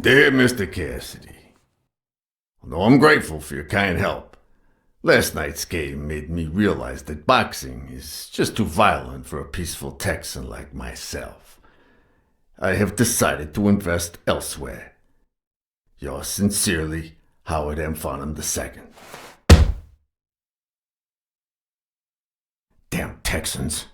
Dear Mr. Cassidy, although I'm grateful for your kind help, last night's game made me realize that boxing is just too violent for a peaceful Texan like myself. I have decided to invest elsewhere. Yours sincerely, Howard M. Farnham II. Texans.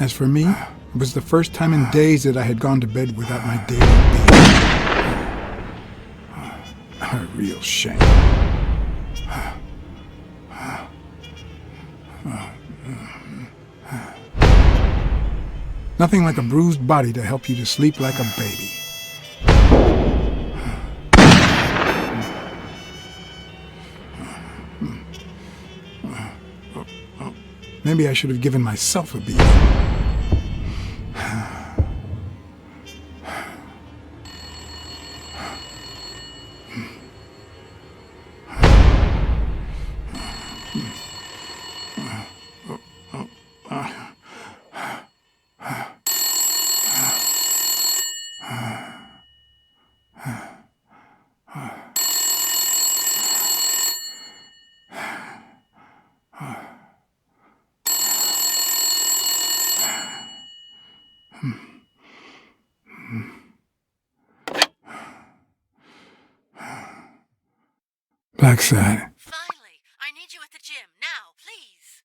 As for me, it was the first time in days that I had gone to bed without my daily beat. A real shame. Nothing like a bruised body to help you to sleep like a baby. Maybe I should have given myself a beating. Blacksad. Finally, I need you at the gym now, please.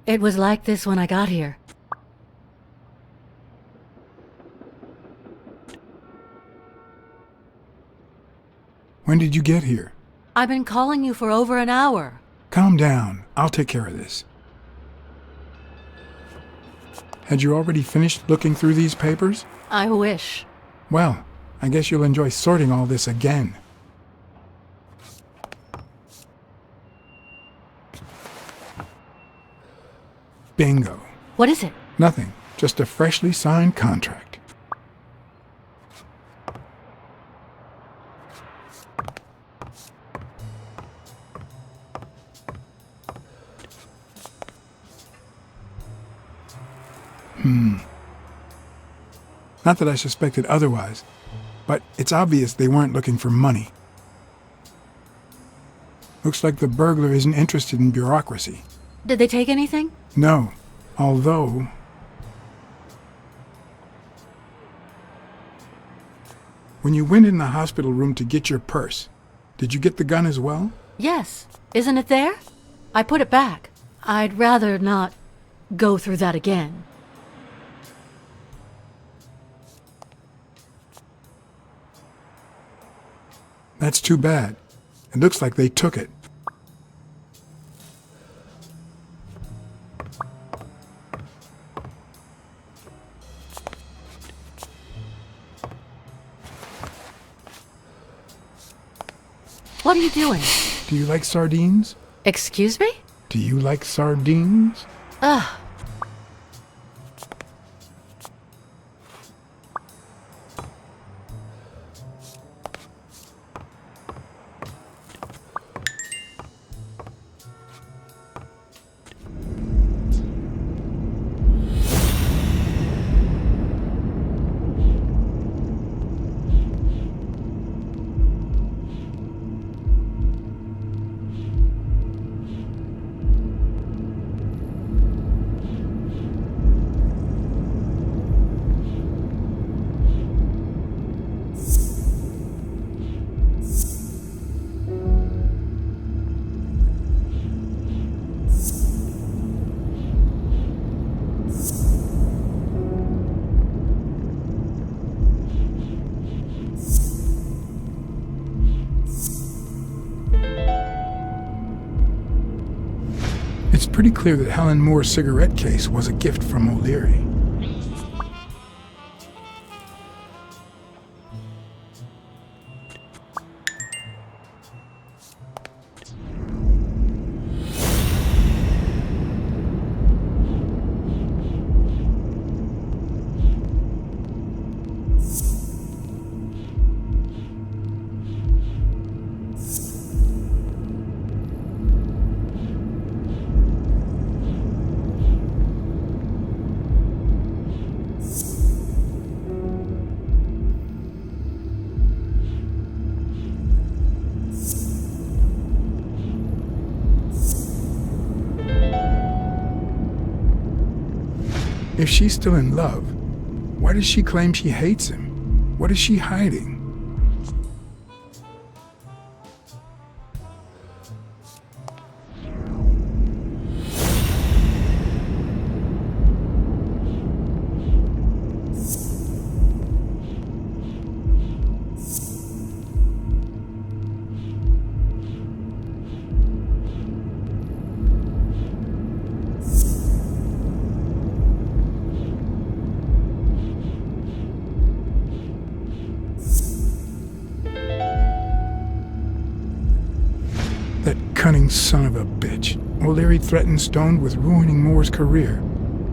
It was like this when I got here. When did you get here? I've been calling you for over an hour. Calm down. I'll take care of this. Had you already finished looking through these papers? I wish. Well, I guess you'll enjoy sorting all this again. Bingo. What is it? Nothing. Just a freshly signed contract. Not that I suspected otherwise, but it's obvious they weren't looking for money. Looks like the burglar isn't interested in bureaucracy. Did they take anything? No, although... When you went in the hospital room to get your purse, did you get the gun as well? Yes. Isn't it there? I put it back. I'd rather not go through that again. That's too bad. It looks like they took it. What are you doing? Do you like sardines? Excuse me? Do you like sardines? Ugh. It's pretty clear that Helen Moore's cigarette case was a gift from O'Leary. If she's still in love, why does she claim she hates him? What is she hiding? Cunning son of a bitch. O'Leary threatened Stone with ruining Moore's career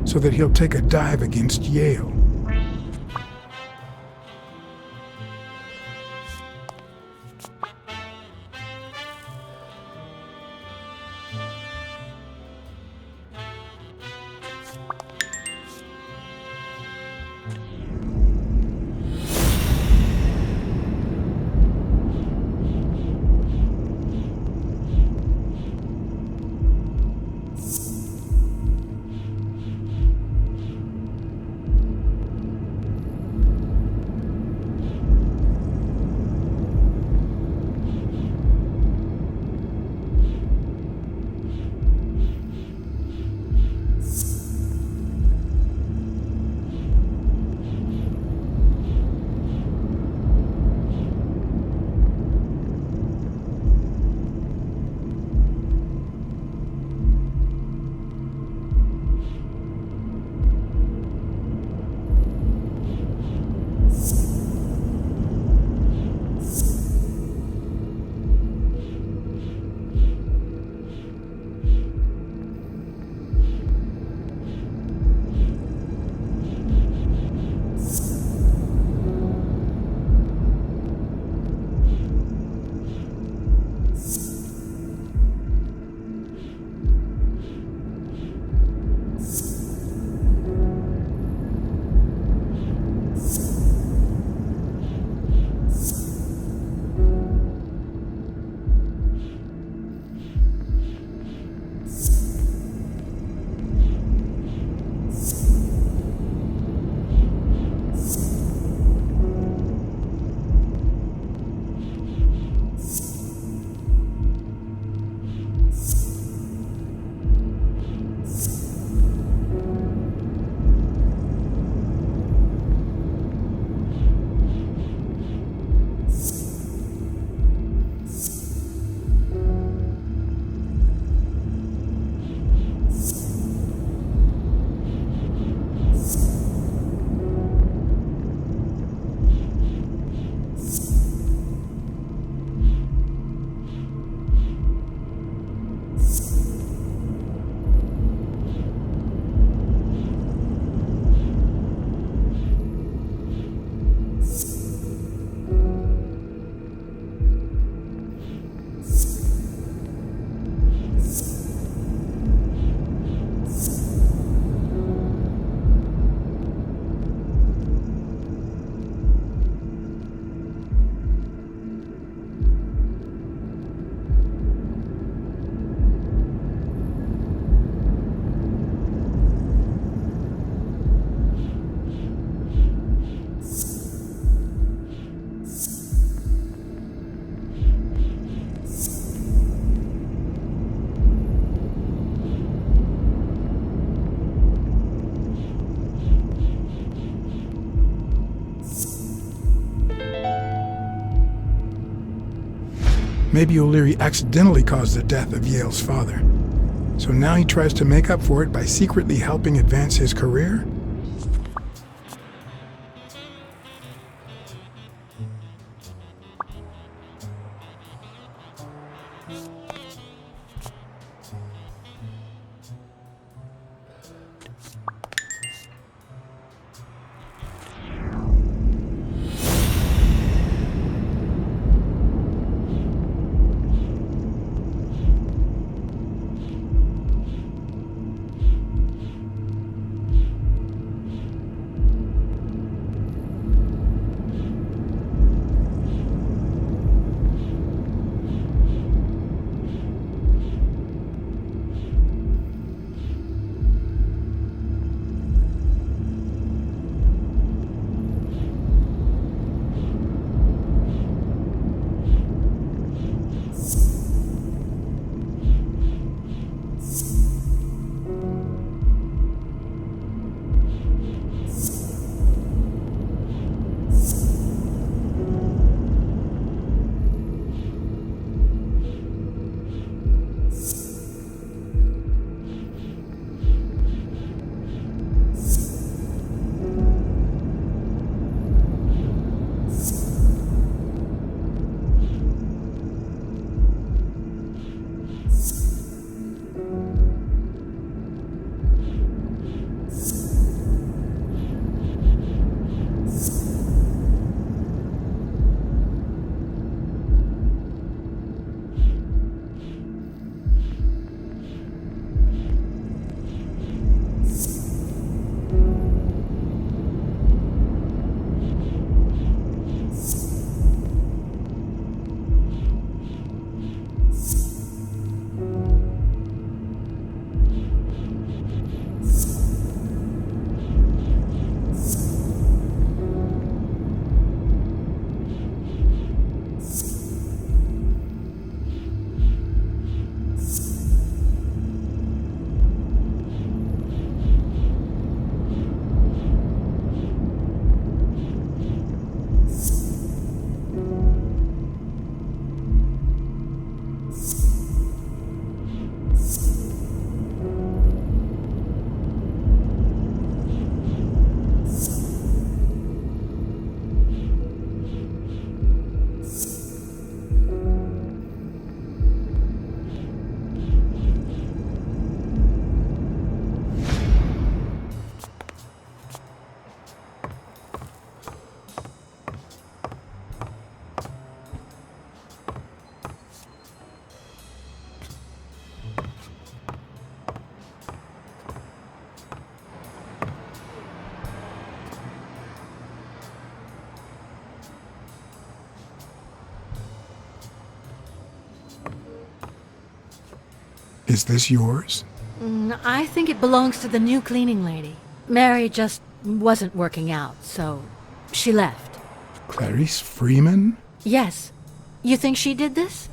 so that he'll take a dive against Yale. Maybe O'Leary accidentally caused the death of Yale's father. So now he tries to make up for it by secretly helping advance his career? Is this yours? I think it belongs to the new cleaning lady. Mary just wasn't working out, so she left. Clarice Freeman? Yes. You think she did this?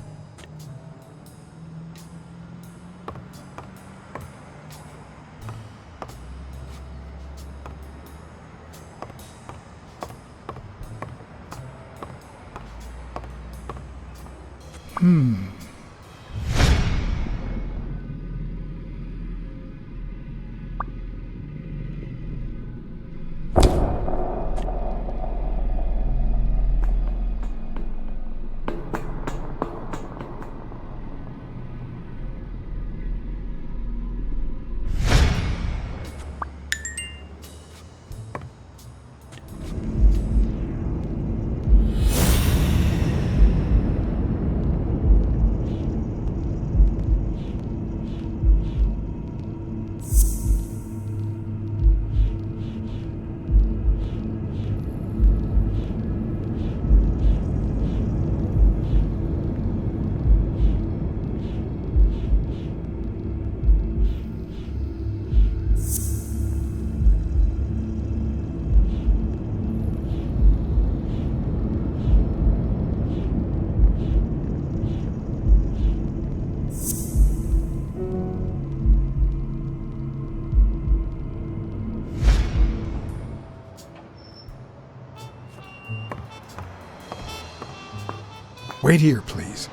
Wait here, please.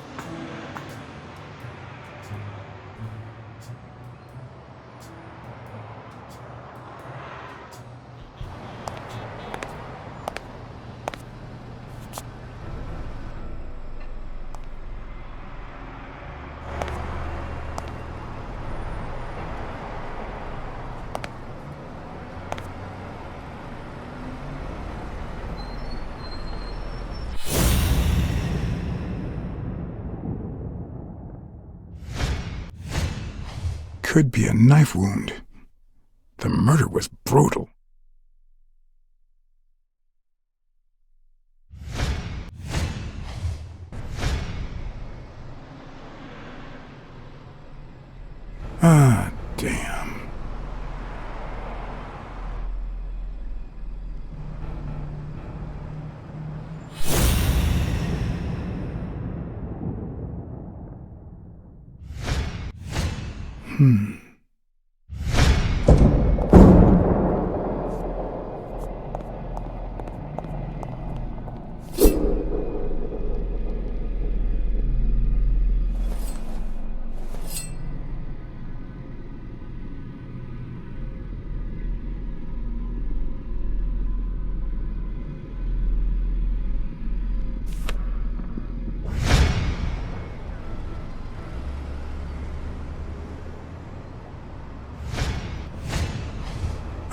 could be a knife wound. The murder was brutal. Ah, damn.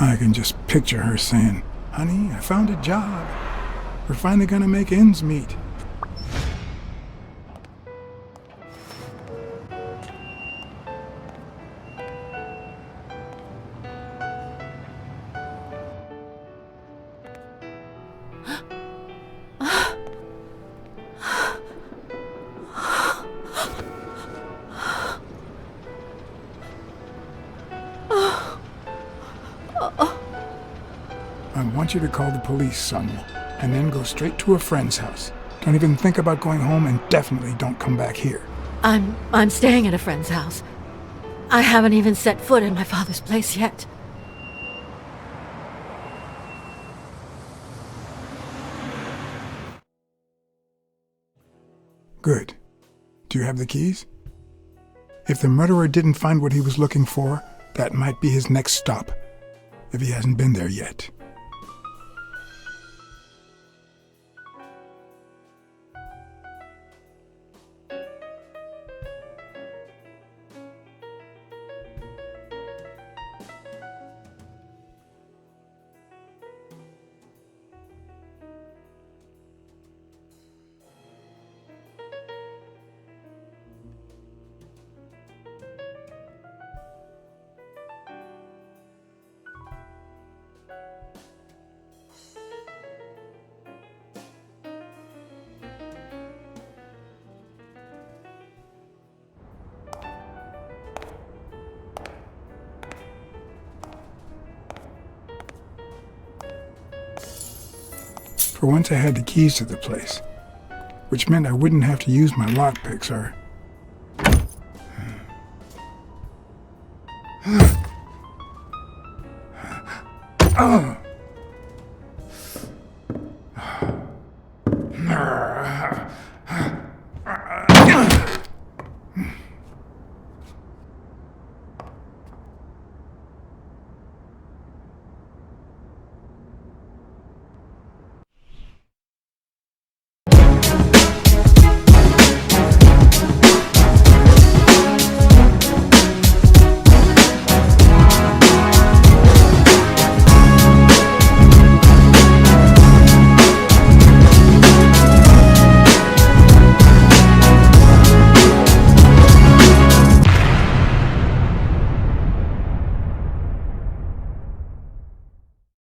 I can just picture her saying, "Honey, I found a job. We're finally gonna make ends meet." I want you to call the police, Sonia, and then go straight to a friend's house. Don't even think about going home, and definitely don't come back here. I'm staying at a friend's house. I haven't even set foot in my father's place yet. Good. Do you have the keys? If the murderer didn't find what he was looking for, that might be his next stop, if he hasn't been there yet. For once I had the keys to the place, which meant I wouldn't have to use my lockpicks or...